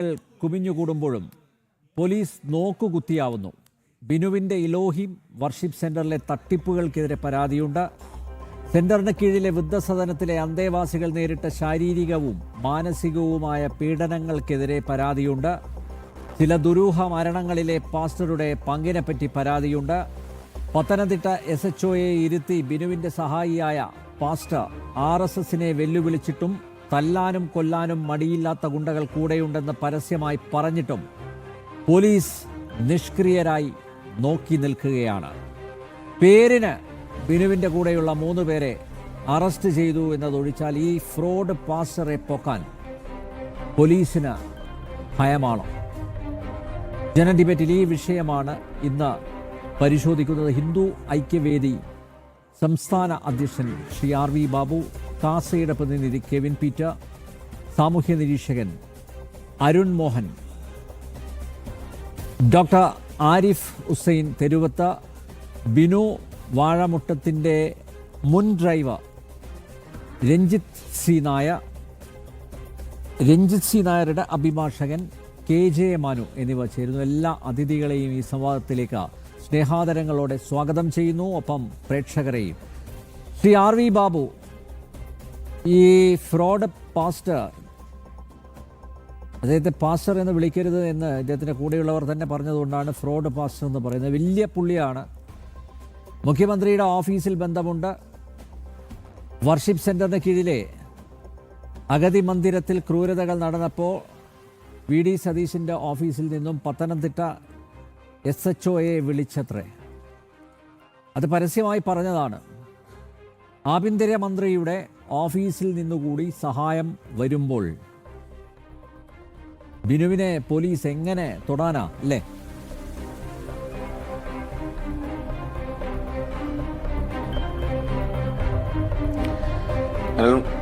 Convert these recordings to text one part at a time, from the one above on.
കുമിഞ്ഞുകൂടുമ്പോഴും police നോക്കുകുത്തിയാവുന്നു. ബിനുവിൻ്റെ ഇലോഹിം worship സെന്ററിലെ തട്ടിപ്പുകൾക്കെതിരെ പരാതിയുണ്ട്. സെന്ററിന് കീഴിലെ വൃദ്ധസദനത്തിലെ അന്തേവാസികൾ നേരിട്ട ശാരീരികവും മാനസികവുമായ പീഡനങ്ങൾക്കെതിരെ പരാതിയുണ്ട്. ചില ദുരൂഹ മരണങ്ങളിലെ പാസ്റ്ററുടെ പങ്കിനെപ്പറ്റി പരാതിയുണ്ട്. പത്തനംതിട്ട SHOയെ ഇരുത്തി ബിനുവിൻ്റെ സഹായിയായ പാസ്റ്റർ RSSനെ വെല്ലുവിളിച്ചിട്ടും തല്ലാനും കൊല്ലാനും മടിയില്ലാത്ത ഗുണ്ടകൾ കൂടെയുണ്ടെന്ന് പരസ്യമായി പറഞ്ഞിട്ടും പോലീസ് നിഷ്ക്രിയരായി നോക്കി നിൽക്കുകയാണ്. പേരിന് ബിനുവിൻ്റെ കൂടെയുള്ള 3 പേരെ അറസ്റ്റ് ചെയ്തു എന്നതൊഴിച്ചാൽ ഈ ഫ്രോഡ് പാസ്റ്ററെ പൊക്കാൻ പോലീസിന് ഭയമാണോ? ജന ഡിബേറ്റിൽ ഈ വിഷയമാണ് ഇന്ന് പരിശോധിക്കുന്നത്. ഹിന്ദു ഐക്യവേദി സംസ്ഥാന അധ്യക്ഷൻ ശ്രീ RV ബാബു, കാസയുടെ പ്രതിനിധി കെവിൻ പീറ്റർ, സാമൂഹ്യ നിരീക്ഷകൻ അരുൺ മോഹൻ, ഡോക്ടർ ആരിഫ് ഹുസൈൻ തെരുവത്ത്, ബിനു വാഴമുട്ടത്തിൻ്റെ മുൻ ഡ്രൈവർ രഞ്ജിത്ത് സി നായരുടെ അഭിഭാഷകൻ KJ മനു എന്നിവ ചേരുന്നു. എല്ലാ അതിഥികളെയും ഈ സംവാദത്തിലേക്ക് സ്നേഹാദരങ്ങളോടെ സ്വാഗതം ചെയ്യുന്നു. ഒപ്പം പ്രേക്ഷകരെയും. ശ്രീ RV ബാബു, ഈ ഫ്രോഡ് പാസ്റ്റർ, അദ്ദേഹത്തെ പാസ്റ്റർ എന്ന് വിളിക്കരുത് എന്ന് ഇദ്ദേഹത്തിൻ്റെ കൂടെയുള്ളവർ തന്നെ പറഞ്ഞതുകൊണ്ടാണ് ഫ്രോഡ് പാസ്റ്റർ എന്ന് പറയുന്നത്. വലിയ പുള്ളിയാണ്. മുഖ്യമന്ത്രിയുടെ ഓഫീസിൽ ബന്ധമുണ്ട്. വർഷിപ്പ് സെൻറ്ററിന് കീഴിലെ അഗതി മന്ദിരത്തിൽ ക്രൂരതകൾ നടന്നപ്പോൾ VD സതീശിൻ്റെ ഓഫീസിൽ നിന്നും പത്തനംതിട്ട SHOയെ വിളിച്ചത്രേ. അത് പരസ്യമായി പറഞ്ഞതാണ്. ആഭ്യന്തരമന്ത്രിയുടെ ഓഫീസിൽ നിന്നുകൂടി സഹായം വരുമ്പോൾ ബിനുവിനെ പോലീസ് എങ്ങനെ തൊടാനാ അല്ലേ?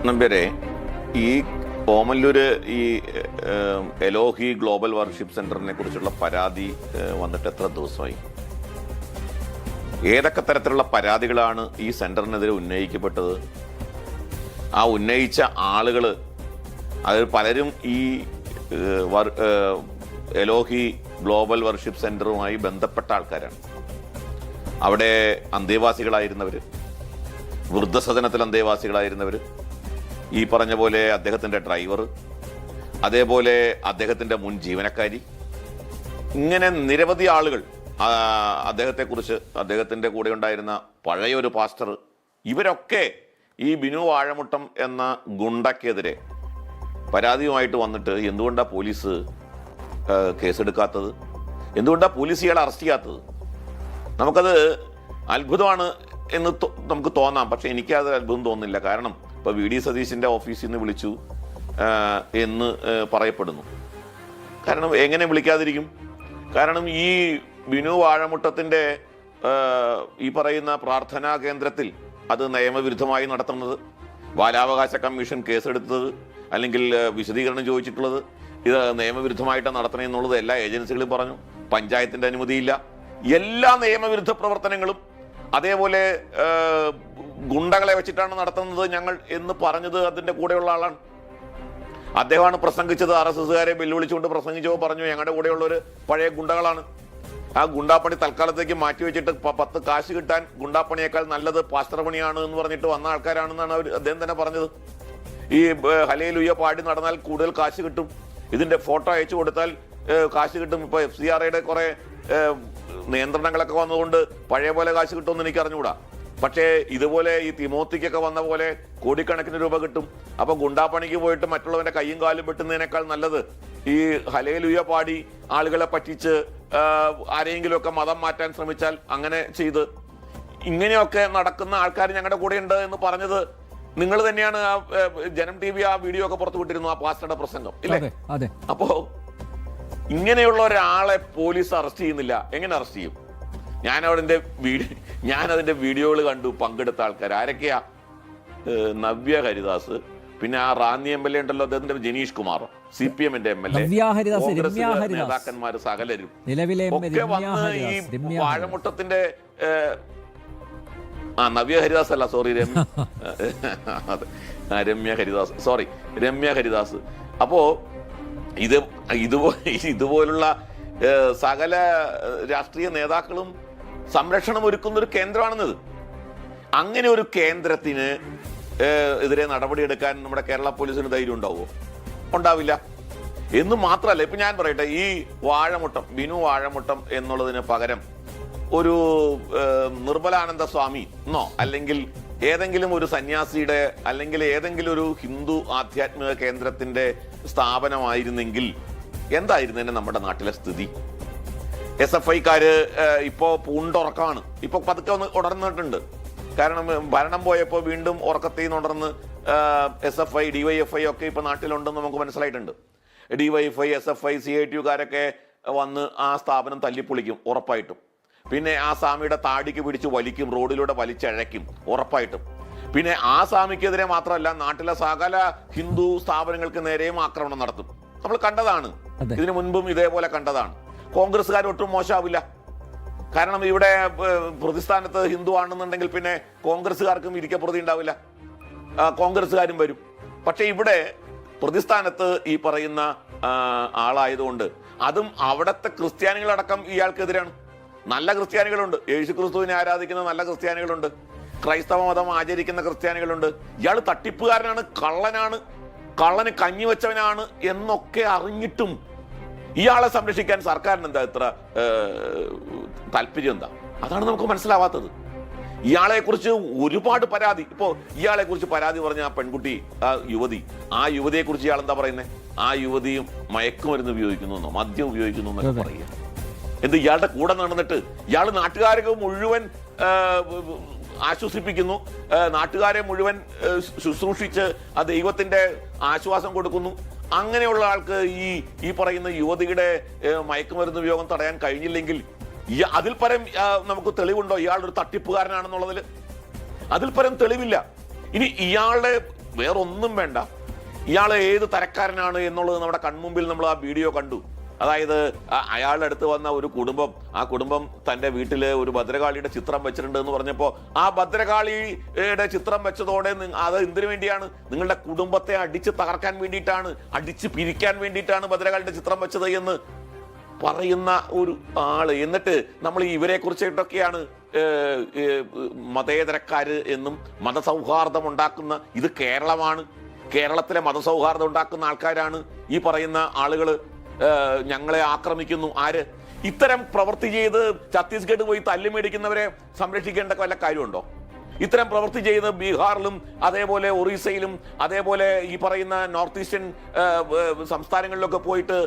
നമ്പ്യാരെ, ഈ ഓമല്ലൂര് ഈ എലോഹി ഗ്ലോബൽ വർഷിപ്പ് സെന്ററിനെ കുറിച്ചുള്ള പരാതി വന്നിട്ട് എത്ര ദിവസമായി? ഏതൊക്കെ തരത്തിലുള്ള പരാതികളാണ് ഈ സെന്ററിനെതിരെ ഉന്നയിക്കപ്പെട്ടത്? ആ ഉന്നയിച്ച ആളുകൾ അത് പലരും ഈ എലോഹി ഗ്ലോബൽ വർഷിപ്പ് സെന്ററുമായി ബന്ധപ്പെട്ട ആൾക്കാരാണ്. അവിടെ അന്തേവാസികളായിരുന്നവർ, വൃദ്ധസദനത്തിൽ അന്തേവാസികളായിരുന്നവർ, ഈ പറഞ്ഞ പോലെ അദ്ദേഹത്തിൻ്റെ ഡ്രൈവർ, അതേപോലെ അദ്ദേഹത്തിൻ്റെ മുൻ ജീവനക്കാരി, ഇങ്ങനെ നിരവധി ആളുകൾ, അദ്ദേഹത്തെക്കുറിച്ച്, അദ്ദേഹത്തിൻ്റെ കൂടെ ഉണ്ടായിരുന്ന പഴയൊരു പാസ്റ്റർ, ഇവരൊക്കെ ഈ ബിനു വാഴമുട്ടം എന്ന ഗുണ്ടക്കെതിരെ പരാതിയുമായിട്ട് വന്നിട്ട് എന്തുകൊണ്ടാണ് പോലീസ് കേസെടുക്കാത്തത്? എന്തുകൊണ്ടാണ് പോലീസ് ഇയാളെ അറസ്റ്റ് ചെയ്യാത്തത്? നമുക്കത് അത്ഭുതമാണ് എന്ന് നമുക്ക് തോന്നാം. പക്ഷെ എനിക്കത് അത്ഭുതം തോന്നുന്നില്ല. കാരണം ഇപ്പോൾ VD സതീശിൻ്റെ ഓഫീസിൽ നിന്ന് വിളിച്ചു എന്ന് പറയപ്പെടുന്നു. കാരണം എങ്ങനെ വിളിക്കാതിരിക്കും? കാരണം ഈ ബിനു വാഴമുട്ടത്തിൻ്റെ ഈ പറയുന്ന പ്രാർത്ഥനാ കേന്ദ്രത്തിൽ അത് നിയമവിരുദ്ധമായി നടത്തുന്നത്, ബാലാവകാശ കമ്മീഷൻ കേസെടുത്തത് അല്ലെങ്കിൽ വിശദീകരണം ചോദിച്ചിട്ടുള്ളത് ഇത് നിയമവിരുദ്ധമായിട്ടാണ് നടത്തണമെന്നുള്ളത് എല്ലാ ഏജൻസികളും പറഞ്ഞു. പഞ്ചായത്തിൻ്റെ അനുമതിയില്ല. എല്ലാ നിയമവിരുദ്ധ പ്രവർത്തനങ്ങളും അതേപോലെ ഗുണ്ടകളെ വെച്ചിട്ടാണ് നടത്തുന്നത് ഞങ്ങൾ എന്ന് പറഞ്ഞത് അതിൻ്റെ കൂടെയുള്ള ആളാണ്. അദ്ദേഹമാണ് പ്രസംഗിച്ചത്. RSSകാരെ വെല്ലുവിളിച്ചുകൊണ്ട് പ്രസംഗിച്ചപ്പോൾ പറഞ്ഞു ഞങ്ങളുടെ കൂടെയുള്ളവർ പഴയ ഗുണ്ടകളാണ്. ആ ഗുണ്ടാപ്പണി തൽക്കാലത്തേക്ക് മാറ്റിവെച്ചിട്ട് 10 കാശ് കിട്ടാൻ ഗുണ്ടാപ്പണിയേക്കാൾ നല്ലത് പാസ്റ്റർ പണിയാണ് എന്ന് പറഞ്ഞിട്ട് വന്ന ആൾക്കാരാണെന്നാണ് അദ്ദേഹം തന്നെ പറഞ്ഞത്. ഈ ഹല്ലേലൂയ പാടി നടന്നാൽ കൂടുതൽ കാശ് കിട്ടും, ഇതിൻ്റെ ഫോട്ടോ അയച്ചു കൊടുത്താൽ കാശ് കിട്ടും. ഇപ്പോൾ FCRAയുടെ കുറേ നിയന്ത്രണങ്ങളൊക്കെ വന്നതുകൊണ്ട് പഴയ പോലെ കാശ് കിട്ടുമെന്ന് എനിക്ക് അറിഞ്ഞുകൂടാ. പക്ഷേ ഇതുപോലെ ഈ തിമോത്തിക്കൊക്കെ വന്ന പോലെ കോടിക്കണക്കിന് രൂപ കിട്ടും. അപ്പോൾ ഗുണ്ടാപ്പണിക്ക് പോയിട്ട് മറ്റുള്ളവൻ്റെ കയ്യും കാലും വെട്ടുന്നതിനേക്കാൾ നല്ലത് ഈ ഹല്ലേലൂയ പാടി ആളുകളെ പറ്റിച്ച് ആരെങ്കിലുമൊക്കെ മതം മാറ്റാൻ ശ്രമിച്ചാൽ അങ്ങനെ ചെയ്ത് ഇങ്ങനെയൊക്കെ നടക്കുന്ന ആൾക്കാർ ഞങ്ങളുടെ കൂടെയുണ്ട് എന്ന് പറഞ്ഞത് നിങ്ങൾ തന്നെയാണ്. ജനം TV ആ വീഡിയോ ഒക്കെ പുറത്തു വിട്ടിരുന്നു, ആ പാസ്റ്ററുടെ പ്രസംഗം ഇല്ലേ? അപ്പോ ഇങ്ങനെയുള്ള ഒരാളെ പോലീസ് അറസ്റ്റ് ചെയ്യുന്നില്ല. എങ്ങനെ അറസ്റ്റ് ചെയ്യും? ഞാനതിൻ്റെ വീഡിയോകൾ കണ്ടു. പങ്കെടുത്ത ആൾക്കാർ ആരൊക്കെയാ? നവ്യ ഹരിദാസ്, പിന്നെ ആ റാന്നി MLA ഉണ്ടല്ലോ, അദ്ദേഹത്തിന്റെ ജനീഷ് കുമാർ, CPMന്റെ MLA, നേതാക്കന്മാര് സകലരും ഒക്കെ വന്ന് ഈ വാഴമുട്ടത്തിന്റെ നവ്യ ഹരിദാസ് അല്ല, സോറി, രമ്യ ഹരിദാസ്. അപ്പോ ഇതുപോലുള്ള സകല രാഷ്ട്രീയ നേതാക്കളും സംരക്ഷണം ഒരുക്കുന്ന ഒരു കേന്ദ്രമാണെന്നത്. അങ്ങനെ ഒരു കേന്ദ്രത്തിന് എതിരെ നടപടിയെടുക്കാൻ നമ്മുടെ കേരള പോലീസിന് ധൈര്യം ഉണ്ടാവുമോ? ഉണ്ടാവില്ല. എന്ന് മാത്രമല്ല, ഇപ്പൊ ഞാൻ പറയട്ടെ, ഈ വാഴമുട്ടം, ബിനു വാഴമുട്ടം എന്നുള്ളതിന് പകരം ഒരു നിർമ്മലാനന്ദ സ്വാമി എന്നോ അല്ലെങ്കിൽ ഏതെങ്കിലും ഒരു സന്യാസിയുടെ അല്ലെങ്കിൽ ഏതെങ്കിലും ഒരു ഹിന്ദു ആധ്യാത്മിക കേന്ദ്രത്തിന്റെ സ്ഥാപനമായിരുന്നെങ്കിൽ എന്തായിരുന്നു നമ്മുടെ നാട്ടിലെ സ്ഥിതി? SFIക്കാര് ഇപ്പോ പൂണ്ടുറക്കമാണ്. ഇപ്പൊ പതുക്കെ ഒന്ന് ഉണർന്നിട്ടുണ്ട്. കാരണം ഭരണം പോയപ്പോൾ വീണ്ടും ഉറക്കത്തിൽ നിന്ന് ഉണർന്ന് SFI, DYFI ഒക്കെ ഇപ്പൊ നാട്ടിലുണ്ടെന്ന് നമുക്ക് മനസ്സിലായിട്ടുണ്ട്. DYFI, SFI, CITUകാരൊക്കെ വന്ന് ആ സ്ഥാപനം തല്ലിപ്പൊളിക്കും ഉറപ്പായിട്ടും. പിന്നെ ആ സ്വാമിയുടെ താടിക്ക് പിടിച്ച് വലിക്കും, റോഡിലൂടെ വലിച്ചഴയ്ക്കും ഉറപ്പായിട്ടും. പിന്നെ ആ സ്വാമിക്കെതിരെ മാത്രമല്ല, നാട്ടിലെ സകല ഹിന്ദു സ്ഥാപനങ്ങൾക്ക് നേരെയും ആക്രമണം നടത്തും. നമ്മൾ കണ്ടതാണ്, ഇതിനു മുൻപും ഇതേപോലെ കണ്ടതാണ്. കോൺഗ്രസ്സുകാർ ഒട്ടും മോശമാവില്ല. കാരണം ഇവിടെ പ്രതിസ്ഥാനത്ത് ഹിന്ദു ആണെന്നുണ്ടെങ്കിൽ പിന്നെ കോൺഗ്രസ്സുകാർക്കും ഇരിക്കപ്രതി ഉണ്ടാവില്ല, കോൺഗ്രസ്സുകാരും വരും. പക്ഷെ ഇവിടെ പ്രതിസ്ഥാനത്ത് ഈ പറയുന്ന ആളായതുകൊണ്ട്, അതും അവിടുത്തെ ക്രിസ്ത്യാനികളടക്കം ഇയാൾക്കെതിരാണ്. നല്ല ക്രിസ്ത്യാനികളുണ്ട്, യേശുക്രിസ്തുവിനെ ആരാധിക്കുന്ന നല്ല ക്രിസ്ത്യാനികളുണ്ട്, ക്രൈസ്തവ മതം ആചരിക്കുന്ന ക്രിസ്ത്യാനികളുണ്ട്. ഇയാൾ തട്ടിപ്പുകാരനാണ്, കള്ളനാണ്, കള്ളന് കഞ്ഞിവെച്ചവനാണ് എന്നൊക്കെ അറിഞ്ഞിട്ടും ഇയാളെ സംരക്ഷിക്കാൻ സർക്കാരിന് എന്താ ഇത്ര താല്പര്യം? എന്താ? അതാണ് നമുക്ക് മനസ്സിലാവാത്തത്. ഇയാളെ കുറിച്ച് ഒരുപാട് പരാതി, ഇപ്പോ ഇയാളെ കുറിച്ച് പരാതി പറഞ്ഞ ആ പെൺകുട്ടി, ആ യുവതിയെ കുറിച്ച് ഇയാൾ എന്താ പറയുന്നത്? ആ യുവതിയും മയക്കുമരുന്ന് ഉപയോഗിക്കുന്നു, മദ്യം ഉപയോഗിക്കുന്നു എന്നൊക്കെ പറയുക. എന്ത്? ഇയാളുടെ കൂടെ നടന്നിട്ട് ഇയാൾ നാട്ടുകാരെ മുഴുവൻ ആശ്വസിപ്പിക്കുന്നു, നാട്ടുകാരെ മുഴുവൻ ശുശ്രൂഷിച്ച് ആ ദൈവത്തിന്റെ ആശ്വാസം കൊടുക്കുന്നു. അങ്ങനെയുള്ള ആൾക്ക് ഈ പറയുന്ന യുവതിയുടെ മയക്കുമരുന്ന് ഉപയോഗം തടയാൻ കഴിഞ്ഞില്ലെങ്കിൽ അതിൽ പരം നമുക്ക് തെളിവുണ്ടോ ഇയാളൊരു തട്ടിപ്പുകാരനാണെന്നുള്ളതിൽ? അതിൽ പരം തെളിവില്ല. ഇനി ഇയാളുടെ വേറൊന്നും വേണ്ട, ഇയാൾ ഏത് തരക്കാരനാണ് എന്നുള്ളത് നമ്മുടെ കൺമുമ്പിൽ നമ്മൾ ആ വീഡിയോ കണ്ടു. അതായത് അയാളുടെ അടുത്ത് വന്ന ഒരു കുടുംബം, ആ കുടുംബം തന്റെ വീട്ടില് ഒരു ഭദ്രകാളിയുടെ ചിത്രം വെച്ചിട്ടുണ്ട് എന്ന് പറഞ്ഞപ്പോ ആ ഭദ്രകാളിയുടെ ചിത്രം വെച്ചതോടെ അത് എന്തിനു വേണ്ടിയാണ്? നിങ്ങളുടെ കുടുംബത്തെ അടിച്ച് തകർക്കാൻ വേണ്ടിയിട്ടാണ്, അടിച്ച് പിരിക്കാൻ വേണ്ടിയിട്ടാണ് ഭദ്രകാളിയുടെ ചിത്രം വെച്ചത് എന്ന് പറയുന്ന ഒരു ആള്. എന്നിട്ട് നമ്മൾ ഇവരെ കുറിച്ചിട്ടൊക്കെയാണ് മതേതരക്കാര് എന്നും മതസൗഹാർദ്ദം ഉണ്ടാക്കുന്ന, ഇത് കേരളമാണ്, കേരളത്തിലെ മതസൗഹാർദ്ദം ഉണ്ടാക്കുന്ന ആൾക്കാരാണ് ഈ പറയുന്ന ആളുകള് ഞങ്ങളെ ആക്രമിക്കുന്നു. ആര്? ഇത്തരം പ്രവൃത്തി ചെയ്ത് ഛത്തീസ്ഗഡ് പോയി തല്ലി മേടിക്കുന്നവരെ സംരക്ഷിക്കേണ്ട വല്ല കാര്യമുണ്ടോ? ഇത്തരം പ്രവൃത്തി ചെയ്ത് ബീഹാറിലും അതേപോലെ ഒറീസയിലും അതേപോലെ ഈ പറയുന്ന നോർത്ത് ഈസ്റ്റേൺ സംസ്ഥാനങ്ങളിലൊക്കെ പോയിട്ട്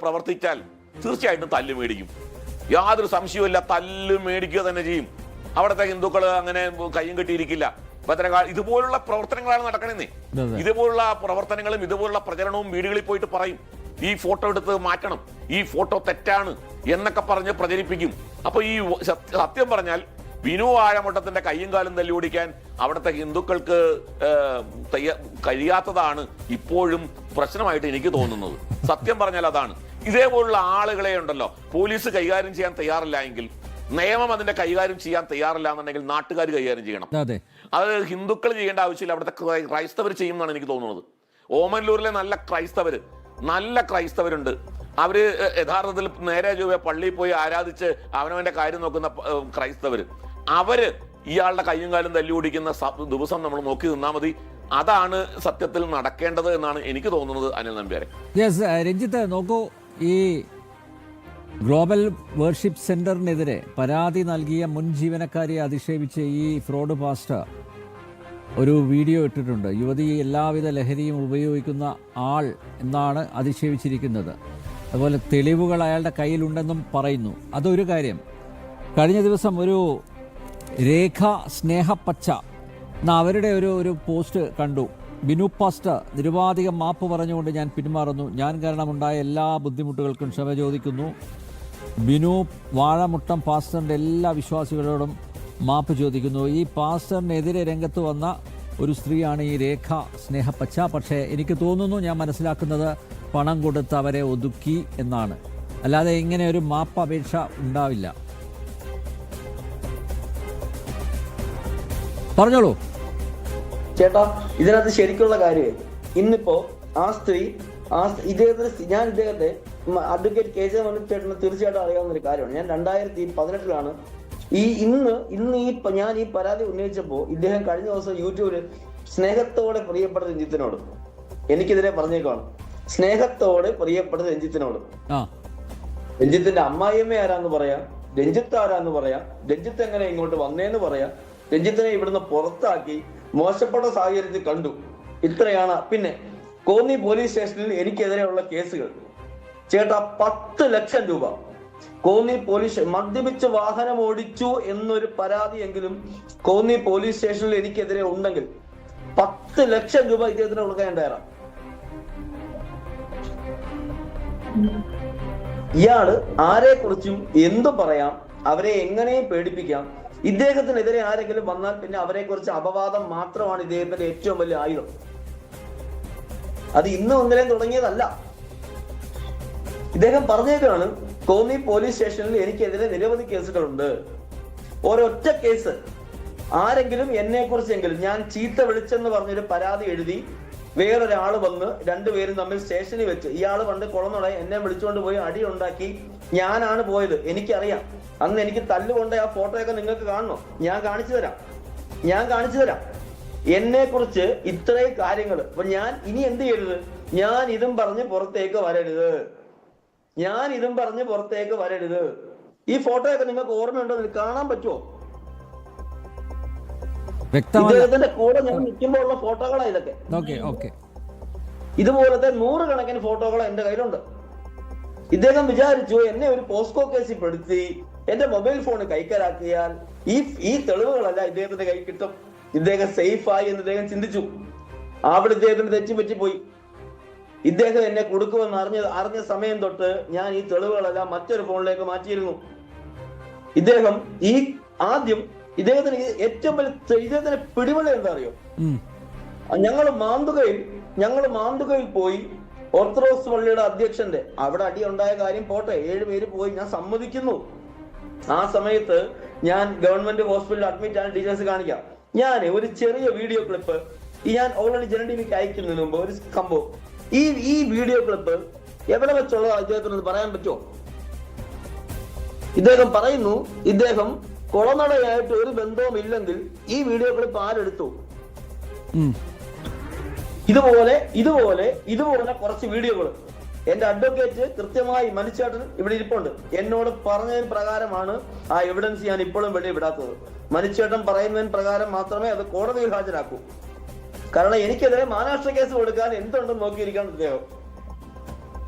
പ്രവർത്തിച്ചാൽ തീർച്ചയായിട്ടും തല്ലു മേടിക്കും, യാതൊരു സംശയവുമില്ല. തല്ലു മേടിക്കുക തന്നെ ചെയ്യും. അവിടുത്തെ ഹിന്ദുക്കൾ അങ്ങനെ കയ്യും കെട്ടിയിരിക്കില്ല. ഇതുപോലുള്ള പ്രവർത്തനങ്ങളാണ് നടക്കണമെന്നേ. ഇതുപോലുള്ള പ്രവർത്തനങ്ങളും ഇതുപോലുള്ള പ്രചരണവും വീടുകളിൽ പോയിട്ട് പറയും, ഈ ഫോട്ടോ എടുത്ത് മാറ്റണം, ഈ ഫോട്ടോ തെറ്റാണ് എന്നൊക്കെ പറഞ്ഞ് പ്രചരിപ്പിക്കും. അപ്പൊ ഈ സത്യം പറഞ്ഞാൽ ബിനു വാഴമുട്ടത്തിന്റെ കയ്യും കാലും തല്ലി ഓടിക്കാൻ അവിടുത്തെ ഹിന്ദുക്കൾക്ക് കഴിയാത്തതാണ് ഇപ്പോഴും പ്രശ്നമായിട്ട് എനിക്ക് തോന്നുന്നത്. സത്യം പറഞ്ഞാൽ അതാണ്. ഇതേപോലുള്ള ആളുകളെ ഉണ്ടല്ലോ പോലീസ് കൈകാര്യം ചെയ്യാൻ തയ്യാറില്ല എങ്കിൽ, നിയമം അതിന്റെ കൈകാര്യം ചെയ്യാൻ തയ്യാറില്ല എന്നുണ്ടെങ്കിൽ നാട്ടുകാർ കൈകാര്യം ചെയ്യണം. അത് ഹിന്ദുക്കൾ ചെയ്യേണ്ട ആവശ്യമില്ല, അവിടുത്തെ ക്രൈസ്തവർ ചെയ്യുമെന്നാണ് എനിക്ക് തോന്നുന്നത്. ഓമല്ലൂരിലെ നല്ല ക്രൈസ്തവരുണ്ട്. അവര് യഥാർത്ഥത്തിൽ നേരെ ചൊവ്വേ പള്ളിയിൽ പോയി ആരാധിച്ച് അവനവന്റെ കാര്യം നോക്കുന്ന ക്രൈസ്തവര്. അവര് ഇയാളുടെ കയ്യും കാലും തല്ലി ഓടിക്കുന്ന ദിവസം നമ്മൾ നോക്കി നിന്നാൽ മതി. അതാണ് സത്യത്തിൽ നടക്കേണ്ടത് എന്നാണ് എനിക്ക് തോന്നുന്നത്. അനിൽ നമ്പ്യാരെ. രഞ്ജിത്ത് നോക്കൂ, ഈ ഗ്ലോബൽ വർഷിപ്പ് സെന്ററിനെതിരെ പരാതി നൽകിയ മുൻ ജീവനക്കാരിയെ അധിക്ഷേപിച്ച് ഈ ഫ്രോഡ് പാസ്റ്റർ ഒരു വീഡിയോ ഇട്ടിട്ടുണ്ട്. യുവതി എല്ലാവിധ ലഹരിയും ഉപയോഗിക്കുന്ന ആൾ എന്നാണ് അധിക്ഷേപിച്ചിരിക്കുന്നത്. അതുപോലെ തെളിവുകൾ അയാളുടെ കയ്യിലുണ്ടെന്നും പറയുന്നു. അതൊരു കാര്യം. കഴിഞ്ഞ ദിവസം ഒരു രേഖ സ്നേഹപ്പച്ച എന്ന അവരുടെ ഒരു പോസ്റ്റ് കണ്ടു. ബിനു പാസ്റ്റർ നിരുപാധികം മാപ്പ് പറഞ്ഞുകൊണ്ട് ഞാൻ പിന്മാറുന്നു, ഞാൻ കാരണമുണ്ടായ എല്ലാ ബുദ്ധിമുട്ടുകൾക്കും ക്ഷമ ചോദിക്കുന്നു. ബിനു വാഴമുട്ടം പാസ്റ്ററിൻ്റെ എല്ലാ വിശ്വാസികളോടും മാപ്പ് ചോദിക്കുന്നു. ഈ പാസ്റ്ററിനെതിരെ രംഗത്ത് വന്ന ഒരു സ്ത്രീയാണ് ഈ രേഖ സ്നേഹപ്പച്ച. പക്ഷേ എനിക്ക് തോന്നുന്നു, ഞാൻ മനസ്സിലാക്കുന്നത് പണം കൊടുത്ത് അവരെ ഒതുക്കി എന്നാണ്, അല്ലാതെ ഇങ്ങനെ ഒരു മാപ്പ് അപേക്ഷ ഉണ്ടാവില്ല. പറഞ്ഞോളൂ ചേട്ടാ. ഇതിനകത്ത് ശരിക്കുള്ള കാര്യം, ഇന്നിപ്പോ ആ സ്ത്രീ ഞാൻ ഇദ്ദേഹത്തെ അഡ്വക്കേറ്റ് KJ മനുചേട്ടന് തീർച്ചയായിട്ടും അറിയാവുന്ന ഒരു കാര്യമാണ്. ഞാൻ 2018 ഞാൻ ഈ പരാതി ഉന്നയിച്ചപ്പോൾ ഇദ്ദേഹം കഴിഞ്ഞ ദിവസം യൂട്യൂബിൽ സ്നേഹത്തോടെ പ്രിയപ്പെട്ട രഞ്ജിത്തിനോട് എനിക്കെതിരെ പറഞ്ഞേക്കാണ്. സ്നേഹത്തോടെ പ്രിയപ്പെട്ട രഞ്ജിത്തിനോട്. രഞ്ജിത്തിന്റെ അമ്മായിയമ്മ ആരാന്ന് പറയാം, രഞ്ജിത്ത് ആരാന്ന് പറയാം, രഞ്ജിത്ത് എങ്ങനെ ഇങ്ങോട്ട് വന്നേന്ന് പറയാം, രഞ്ജിത്തിനെ ഇവിടുന്ന് പുറത്താക്കി മോശപ്പെട്ട സാഹചര്യത്തിൽ കണ്ടു. ഇത്രയാണ്. പിന്നെ കോന്നി പോലീസ് സ്റ്റേഷനിൽ എനിക്കെതിരെയുള്ള കേസുകൾ ചേട്ടാ 10 ലക്ഷം രൂപ. കോന്നി പോലീസ് മദ്യപിച്ച് വാഹനം ഓടിച്ചു എന്നൊരു പരാതിയെങ്കിലും കോന്നി പോലീസ് സ്റ്റേഷനിൽ എനിക്കെതിരെ ഉണ്ടെങ്കിൽ 10 ലക്ഷം രൂപ ഇദ്ദേഹത്തിന് കൊടുക്കാൻ തയ്യാറാണ്. ഇയാള് ആരെ കുറിച്ചും എന്തു പറയാം, അവരെ എങ്ങനെയും പേടിപ്പിക്കാം. ഇദ്ദേഹത്തിനെതിരെ ആരെങ്കിലും വന്നാൽ പിന്നെ അവരെ കുറിച്ച് അപവാദം മാത്രമാണ് ഇദ്ദേഹത്തിന്റെ ഏറ്റവും വലിയ ആയുധം. അത് ഇന്നും ഇന്നലെയും തുടങ്ങിയതല്ല. ഇദ്ദേഹം പറഞ്ഞേക്കാണ് കോന്നി പോലീസ് സ്റ്റേഷനിൽ എനിക്കെതിരെ നിരവധി കേസുകളുണ്ട്. ഒരൊറ്റ കേസ് ആരെങ്കിലും എന്നെ കുറിച്ചെങ്കിലും ഞാൻ ചീത്ത വിളിച്ചെന്ന് പറഞ്ഞൊരു പരാതി എഴുതി വേറൊരാള് വന്ന് രണ്ടുപേരും തമ്മിൽ സ്റ്റേഷനിൽ വെച്ച് ഇയാള് പണ്ട് കുളന്നുട എന്നെ വിളിച്ചുകൊണ്ട് പോയി അടി ഉണ്ടാക്കി. ഞാനാണ് പോയത്, എനിക്കറിയാം. അന്ന് എനിക്ക് തല്ലുകൊണ്ട് ആ ഫോട്ടോയൊക്കെ നിങ്ങൾക്ക് കാണണോ? ഞാൻ കാണിച്ചു തരാം. എന്നെ കുറിച്ച് ഇത്രയും കാര്യങ്ങൾ. അപ്പൊ ഞാൻ ഇനി എന്ത് ചെയ്യരുത്? ഞാൻ ഇതും പറഞ്ഞ് പുറത്തേക്ക് വരരുത്. ഈ ഫോട്ടോയൊക്കെ നിങ്ങൾക്ക് ഓർമ്മയുണ്ടോ? കാണാൻ പറ്റുമോ? ഇദ്ദേഹത്തിന്റെ കൂടെ ഞാൻ നിൽക്കുമ്പോൾ ഉള്ള ഫോട്ടോകളാ ഇതൊക്കെ. ഇതുപോലത്തെ 100 കണക്കിന് ഫോട്ടോകൾ എന്റെ കയ്യിലുണ്ട്. ഇദ്ദേഹം വിചാരിച്ചു എന്നെ ഒരു പോസ്കോ കേസിൽ പെടുത്തി എന്റെ മൊബൈൽ ഫോൺ കൈക്കലാക്കിയാൽ ഈ തെളിവുകളല്ല ഇദ്ദേഹത്തിന്റെ കൈ കിട്ടും, ഇദ്ദേഹം സേഫായി എന്ന് ഇദ്ദേഹം ചിന്തിച്ചു. അവിടെ ഇദ്ദേഹത്തിന് തെറ്റുപറ്റിപ്പോയി. ഇദ്ദേഹം എന്നെ കൊടുക്കുമെന്ന് അറിഞ്ഞ സമയം തൊട്ട് ഞാൻ ഈ തെളിവുകളെല്ലാം മറ്റൊരു ഫോണിലേക്ക് മാറ്റിയിരുന്നു. ഇദ്ദേഹം ഇദ്ദേഹത്തിന് ഏറ്റവും വലിയ ഇദ്ദേഹത്തിന് പിടിവള്ളി എന്താ അറിയോ? ഞങ്ങൾ മാന്തുകയിൽ പോയി ഓർത്തഡോക്സ് പള്ളിയുടെ അധ്യക്ഷന്റെ അവിടെ അടി ഉണ്ടായ കാര്യം പോട്ടെ, 7 പേര് പോയി, ഞാൻ സമ്മതിക്കുന്നു. ആ സമയത്ത് ഞാൻ ഗവൺമെന്റ് ഹോസ്പിറ്റലിൽ അഡ്മിറ്റ് ആണ്. ഡീറ്റെയിൽസ് കാണിക്കാം. ഞാൻ ഒരു ചെറിയ വീഡിയോ ക്ലിപ്പ് ഞാൻ ഓൾറെഡി ജനൻ ടിവിക്ക് അയക്കുന്നതിന് മുമ്പ് ഒരു സംഭവം, ഈ വീഡിയോ ക്ലിപ്പ് എവിടെ വെച്ചുള്ള അദ്ദേഹത്തിന് പറയാൻ പറ്റുമോ? ഇദ്ദേഹം പറയുന്നു ഇദ്ദേഹം കുളനടയായിട്ട് ഒരു ബന്ധവും ഇല്ലെങ്കിൽ ഈ വീഡിയോ ക്ലിപ്പ് ആരെടുത്തു? ഇതുപോലെ കുറച്ച് വീഡിയോകൾ എന്റെ അഡ്വക്കേറ്റ് കൃത്യമായി മനുചേട്ടൻ ഇവിടെ ഇരിപ്പുണ്ട്. എന്നോട് പറഞ്ഞതിന് പ്രകാരമാണ് ആ എവിഡൻസ് ഞാൻ ഇപ്പോഴും വെളിയിൽ വിടാത്തത്. മനുചേട്ടൻ പറയുന്നതിന് പ്രകാരം മാത്രമേ അത് കോടതിയിൽ ഹാജരാക്കൂ. കാരണം എനിക്കെതിരെ മാനനഷ്ട കേസ് കൊടുക്കാൻ എന്തുണ്ടെന്ന് നോക്കിയിരിക്കണം ഇദ്ദേഹം.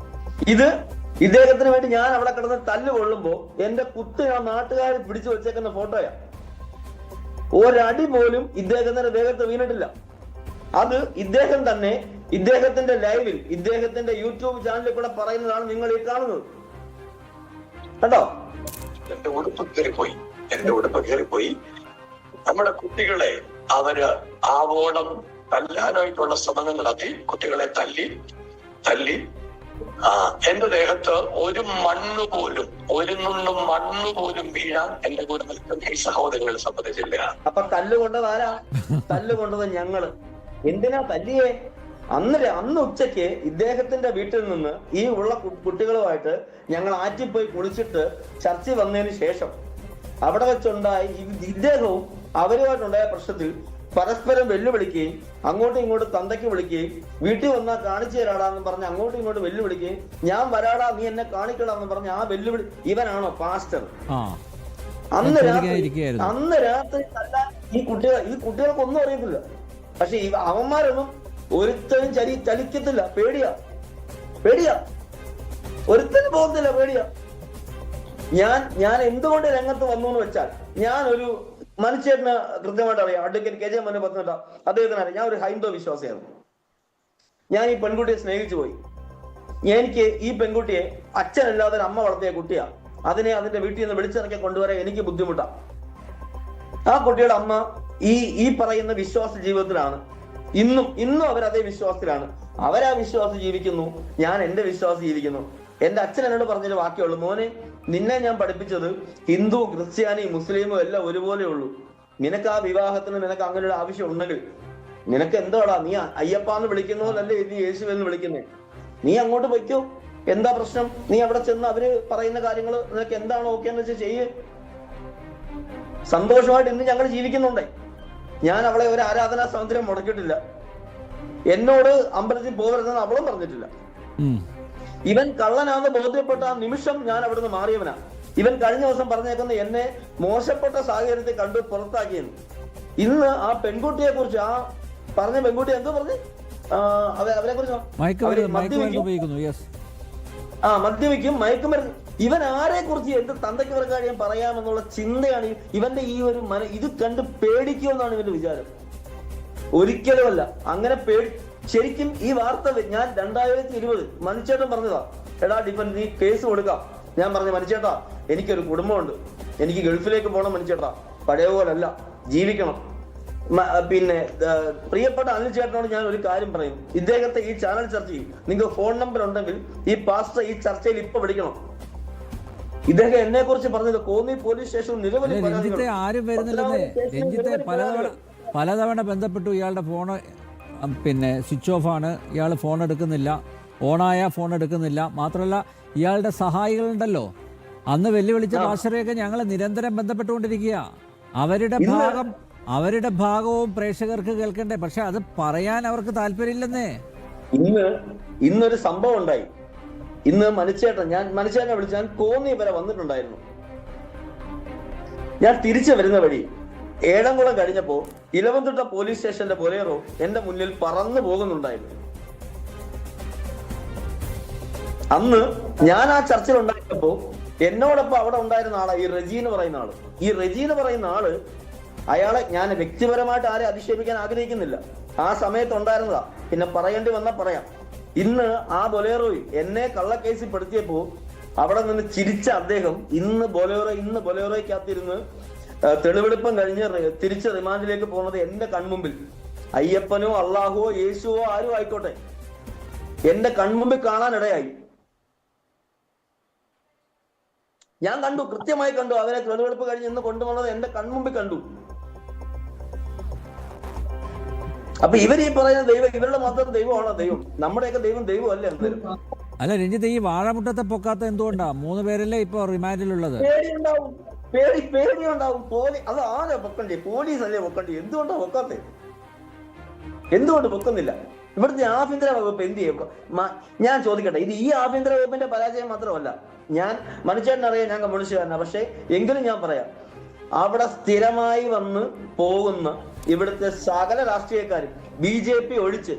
ഇദ്ദേഹത്തിന് വേണ്ടി ഞാൻ അവിടെ കിടന്ന് തല്ലുകൊള്ളുമ്പോ എന്റെ കുത്ത് ആ നാട്ടുകാർ പിടിച്ചു വെച്ചേക്കുന്ന ഫോട്ടോയാ. ഒരടി പോലും ഇദ്ദേഹത്തിന്റെ ദേഹത്ത് വീണിട്ടില്ല. അത് ഇദ്ദേഹം തന്നെ ഇദ്ദേഹത്തിന്റെ ലൈവിൽ ഇദ്ദേഹത്തിന്റെ യൂട്യൂബ് ചാനലിൽ കൂടെ പറയുന്നതാണ് നിങ്ങൾ ഈ കാണുന്നത്. കേട്ടോ? എന്റെ ഉടുപ്പ് കയറിപ്പോയി. നമ്മുടെ കുട്ടികളെ അവര് ആവോളം തല്ലാനായിട്ടുള്ള ശ്രമങ്ങൾ നടത്തി. കുട്ടികളെ തല്ലി എന്റെ ദേഹത്ത് ഒരു നുള്ളും മണ്ണ് പോലും വീഴാൻ എന്റെ കൂടെ നിൽക്കുന്ന ഈ സഹോദരങ്ങളെ സമ്മതിച്ചില്ല. അപ്പൊ തല്ലുകൊണ്ടത് ആരാ? തല്ലുകൊണ്ടത് ഞങ്ങള്. എന്തിനാ തല്ലിയേ? അന്ന് ഉച്ചയ്ക്ക് ഇദ്ദേഹത്തിന്റെ വീട്ടിൽ നിന്ന് ഈ ഉള്ള കുട്ടികളുമായിട്ട് ഞങ്ങൾ ആറ്റിപ്പോയി കുളിച്ചിട്ട് ചർച്ച വന്നതിന് ശേഷം അവിടെ വെച്ചുണ്ടായി ഇദ്ദേഹവും അവരുമായിട്ടുണ്ടായ പ്രശ്നത്തിൽ പരസ്പരം വെല്ലുവിളിക്കുകയും അങ്ങോട്ടും ഇങ്ങോട്ടും തന്തയ്ക്ക് വിളിക്കുകയും വീട്ടിൽ വന്നാൽ കാണിച്ചു തരാടാന്ന് പറഞ്ഞ് അങ്ങോട്ടും ഇങ്ങോട്ടും വെല്ലുവിളിക്കുകയും ഞാൻ വരാടാ നീ എന്നെ കാണിക്കടാന്ന് പറഞ്ഞ് ആ വെല്ലുവിളി. ഇവനാണോ പാസ്റ്റർ? അന്ന് രാത്രി ഈ കുട്ടികൾക്കൊന്നും അറിയത്തില്ല. പക്ഷെ അവന്മാരൊന്നും ഒരുത്തനും ചലിക്കത്തില്ല. പേടിയാ ഒരുത്തനും പോകുന്നില്ല. പേടിയാ. ഞാൻ എന്തുകൊണ്ട് രംഗത്ത് വന്നു എന്ന് വെച്ചാൽ ഞാൻ ഒരു മനുഷ്യന് കൃത്യമായിട്ട് അറിയാം. അഡ്വക്കേറ്റ് KJ മനു പറഞ്ഞിട്ട് അദ്ദേഹത്തിന് അറിയാം. ഞാൻ ഒരു ഹൈന്ദവ വിശ്വാസിയായിരുന്നു. ഞാൻ ഈ പെൺകുട്ടിയെ സ്നേഹിച്ചു പോയി. എനിക്ക് ഈ പെൺകുട്ടിയെ അച്ഛനല്ലാതെ അമ്മ വളർത്തിയ കുട്ടിയാ. അതിന്റെ വീട്ടിൽ നിന്ന് വിളിച്ചിറക്കി കൊണ്ടുവരാൻ എനിക്ക് ബുദ്ധിമുട്ടാണ്. ആ കുട്ടിയുടെ അമ്മ ഈ പറയുന്ന വിശ്വാസ ജീവിതത്തിലാണ്. ഇന്നും അവരതേ വിശ്വാസത്തിലാണ്. അവരാ വിശ്വാസം ജീവിക്കുന്നു, ഞാൻ എന്റെ വിശ്വാസം ജീവിക്കുന്നു. എന്റെ അച്ഛൻ എന്നോട് പറഞ്ഞൊരു വാക്യമുള്ളൂ, മോനെ നിന്നെ ഞാൻ പഠിപ്പിച്ചത് ഹിന്ദു ക്രിസ്ത്യാനി മുസ്ലിമും എല്ലാം ഒരുപോലെ ഉള്ളൂ. നിനക്ക് ആ വിവാഹത്തിന് നിനക്ക് അങ്ങനെ ഒരു ആവശ്യം ഉണ്ടെങ്കിൽ നിനക്ക് എന്താടാ, നീ അയ്യപ്പാന്ന് വിളിക്കുന്നതല്ലേ നീ യേശു എന്ന് വിളിക്കുന്നേ. നീ അങ്ങോട്ട് പൊയ്ക്കോ, എന്താ പ്രശ്നം? നീ അവിടെ ചെന്ന് അവര് പറയുന്ന കാര്യങ്ങൾ നിനക്ക് എന്താണോ ഓക്കെ എന്ന് വെച്ചാൽ ചെയ്യ്. സന്തോഷമായിട്ട് ഇന്ന് ഞങ്ങൾ ജീവിക്കുന്നുണ്ടേ. ഞാൻ അവളെ ഒരു ആരാധനാ സ്വാതന്ത്ര്യം മുടക്കിയിട്ടില്ല. എന്നോട് അമ്പലത്തിൽ പോകരുതെന്ന് അവളും പറഞ്ഞിട്ടില്ല. ഇവൻ കള്ളനാന്ന് ബോധ്യപ്പെട്ട ആ നിമിഷം ഞാൻ അവിടുന്ന് മാറിയവനാ. ഇവൻ കഴിഞ്ഞ ദിവസം പറഞ്ഞേക്കുന്ന എന്നെ മോശപ്പെട്ട സാഹചര്യത്തിൽ കണ്ടു പുറത്താക്കിയെന്ന്. ഇന്ന് ആ പെൺകുട്ടിയെ കുറിച്ച്, ആ പറഞ്ഞ പെൺകുട്ടി എന്തോ പറഞ്ഞു, അവരെ കുറിച്ച് മദ്യപിക്കും, മയക്കുമരുന്ന്. ഇവൻ ആരെ കുറിച്ച് എന്ത് തന്തയ്ക്ക് പ്രകാരം പറയാമെന്നുള്ള ചിന്തയാണ് ഇവന്റെ ഈ ഒരു ഇത് കണ്ട് പേടിക്കുമെന്നാണ് ഇവന്റെ വിചാരം. ഒരിക്കലുമല്ല അങ്ങനെ ശരിക്കും ഈ വാർത്ത ഞാൻ 2020 മനുച്ചേട്ടൻ പറഞ്ഞതാ, എടാ ഡിഫൻസ് നീ കേസ് കൊടുക്കാം. ഞാൻ പറഞ്ഞു, മനുച്ചേട്ടാ എനിക്കൊരു കുടുംബമുണ്ട്, എനിക്ക് ഗൾഫിലേക്ക് പോകണം മനുച്ചേട്ടാ, പഴയ പോലല്ല, ജീവിക്കണം. പിന്നെ പ്രിയപ്പെട്ട അനിൽ ചേട്ടനോട് ഞാൻ ഒരു കാര്യം പറയും, ഇദ്ദേഹത്തെ ഈ ചാനൽ ചർച്ചയിൽ നിങ്ങൾക്ക് ഫോൺ നമ്പർ ഉണ്ടെങ്കിൽ ഈ പാസ്റ്റർ ഈ ചർച്ചയിൽ ഇപ്പൊ വിളിക്കണം. ഇദ്ദേഹം എന്നെ കുറിച്ച് പറഞ്ഞത് കോന്നി പോലീസ് സ്റ്റേഷൻ നിരവധി രഞ്ജിത്തെ ആരും വരുന്നില്ലെന്നേ. രഞ്ജിത്തെ പലതവണ ബന്ധപ്പെട്ടു, ഇയാളുടെ ഫോണ് പിന്നെ സ്വിച്ച് ഓഫ് ആണ്, ഇയാൾ ഫോൺ എടുക്കുന്നില്ല, ഓണായ ഫോൺ എടുക്കുന്നില്ല. മാത്രമല്ല ഇയാളുടെ സഹായികളുണ്ടല്ലോ, അന്ന് വെല്ലുവിളിച്ച ഭാഷയൊക്കെ ഞങ്ങൾ നിരന്തരം ബന്ധപ്പെട്ടുകൊണ്ടിരിക്കുക. അവരുടെ ഭാഗവും പ്രേക്ഷകർക്ക് കേൾക്കണ്ടേ, പക്ഷെ അത് പറയാൻ അവർക്ക് താല്പര്യമില്ലെന്നേ. ഇന്നൊരു സംഭവം ഉണ്ടായി. ഇന്ന് മനുച്ചേട്ടനെ വിളിച്ച് ഞാൻ കോന്നി വരെ വന്നിട്ടുണ്ടായിരുന്നു. ഞാൻ തിരിച്ചു വരുന്ന വഴി ഏഴംകുളം കഴിഞ്ഞപ്പോ ഇലവന്തുട്ട പോലീസ് സ്റ്റേഷന്റെ ബൊലേറോ എന്റെ മുന്നിൽ പറന്നു പോകുന്നുണ്ടായിരുന്നു. അന്ന് ഞാൻ ആ ചർച്ചയിൽ ഉണ്ടായിരുന്നപ്പോ എന്നോടൊപ്പം അവിടെ ഉണ്ടായിരുന്ന ആളാ ഈ റെജി എന്ന് പറയുന്ന ആള്. ഈ റെജി എന്ന് പറയുന്ന ആള്, അയാളെ ഞാൻ വ്യക്തിപരമായിട്ട് ആരെ അധിക്ഷേപിക്കാൻ ആഗ്രഹിക്കുന്നില്ല, ആ സമയത്ത് ഉണ്ടായിരുന്നതാ, പിന്നെ പറയേണ്ടി വന്നാൽ പറയാം. ഇന്ന് ആ ബൊലേറോയിൽ എന്നെ കള്ളക്കേസിൽ പെടുത്തിയപ്പോ അവിടെ നിന്ന് ചിരിച്ച അദ്ദേഹം ഇന്ന് ബൊലേറോയ്ക്കകത്തിരുന്ന് തെളിവെടുപ്പം കഴിഞ്ഞ് തിരിച്ച് റിമാൻഡിലേക്ക് പോകുന്നത് എന്റെ കൺമുമ്പിൽ. അയ്യപ്പനോ അള്ളാഹുവോ യേശുവോ ആരും ആയിക്കോട്ടെ, എന്റെ കൺമുമ്പിൽ കാണാനിടയായി. ഞാൻ കണ്ടു, കൃത്യമായി കണ്ടു. അവരെ തെളിവെടുപ്പ് കഴിഞ്ഞ് ഇന്ന് കൊണ്ടുപോകുന്നത് എന്റെ കൺമുമ്പിൽ കണ്ടു. അപ്പൊ ഈ പറയുന്ന ദൈവം ഇവരുടെ മാത്രം ദൈവമാണോ ദൈവം? നമ്മുടെയൊക്കെ ദൈവം ദൈവമല്ലേ എന്തായാലും. അല്ല രഞ്ജിത്ത്, ഈ വാഴമുട്ടത്തെ പൊക്കാത്ത എന്തുകൊണ്ടാ? 3 പേരല്ലേ ഇപ്പൊ റിമാൻഡിലുള്ളത്? പേടിയുണ്ടാവും. അത് ആരാ പൊക്കണ്ടേ? പോലീസ് അല്ലേ പൊക്കണ്ടേ? എന്തുകൊണ്ടാ പൊക്കാത്തെ? എന്തുകൊണ്ട് പൊക്കുന്നില്ല? ഇവിടുത്തെ ആഭ്യന്തര വകുപ്പ് എന്ത് ചെയ്യും? ഞാൻ ചോദിക്കട്ടെ, ഇത് ഈ ആഭ്യന്തര വകുപ്പിന്റെ പരാജയം മാത്രമല്ല. ഞാൻ മനുഷ്യനറിയാം, ഞാൻ കമ്മ്യൂണിസ്റ്റുകാരനാണ്, പക്ഷെ എങ്കിലും ഞാൻ പറയാം, അവിടെ സ്ഥിരമായി വന്ന് പോകുന്ന ഇവിടുത്തെ സകല രാഷ്ട്രീയക്കാരും BJP ഒഴിച്ച്,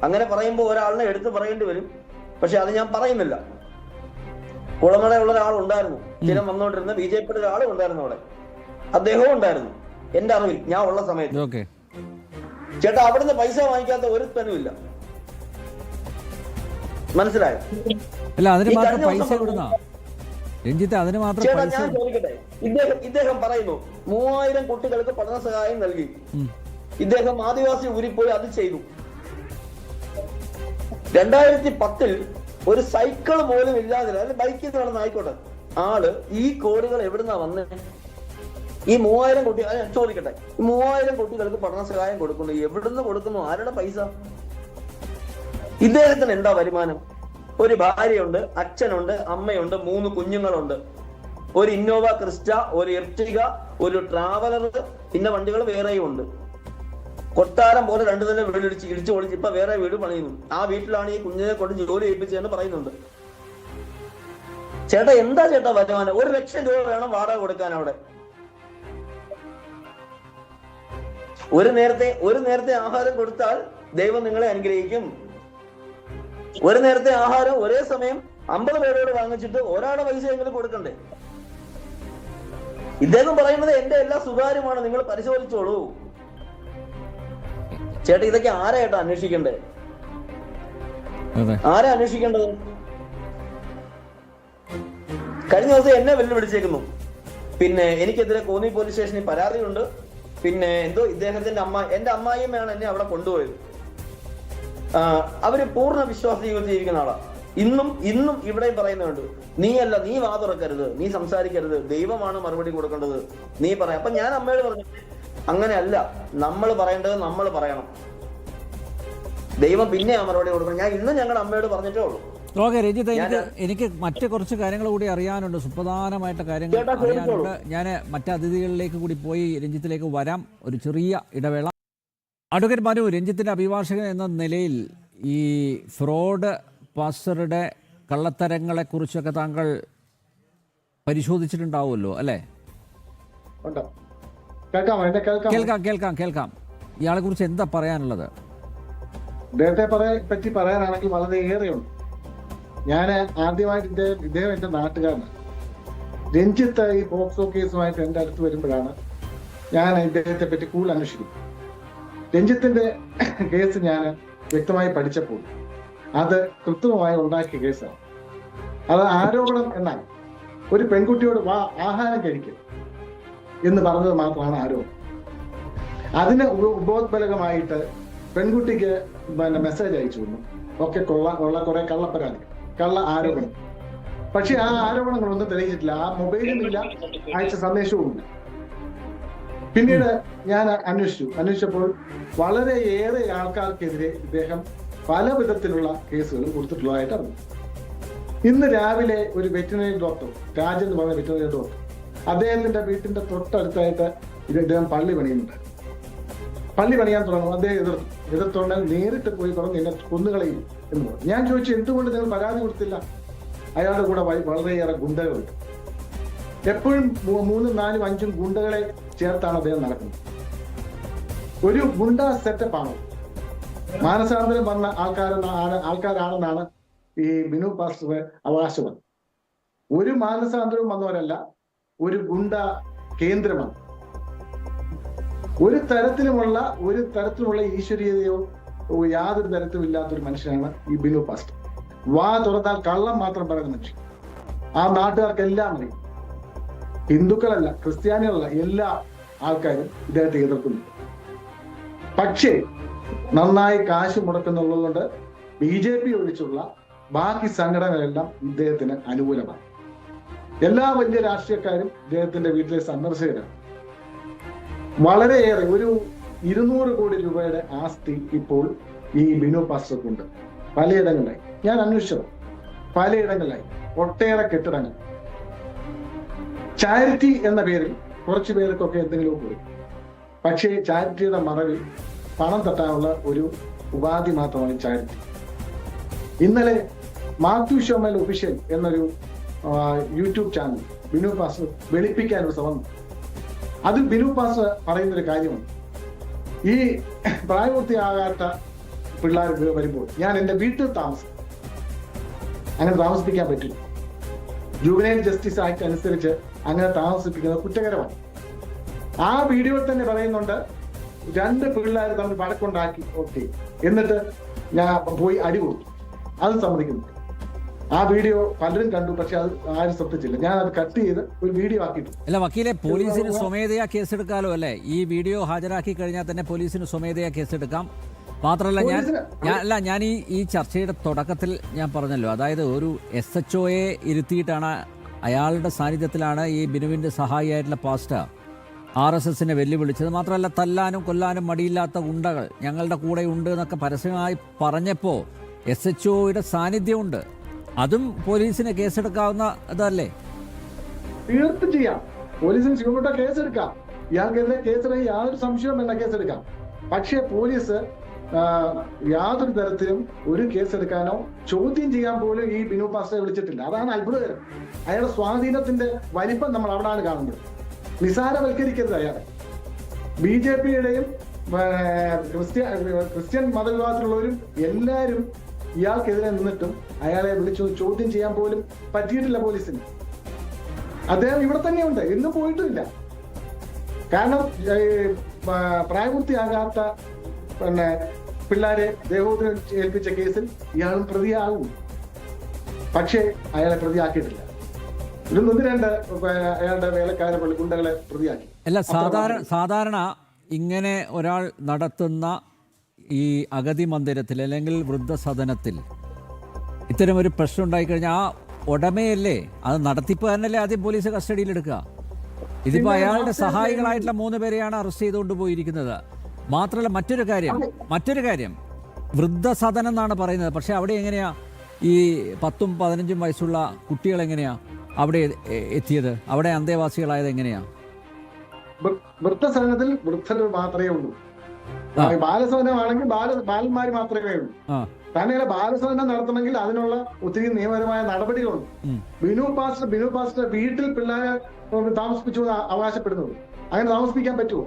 അങ്ങനെ പറയുമ്പോൾ ഒരാളിനെ എടുത്ത് പറയേണ്ടി വരും, പക്ഷെ അത് ഞാൻ പറയുന്നില്ല. കുളമടയുള്ള ഒരാളുണ്ടായിരുന്നു, സ്ഥിരം വന്നുകൊണ്ടിരുന്ന BJPയുടെ ഒരാളും ഉണ്ടായിരുന്നു അവിടെ, അദ്ദേഹവും ഉണ്ടായിരുന്നു എന്റെ അറിവിൽ ഞാൻ ഉള്ള സമയത്ത്. ചേട്ടാ അവിടുന്ന് പൈസ വാങ്ങിക്കാത്ത ഒരു തനുമില്ല, മനസ്സിലായോ? ചേട്ടാ ഞാൻ ചോദിക്കട്ടെ, ഇദ്ദേഹം പറയുന്നു 3000 കുട്ടികൾക്ക് പഠന സഹായം നൽകി. ഇദ്ദേഹം ആദിവാസി ഊരിപ്പോയി അത് ചെയ്തു. 2010 ഒരു സൈക്കിൾ പോലും ഇല്ലാതെ, അല്ലെങ്കിൽ ബൈക്കിൽ നടന്ന് ആയിക്കോട്ടെ, ആള് ഈ കോടികൾ എവിടുന്നാ വന്നേ? ഈ 3000 കുട്ടികൾ, ഞാൻ ചോദിക്കട്ടെ, 3000 കുട്ടികൾക്ക് പഠന സഹായം കൊടുക്കുന്നു, എവിടുന്ന് കൊടുക്കുന്നു? ആരുടെ പൈസ? ഇദ്ദേഹത്തിന് എന്താ വരുമാനം? ഒരു ഭാര്യയുണ്ട്, അച്ഛനുണ്ട്, അമ്മയുണ്ട്, 3 കുഞ്ഞുങ്ങളുണ്ട്, ഒരു ഇന്നോവ ക്രിസ്റ്റ, ഒരു എർട്ടിക, ഒരു ട്രാവലർ, പിന്നെ വണ്ടികൾ വേറെയും ഉണ്ട്. കൊട്ടാരം പോലെ 2 നില വീട് ഇടിച്ചു പൊളിച്ച് ഇപ്പൊ വേറെ വീട് പണിയുന്നു. ആ വീട്ടിലാണ് ഈ കുഞ്ഞിനെ കൊണ്ട് ജോലി ചെയ്യിപ്പിച്ചതെന്ന് പറയുന്നുണ്ട്. ചേട്ടാ എന്താ ചേട്ടാ വരുമാനം? 1 ലക്ഷം രൂപ വേണം വാടക കൊടുക്കാൻ അവിടെ. ഒരു നേരത്തെ ആഹാരം കൊടുത്താൽ ദൈവം നിങ്ങളെ അനുഗ്രഹിക്കും. ഒരു നേരത്തെ ആഹാരം ഒരേ സമയം 50 പേരോട് വാങ്ങിച്ചിട്ട് ഒരാളുടെ പൈസ എങ്കിലും കൊടുക്കണ്ടേ? ഇദ്ദേഹം പറയുന്നത് എന്റെ എല്ലാ സ്വകാര്യമാണ്, നിങ്ങൾ പരിശോധിച്ചോളൂ. ചേട്ടാ ഇതൊക്കെ ആരാ ചേട്ടാ അന്വേഷിക്കണ്ടേ? ആരാ അന്വേഷിക്കേണ്ടത്? കഴിഞ്ഞ ദിവസം എന്നെ വെല്ലുവിളിച്ചേക്കുന്നു. പിന്നെ എനിക്കെതിരെ കോന്നി പോലീസ് സ്റ്റേഷനിൽ പരാതിയുണ്ട്. പിന്നെ എന്തോ ഇദ്ദേഹത്തിന്റെ എന്റെ അമ്മായിയമ്മയാണ് എന്നെ അവിടെ കൊണ്ടുപോയത്. അവര് പൂർണ്ണ വിശ്വാസ ജീവിതത്തിൽ ജീവിക്കുന്ന ആളാ. ഇന്നും ഇവിടെയും പറയുന്നുണ്ട്, നീ വാ തുറക്കരുത്, നീ സംസാരിക്കരുത്, ദൈവമാണ് മറുപടി കൊടുക്കേണ്ടത്, നീ പറയാം. അപ്പൊ ഞാൻ അമ്മയോട് പറഞ്ഞു, അങ്ങനെയല്ല, നമ്മൾ പറയേണ്ടത് നമ്മൾ പറയണം. ദൈവം പിന്നെ മറുപടി കൊടുക്കണം. ഞാൻ ഇന്ന് ഞങ്ങളുടെ അമ്മയോട് പറഞ്ഞിട്ടേ ഉള്ളൂ. ഓക്കെ രഞ്ജിത്ത്, എനിക്ക് മറ്റ് കുറച്ച് കാര്യങ്ങൾ കൂടി അറിയാനുണ്ട്, സുപ്രധാനമായിട്ട് കാര്യങ്ങൾ അറിയാനുണ്ട്. ഞാൻ മറ്റ് അതിഥികളിലേക്ക് കൂടി പോയി രഞ്ജിത്തിലേക്ക് വരാം. ഒരു ചെറിയ ഇടവേള. അഡ്വക്കേറ്റ് മനു, രഞ്ജിത്തിൻ്റെ അഭിഭാഷകൻ എന്ന നിലയിൽ ഈ ഫ്രോഡ് പാസ്റ്ററുടെ കള്ളത്തരങ്ങളെക്കുറിച്ചൊക്കെ താങ്കൾ പരിശോധിച്ചിട്ടുണ്ടാവുമല്ലോ അല്ലേ? കേൾക്കാം. ഇയാളെ കുറിച്ച് എന്താ പറയാനുള്ളത്? ഇദ്ദേഹത്തെ പറ്റി പറയാനാണെങ്കിൽ വളരെയേറെയുണ്ട്. ഞാൻ ആദ്യമായിട്ട് ഇദ്ദേഹം എന്റെ നാട്ടുകാരനാണ്. രഞ്ജിത്ത് ഈ പോക്സോ കേസുമായിട്ട് എന്റെ അടുത്ത് വരുമ്പോഴാണ് ഞാൻ ഇദ്ദേഹത്തെ പറ്റി കൂടുതൽ അന്വേഷിക്കുന്നത്. രഞ്ജിത്തിന്റെ കേസ് ഞാൻ വ്യക്തമായി പഠിച്ചപ്പോൾ അത് കൃത്രിമമായി ഉണ്ടാക്കിയ കേസാണ്. അത് ആരോപണം എന്നാൽ ഒരു പെൺകുട്ടിയോട് ആഹാരം കഴിക്കും എന്ന് പറഞ്ഞത് മാത്രമാണ് ആരോപണം. അതിന് ഉപോത്ബലകമായിട്ട് പെൺകുട്ടിക്ക് മെസ്സേജ് അയച്ചു വന്നു. ഒക്കെ ഉള്ള കുറെ കള്ള ആരോപണം. പക്ഷെ ആ ആരോപണങ്ങളൊന്നും തെളിയിച്ചിട്ടില്ല. ആ മൊബൈലും ഇല്ല, അയച്ച സന്ദേശവും ഇല്ല. പിന്നീട് ഞാൻ അന്വേഷിച്ചപ്പോൾ വളരെയേറെ ആൾക്കാർക്കെതിരെ ഇദ്ദേഹം പല വിധത്തിലുള്ള കേസുകൾ കൊടുത്തിട്ടുള്ളതായിട്ട് അറിഞ്ഞു. ഇന്ന് രാവിലെ ഒരു വെറ്റിനറി ഡോക്ടർ, രാജൻ എന്ന് പറഞ്ഞ വെറ്റിനറി ഡോക്ടർ, അദ്ദേഹത്തിന്റെ വീട്ടിന്റെ തൊട്ടടുത്തായിട്ട് ഇദ്ദേഹം പള്ളി പണിയാൻ തുടങ്ങും. അദ്ദേഹം എതിർത്തോണ്ട് നേരിട്ട് പോയി പറഞ്ഞു എന്നെ കൊന്നുകളയും എന്ന് പറഞ്ഞു. ഞാൻ ചോദിച്ചു, എന്തുകൊണ്ട് നിങ്ങൾ പരാതി കൊടുത്തില്ല? അയാളുടെ കൂടെ വളരെയേറെ ഗുണ്ടകളുണ്ട്. എപ്പോഴും 3, 4, 5 ഗുണ്ടകളെ ചേർത്താണ് അദ്ദേഹം നടക്കുന്നത്. ഒരു ഗുണ്ട സെറ്റപ്പാണ്. മാനസാന്തരം വന്ന ആൾക്കാരാണെന്നാണ് ഈ ബിനു പാസ്റ്റർ അവകാശപ്പെടുന്നത്. ഒരു മാനസാന്തരവും വന്നവരല്ല, ഒരു ഗുണ്ട കേന്ദ്രമാണ്. ഒരു തരത്തിലുമുള്ള ഈശ്വരീയതയോ യാതൊരു തരത്തിലും ഇല്ലാത്തൊരു മനുഷ്യനാണ് ഈ ബിനു പാസ്റ്റർ. വാ തുറന്നാൽ കള്ളം മാത്രം പറയുന്ന മനുഷ്യൻ. ആ നാട്ടുകാർക്കെല്ലാം അറിയും. ഹിന്ദുക്കളല്ല, ക്രിസ്ത്യാനികളല്ല, എല്ലാ ആൾക്കാരും ഇദ്ദേഹത്തെ എതിർക്കുന്നു. പക്ഷേ നന്നായി കാശ് മുടക്കുന്നുള്ളത് കൊണ്ട് BJP ഒഴിച്ചുള്ള ബാക്കി സംഘടനകളെല്ലാം ഇദ്ദേഹത്തിന് അനുകൂലമാണ്. എല്ലാ വലിയ രാഷ്ട്രീയക്കാരും ഇദ്ദേഹത്തിന്റെ വീട്ടിലെ സന്ദർശകരാണ്. വളരെയേറെ ഒരു 200 കോടി രൂപയുടെ ആസ്തി ഇപ്പോൾ ഈ ബിനു പാസ്റ്റർക്കുണ്ട്. പലയിടങ്ങളിലായി ഞാൻ അന്വേഷിച്ചത്, പലയിടങ്ങളിലായി ഒട്ടേറെ കെട്ടിടങ്ങൾ. ചാരിറ്റി എന്ന പേരിൽ കുറച്ചു പേർക്കൊക്കെ എന്തെങ്കിലും പോയി. പക്ഷേ ചാരിറ്റിയുടെ മറവിൽ പണം തട്ടാനുള്ള ഒരു ഉപാധി മാത്രമാണ് ചാരിറ്റി. ഇന്നലെ മാത്യു ഷോമൽ ഒഫീഷ്യൽ എന്നൊരു യൂട്യൂബ് ചാനൽ ബിനു പാസ്റ്റർ വെളുപ്പിക്കാൻ ഒരു ശ്രമം. അതിൽ ബിനു പാസ്റ്റർ പറയുന്നൊരു കാര്യമാണ്, ഈ പ്രായപൂർത്തിയാകാത്ത പിള്ളേർ വരുമ്പോൾ ഞാൻ എൻ്റെ വീട്ടിൽ അങ്ങനെ താമസിപ്പിക്കാൻ പറ്റില്ല. ജുവനൈൽ ജസ്റ്റിസ് ആക്ട് അനുസരിച്ച് അങ്ങനെ താമസിപ്പിക്കുന്നത് കുറ്റകരമാണ്. ആ വീഡിയോയിൽ തന്നെ പറയുന്നുണ്ട്, 2 പിള്ളേർ തമ്മിൽ വഴക്കുണ്ടാക്കി, ഓക്കെ, എന്നിട്ട് ഞാൻ പോയി അടി കൊടുത്തു. അത് സമ്മതിക്കുന്നു. ആ വീഡിയോ പലരും കണ്ടു, പക്ഷെ അത് ആരും ശ്രദ്ധിച്ചില്ല. ഞാൻ അത് കട്ട് ചെയ്ത് ഒരു വീഡിയോ ആക്കിയിട്ടുണ്ട്. അല്ല വക്കീലെ, പോലീസിന് സ്വമേധയാ കേസെടുക്കാലോ അല്ലേ? ഈ വീഡിയോ ഹാജരാക്കി കഴിഞ്ഞാൽ തന്നെ പോലീസിന് സ്വമേധയാ കേസെടുക്കാം. മാത്രമല്ല ഞാൻ ഈ ചർച്ചയുടെ തുടക്കത്തിൽ ഞാൻ പറഞ്ഞല്ലോ, അതായത് ഒരു SHOയെ ഇരുത്തിയിട്ടാണ്, അയാളുടെ സാന്നിധ്യത്തിലാണ് ഈ ബിനുവിൻ്റെ സഹായിയായിട്ടുള്ള പാസ്റ്റർ RSSനെ വെല്ലുവിളിച്ചത്. മാത്രമല്ല തല്ലാനും കൊല്ലാനും മടിയില്ലാത്ത ഗുണ്ടകൾ ഞങ്ങളുടെ കൂടെ ഉണ്ട് എന്നൊക്കെ പരസ്യമായി പറഞ്ഞപ്പോൾ SHOയുടെ സാന്നിധ്യമുണ്ട്. അതും പോലീസിന് കേസെടുക്കാവുന്ന ഇതല്ലേ? തീർത്തും ചെയ്യാം. പോലീസിന് ശിവപ്പെട്ട കേസെടുക്കാം. ഇയാൾക്കെതിരെ കേസെടുക്കാൻ യാതൊരു സംശയവും വേണ്ട, കേസെടുക്കാം. പക്ഷേ പോലീസ് യാതൊരു തരത്തിലും ഒരു കേസെടുക്കാനോ ചോദ്യം ചെയ്യാൻ പോലും ഈ ബിനു പാസ്റ്ററെ വിളിച്ചിട്ടില്ല. അതാണ് അത്ഭുതകരം. അയാളുടെ സ്വാധീനത്തിന്റെ വലിപ്പം നമ്മൾ അവിടെയാണ് കാണുന്നത്. നിസാരവൽക്കരിക്കരുത് അയാളെ. BJPയുടെയും ക്രിസ്ത്യൻ മതവിഭാഗത്തിലുള്ളവരും എല്ലാവരും ഇയാൾക്കെതിരെ നിന്നിട്ടും അയാളെ വിളിച്ചു ചോദ്യം ചെയ്യാൻ പോലും പറ്റിയിട്ടില്ല പോലീസിന്. അദ്ദേഹം ഇവിടെ തന്നെയുണ്ട്, എന്നും പോയിട്ടുമില്ല. കാരണം പ്രായപൂർത്തിയാകാത്ത പിള്ളേരെ ദേഹോദരം ഏൽപ്പിച്ച കേസിൽ ഇയാളും പ്രതിയാകും. പക്ഷേ അയാളെ പ്രതിയാക്കിയിട്ടില്ല. അയാളുടെ വേലക്കാരെ ഗുണ്ടകളെ പ്രതിയാക്കി. അല്ല, സാധാരണ ഇങ്ങനെ ഒരാൾ നടത്തുന്ന ഈ അഗതി മന്ദിരത്തിൽ അല്ലെങ്കിൽ വൃദ്ധസദനത്തിൽ ഇത്തരമൊരു പ്രശ്നം ഉണ്ടായിക്കഴിഞ്ഞാൽ ആ ഉടമയല്ലേ, അത് നടത്തിപ്പുകാരനല്ലേ ആദ്യം പോലീസ് കസ്റ്റഡിയിലെടുക്കുക. ഇതിപ്പോൾ അയാളുടെ സഹായികളായിട്ടുള്ള 3 പേരെയാണ് അറസ്റ്റ് ചെയ്തുകൊണ്ട് പോയിരിക്കുന്നത്. മാത്രമല്ല മറ്റൊരു കാര്യം വൃദ്ധസദനം എന്നാണ് പറയുന്നത്. പക്ഷെ അവിടെ എങ്ങനെയാ ഈ 10ഉം 15ഉം വയസ്സുള്ള കുട്ടികൾ എങ്ങനെയാ അവിടെ എത്തിയത്? അവിടെ അന്തേവാസികളായത് എങ്ങനെയാ? വൃദ്ധസദനത്തിൽ വൃദ്ധർ മാത്രമേ ഉള്ളൂ. ബാലസദനമാണെങ്കിൽ ബാലന്മാർ മാത്രമേ ഉള്ളൂ. തന്നെയല്ല, ബാലസദനം നടത്തണമെങ്കിൽ അതിനുള്ള ഒത്തിരി നിയമപരമായ നടപടികളുണ്ട്. ബിനു പാസ്റ്റർ വീട്ടിൽ പിള്ളേരെ താമസിപ്പിച്ചു അവകാശപ്പെടുന്നത്. അങ്ങനെ താമസിപ്പിക്കാൻ പറ്റുമോ?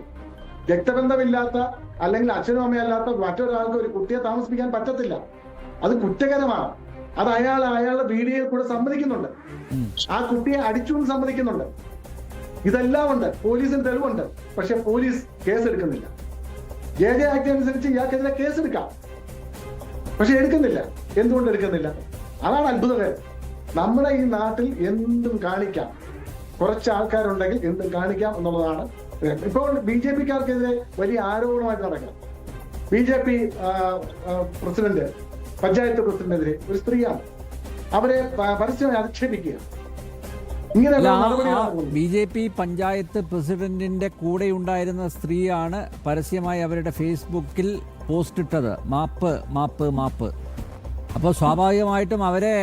രക്തബന്ധമില്ലാത്ത അല്ലെങ്കിൽ അച്ഛനും അമ്മയല്ലാത്ത മറ്റൊരാൾക്ക് ഒരു കുട്ടിയെ താമസിപ്പിക്കാൻ പറ്റത്തില്ല. അത് കുറ്റകരമാണ്. അത് അയാളുടെ വീഡിയോയിൽ കൂടെ സമ്മതിക്കുന്നുണ്ട്. ആ കുട്ടിയെ അടിച്ചു എന്ന് സമ്മതിക്കുന്നുണ്ട്. ഇതെല്ലാം ഉണ്ട്, പോലീസിന് തെളിവുണ്ട്. പക്ഷെ പോലീസ് കേസെടുക്കുന്നില്ല. JJ ആക്ട് അനുസരിച്ച് ഇയാൾക്കെതിരെ കേസെടുക്കാം, പക്ഷെ എടുക്കുന്നില്ല. എന്തുകൊണ്ട് എടുക്കുന്നില്ല? അതാണ് അത്ഭുതകരം. നമ്മുടെ ഈ നാട്ടിൽ എന്തും കാണിക്കാം, കുറച്ച് ആൾക്കാരുണ്ടെങ്കിൽ എന്തും കാണിക്കാം എന്നുള്ളതാണ്. ഇപ്പോൾ BJPക്കാർക്കെതിരെ വലിയ ആരോപണമായിട്ട് നടക്കണം. BJP പ്രസിഡന്റ്, പഞ്ചായത്ത് പ്രസിഡന്റിനെതിരെ ഒരു സ്ത്രീയാണ്, അവരെ പരസ്യമായി അധിക്ഷേപിക്കുക. BJP പഞ്ചായത്ത് പ്രസിഡന്റിന്റെ കൂടെ ഉണ്ടായിരുന്ന സ്ത്രീയാണ് പരസ്യമായി അവരുടെ ഫേസ്ബുക്കിൽ പോസ്റ്റ് ഇട്ടത്, മാപ്പ് മാപ്പ് മാപ്പ്. അപ്പോൾ സ്വാഭാവികമായിട്ടും അവരെ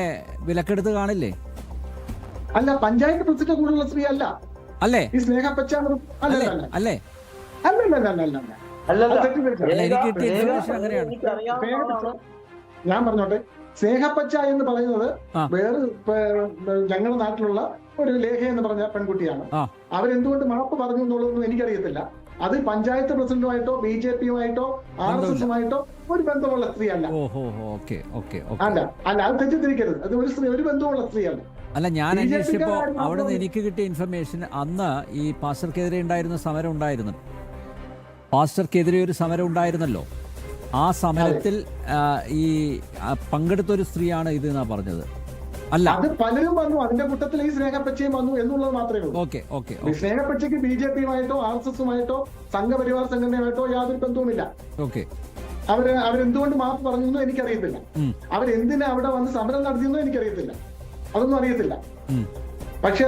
വിലക്കെടുത്ത് കാണില്ലേ? അല്ല, പഞ്ചായത്ത് പ്രസിഡന്റ് കൂടെയുള്ള സ്ത്രീ അല്ല അല്ലേ? ഈ സ്നേഹപ്പച്ച അല്ലേ? അല്ലല്ല. എനിക്ക് കിട്ടിയ ഇൻഫർമേഷൻ അങ്ങനെയാണ്. ഞാൻ പറഞ്ഞോട്ടെ, സ്നേഹപ്പച്ച എന്ന് പറയുന്നത് വേറെ ഞങ്ങളുടെ നാട്ടിലുള്ള ഒരു ലേഖ എന്ന് പറഞ്ഞ പെൺകുട്ടിയാണ്. അവരെന്തുകൊണ്ട് മാപ്പ് പറഞ്ഞു എന്നുള്ളതൊന്നും എനിക്കറിയത്തില്ല. അത് പഞ്ചായത്ത് പ്രസിഡന്റുമായിട്ടോ BJPയുമായിട്ടോ RSSുമായിട്ടോ ഒരു ബന്ധമുള്ള സ്ത്രീ അല്ല. അല്ല അല്ല അത് തെറ്റിദ്ധരിക്കരുത്. അത് ഒരു ബന്ധമുള്ള സ്ത്രീയല്ല. അല്ല, ഞാൻ അന്വേഷിച്ചപ്പോൾ അവിടെ നിന്ന് എനിക്ക് കിട്ടിയ ഇൻഫർമേഷൻ, അന്ന് ഈ പാസ്റ്റർക്കെതിരെ ഉണ്ടായിരുന്ന സമരം ഉണ്ടായിരുന്നു. പാസ്റ്റർക്കെതിരെ ഒരു സമരം ഉണ്ടായിരുന്നല്ലോ. ആ സമരത്തിൽ ഈ പങ്കെടുത്തൊരു സ്ത്രീയാണ് ഇത് എന്നാ പറഞ്ഞത്. അല്ല, അത് പലരും വന്നു, അതിന്റെ കൂട്ടത്തിൽ ഈ സ്നേഹപ്പച്ചയും വന്നു എന്നുള്ളത് മാത്രമേ ഉള്ളൂ. സ്നേഹപ്പച്ചയ്ക്ക് BJPയുമായിട്ടോ RSSുമായിട്ടോ സംഘപരിവാർ സംഘടനയുമായിട്ടോ യാതൊരു ബന്ധവുമില്ല. അവരെന്തുകൊണ്ട് മാപ്പ് പറഞ്ഞെന്നോ എനിക്കറിയത്തില്ല. അവരെന്തിനാ അവിടെ വന്ന് സമരം നടത്തിയെന്നോ എനിക്കറിയത്തില്ല. അതൊന്നും അറിയത്തില്ല. പക്ഷെ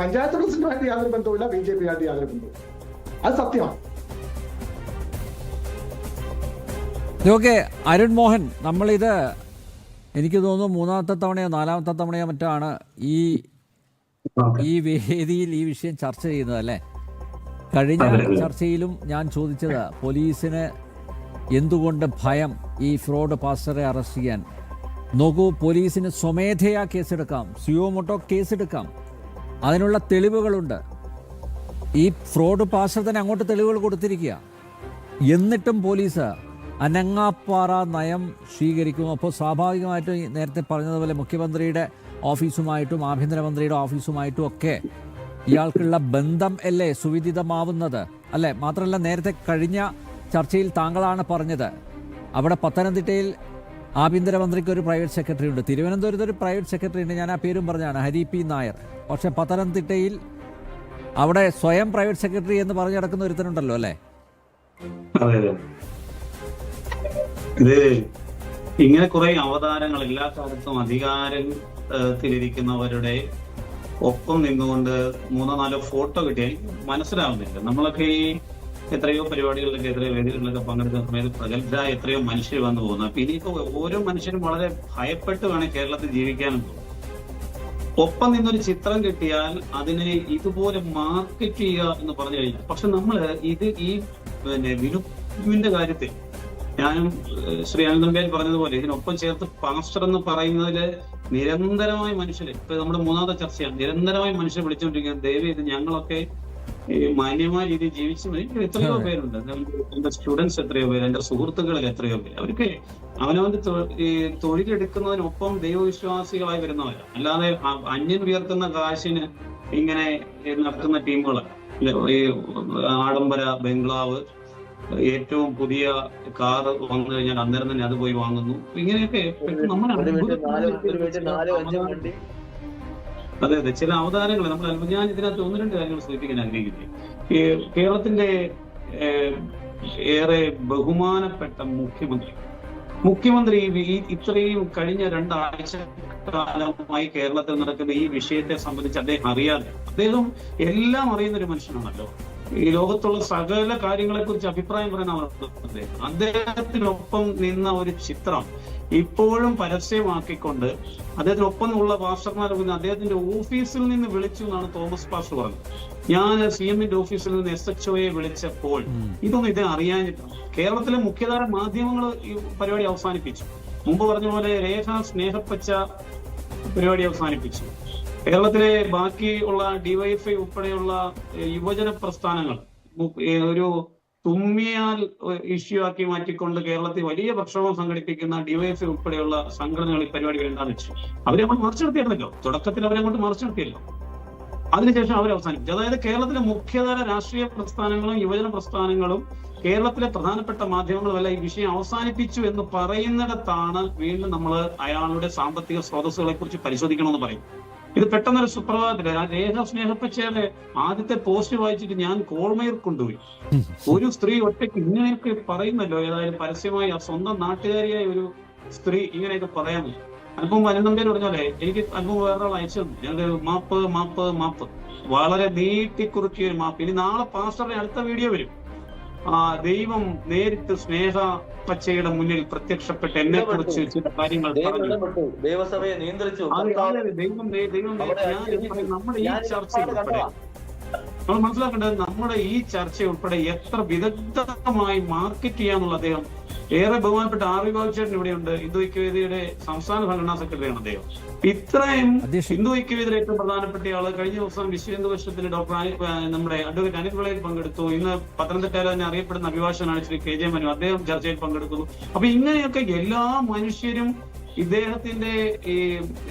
പഞ്ചായത്ത് പ്രസിഡന്റുമായിട്ട് യാതൊരു ബന്ധവുമില്ല, BJPയുമായിട്ട് യാതൊരു ബന്ധവുമില്ല. അത് സത്യമാണ്. ഓക്കെ, അരുൺ മോഹൻ, നമ്മളിത് എനിക്ക് തോന്നുന്നു 3ാമത്തെ തവണയോ 4ാമത്തെ തവണയോ മറ്റാണ് ഈ വേദിയിൽ ഈ വിഷയം ചർച്ച ചെയ്യുന്നത് അല്ലേ? കഴിഞ്ഞ ചർച്ചയിലും ഞാൻ ചോദിച്ചത് പോലീസിന് എന്തുകൊണ്ട് ഭയം ഈ ഫ്രോഡ് പാസ്റ്ററെ അറസ്റ്റ് ചെയ്യാൻ? നോക്കൂ, പോലീസിന് സ്വമേധയാ കേസെടുക്കാം, സുയോമോട്ടോ കേസെടുക്കാം, അതിനുള്ള തെളിവുകളുണ്ട്. ഈ ഫ്രോഡ് പാസ്റ്റർ തന്നെ അങ്ങോട്ട് തെളിവുകൾ കൊടുത്തിരിക്കുക. എന്നിട്ടും പോലീസ് അനങ്ങാപ്പാറ നയം സ്വീകരിക്കും. അപ്പോൾ സ്വാഭാവികമായിട്ടും നേരത്തെ പറഞ്ഞതുപോലെ മുഖ്യമന്ത്രിയുടെ ഓഫീസുമായിട്ടും ആഭ്യന്തരമന്ത്രിയുടെ ഓഫീസുമായിട്ടും ഒക്കെ ഇയാൾക്കുള്ള ബന്ധം അല്ലേ സുവിദിതമാവുന്നത് അല്ലേ? മാത്രമല്ല, നേരത്തെ കഴിഞ്ഞ ചർച്ചയിൽ താങ്കളാണ് പറഞ്ഞത് അവിടെ പത്തനംതിട്ടയിൽ ആഭ്യന്തരമന്ത്രിക്ക് ഒരു പ്രൈവറ്റ് സെക്രട്ടറി ഉണ്ട്, തിരുവനന്തപുരത്ത് ഒരു പ്രൈവറ്റ് സെക്രട്ടറി ഉണ്ട്, ഞാൻ ആ പേരും പറഞ്ഞാണ്, ഹരി പി നായർ. പക്ഷെ പത്തനംതിട്ടയിൽ അവിടെ സ്വയം പ്രൈവറ്റ് സെക്രട്ടറി എന്ന് പറഞ്ഞു നടക്കുന്ന ഒരുത്തനുണ്ടല്ലോ അല്ലേ? ഇത് ഇങ്ങനെ കുറെ അവതാരങ്ങൾ എല്ലാ കാലത്തും അധികാരത്തിലിരിക്കുന്നവരുടെ ഒപ്പം നിന്നുകൊണ്ട് 3-4 ഫോട്ടോ കിട്ടിയാൽ മനസ്സിലാവുന്നില്ല. നമ്മളൊക്കെ ഈ എത്രയോ പരിപാടികളിലൊക്കെ എത്രയോ വേദികളിലൊക്കെ പങ്കെടുക്കുന്ന സമയത്ത് പ്രഗത്ഭരായ എത്രയോ മനുഷ്യർ വന്നു പോകുന്നു. അപ്പൊ ഇനിയിപ്പോ ഓരോ മനുഷ്യരും വളരെ ഭയപ്പെട്ട് വേണം കേരളത്തിൽ ജീവിക്കാനും പോകും. ഒപ്പം നിന്നൊരു ചിത്രം കിട്ടിയാൽ അതിനെ ഇതുപോലെ മാർക്കറ്റ് ചെയ്യുക എന്ന് പറഞ്ഞു കഴിഞ്ഞാൽ, പക്ഷെ നമ്മള് ഈ വിനുവിന്റെ കാര്യത്തിൽ ഞാനും ശ്രീ അനന്തമ്പ്യാൻ പറഞ്ഞതുപോലെ ഇതിനൊപ്പം ചേർത്ത് പാസ്റ്റർ എന്ന് പറയുന്നതില് നിരന്തരമായി മനുഷ്യര്, ഇപ്പൊ നമ്മുടെ 3ാമത്തെ ചർച്ചയാണ്, നിരന്തരമായി മനുഷ്യരെ വിളിച്ചുകൊണ്ടിരിക്കുന്നത് ദയവ് ഇത് ഞങ്ങളൊക്കെ മാന്യമായ രീതിയിൽ ജീവിച്ചു. എത്രയോ പേരുണ്ട്, എന്റെ സ്റ്റുഡൻസ് എത്രയോ പേര്, എന്റെ സുഹൃത്തുക്കളിൽ എത്രയോ പേര്, അവർക്ക് അവനവന്റെ തൊഴിലെടുക്കുന്നതിനൊപ്പം ദൈവവിശ്വാസികളായി വരുന്നവരാണ്. അല്ലാതെ അന്യൻ ഉയർത്തുന്ന കാശിന് ഇങ്ങനെ നടത്തുന്ന ടീമുകളാണ്. ഈ ആഡംബര ബംഗ്ലാവ്, ഏറ്റവും പുതിയ കാർ വന്നു കഴിഞ്ഞാൽ അന്നേരം തന്നെ അത് പോയി വാങ്ങുന്നു. ഇങ്ങനെയൊക്കെ അതെ ചില അവതാരങ്ങൾ നമ്മൾ. ഞാൻ ഇതിനകത്ത് 1-2 കാര്യങ്ങൾ സൂചിപ്പിക്കാൻ ആഗ്രഹിക്കുന്നത്, ഈ കേരളത്തിന്റെ ഏറെ ബഹുമാനപ്പെട്ട മുഖ്യമന്ത്രി ഇത്രയും കഴിഞ്ഞ 2 ആഴ്ച കാലമായി കേരളത്തിൽ നടക്കുന്ന ഈ വിഷയത്തെ സംബന്ധിച്ച് അദ്ദേഹം അറിയാതെ, അദ്ദേഹം എല്ലാം അറിയുന്ന ഒരു മനുഷ്യനാണല്ലോ. ഈ ലോകത്തുള്ള സകല കാര്യങ്ങളെ കുറിച്ച് അഭിപ്രായം പറയുന്ന അദ്ദേഹത്തിനൊപ്പം നിന്ന ഒരു ചിത്രം ഇപ്പോഴും പരസ്യമാക്കിക്കൊണ്ട് അദ്ദേഹത്തിനൊപ്പം ഉള്ള പാസ്റ്റർമാർ അദ്ദേഹത്തിന്റെ ഓഫീസിൽ നിന്ന് വിളിച്ചു എന്നാണ് തോമസ് പാസ്റ്റർ പറഞ്ഞത്. ഞാൻ CM ഓഫീസിൽ നിന്ന് SHOയെ വിളിച്ചപ്പോൾ ഇതൊന്നും ഇതേ അറിയാനില്ല. കേരളത്തിലെ മുഖ്യധാര മാധ്യമങ്ങൾ ഈ പരിപാടി അവസാനിപ്പിച്ചു. മുമ്പ് പറഞ്ഞ പോലെ രേഖ സ്നേഹപ്പച്ച പരിപാടി അവസാനിപ്പിച്ചു. കേരളത്തിലെ ബാക്കിയുള്ള DYFI ഉൾപ്പെടെയുള്ള യുവജന പ്രസ്ഥാനങ്ങൾ ഒരു തുമ്മിയാൽ ഇഷ്യൂ ആക്കി മാറ്റിക്കൊണ്ട് കേരളത്തിൽ വലിയ പ്രക്ഷോഭം സംഘടിപ്പിക്കുന്ന DYFI ഉൾപ്പെടെയുള്ള സംഘടനകൾ ഈ പരിപാടി വേണ്ടാന്ന് വെച്ചു. അവരെ അങ്ങോട്ട് മറിച്ചു നിർത്തിയിരുന്നല്ലോ. തുടക്കത്തിൽ അവരെ അങ്ങോട്ട് മറിച്ചു നിർത്തിയല്ലോ. അതിനുശേഷം അവർ അവസാനിപ്പിച്ചു. അതായത് കേരളത്തിലെ മുഖ്യധാര രാഷ്ട്രീയ പ്രസ്ഥാനങ്ങളും യുവജന പ്രസ്ഥാനങ്ങളും കേരളത്തിലെ പ്രധാനപ്പെട്ട മാധ്യമങ്ങളും എല്ലാം ഈ വിഷയം അവസാനിപ്പിച്ചു എന്ന് പറയുന്നിടത്താണ് വീണ്ടും നമ്മൾ അയാളുടെ സാമ്പത്തിക സ്രോതസ്സുകളെ കുറിച്ച് പരിശോധിക്കണമെന്ന് പറയും. ഇത് പെട്ടെന്നൊരു സുപ്രഭാതത്തില് ആ രേഖ സ്നേഹപ്പച്ചയുടെ ആദ്യത്തെ പോസ്റ്റ് വായിച്ചിട്ട് ഞാൻ കോൾമയർ കൊണ്ടുപോയി. ഒരു സ്ത്രീ ഒറ്റയ്ക്ക് ഇങ്ങനെയൊക്കെ പറയുന്നല്ലോ, ഏതായാലും പരസ്യമായി ആ സ്വന്തം നാട്ടുകാരിയായ ഒരു സ്ത്രീ ഇങ്ങനെയൊക്കെ പറയാമോ? അല്പം അനന്തമ്പേര് പറഞ്ഞോലെ എനിക്ക് അല്പം വേറൊരാൾ അയച്ചു തന്നു. ഞങ്ങൾ മാപ്പ് മാപ്പ് മാപ്പ് വളരെ നീട്ടിക്കുറുക്കിയ ഒരു മാപ്പ്. ഇനി നാളെ പാസ്റ്ററുടെ അടുത്ത വീഡിയോ വരും. ദൈവം നേരിട്ട് സ്നേഹ പച്ചയുടെ മുന്നിൽ പ്രത്യക്ഷപ്പെട്ട് എന്നെ കുറിച്ച് ചില കാര്യങ്ങൾ പറഞ്ഞു. ദൈവസഭയെ നിയന്ത്രിച്ചു. നമ്മുടെ ഈ ചർച്ച ഉൾപ്പെടെ നമ്മൾ മനസ്സിലാക്കേണ്ടത് നമ്മുടെ ഈ ചർച്ച ഉൾപ്പെടെ എത്ര വിദഗ്ധമായി മാർക്കറ്റ് ചെയ്യാന്നുള്ള അദ്ദേഹം. ഏറെ ബഹുമാനപ്പെട്ട RV ബാബുചേട്ടൻ ഇവിടെയുണ്ട്. ഹിന്ദു ഐക്യവേദിയുടെ സംസ്ഥാന സംഘടനാ സെക്രട്ടറിയാണ് അദ്ദേഹം. ഇത്രയും ഹിന്ദു ഐക്യവേദിയുടെ ഏറ്റവും പ്രധാനപ്പെട്ട ആള്. കഴിഞ്ഞ ദിവസം വിശ്വ ഹിന്ദു പരിഷത്തിന്റെ നമ്മുടെ അഡ്വക്കേറ്റ് അനിൽ പിള്ളയിൽ പങ്കെടുത്തു. ഇന്ന് പത്തനംതിട്ടയിൽ തന്നെ അറിയപ്പെടുന്ന അഭിഭാഷകനാണ് ശ്രീ KJ മനു, അദ്ദേഹം ചർച്ചയിൽ പങ്കെടുക്കുന്നു. അപ്പൊ ഇങ്ങനെയൊക്കെ എല്ലാ മനുഷ്യരും ഇദ്ദേഹത്തിന്റെ ഈ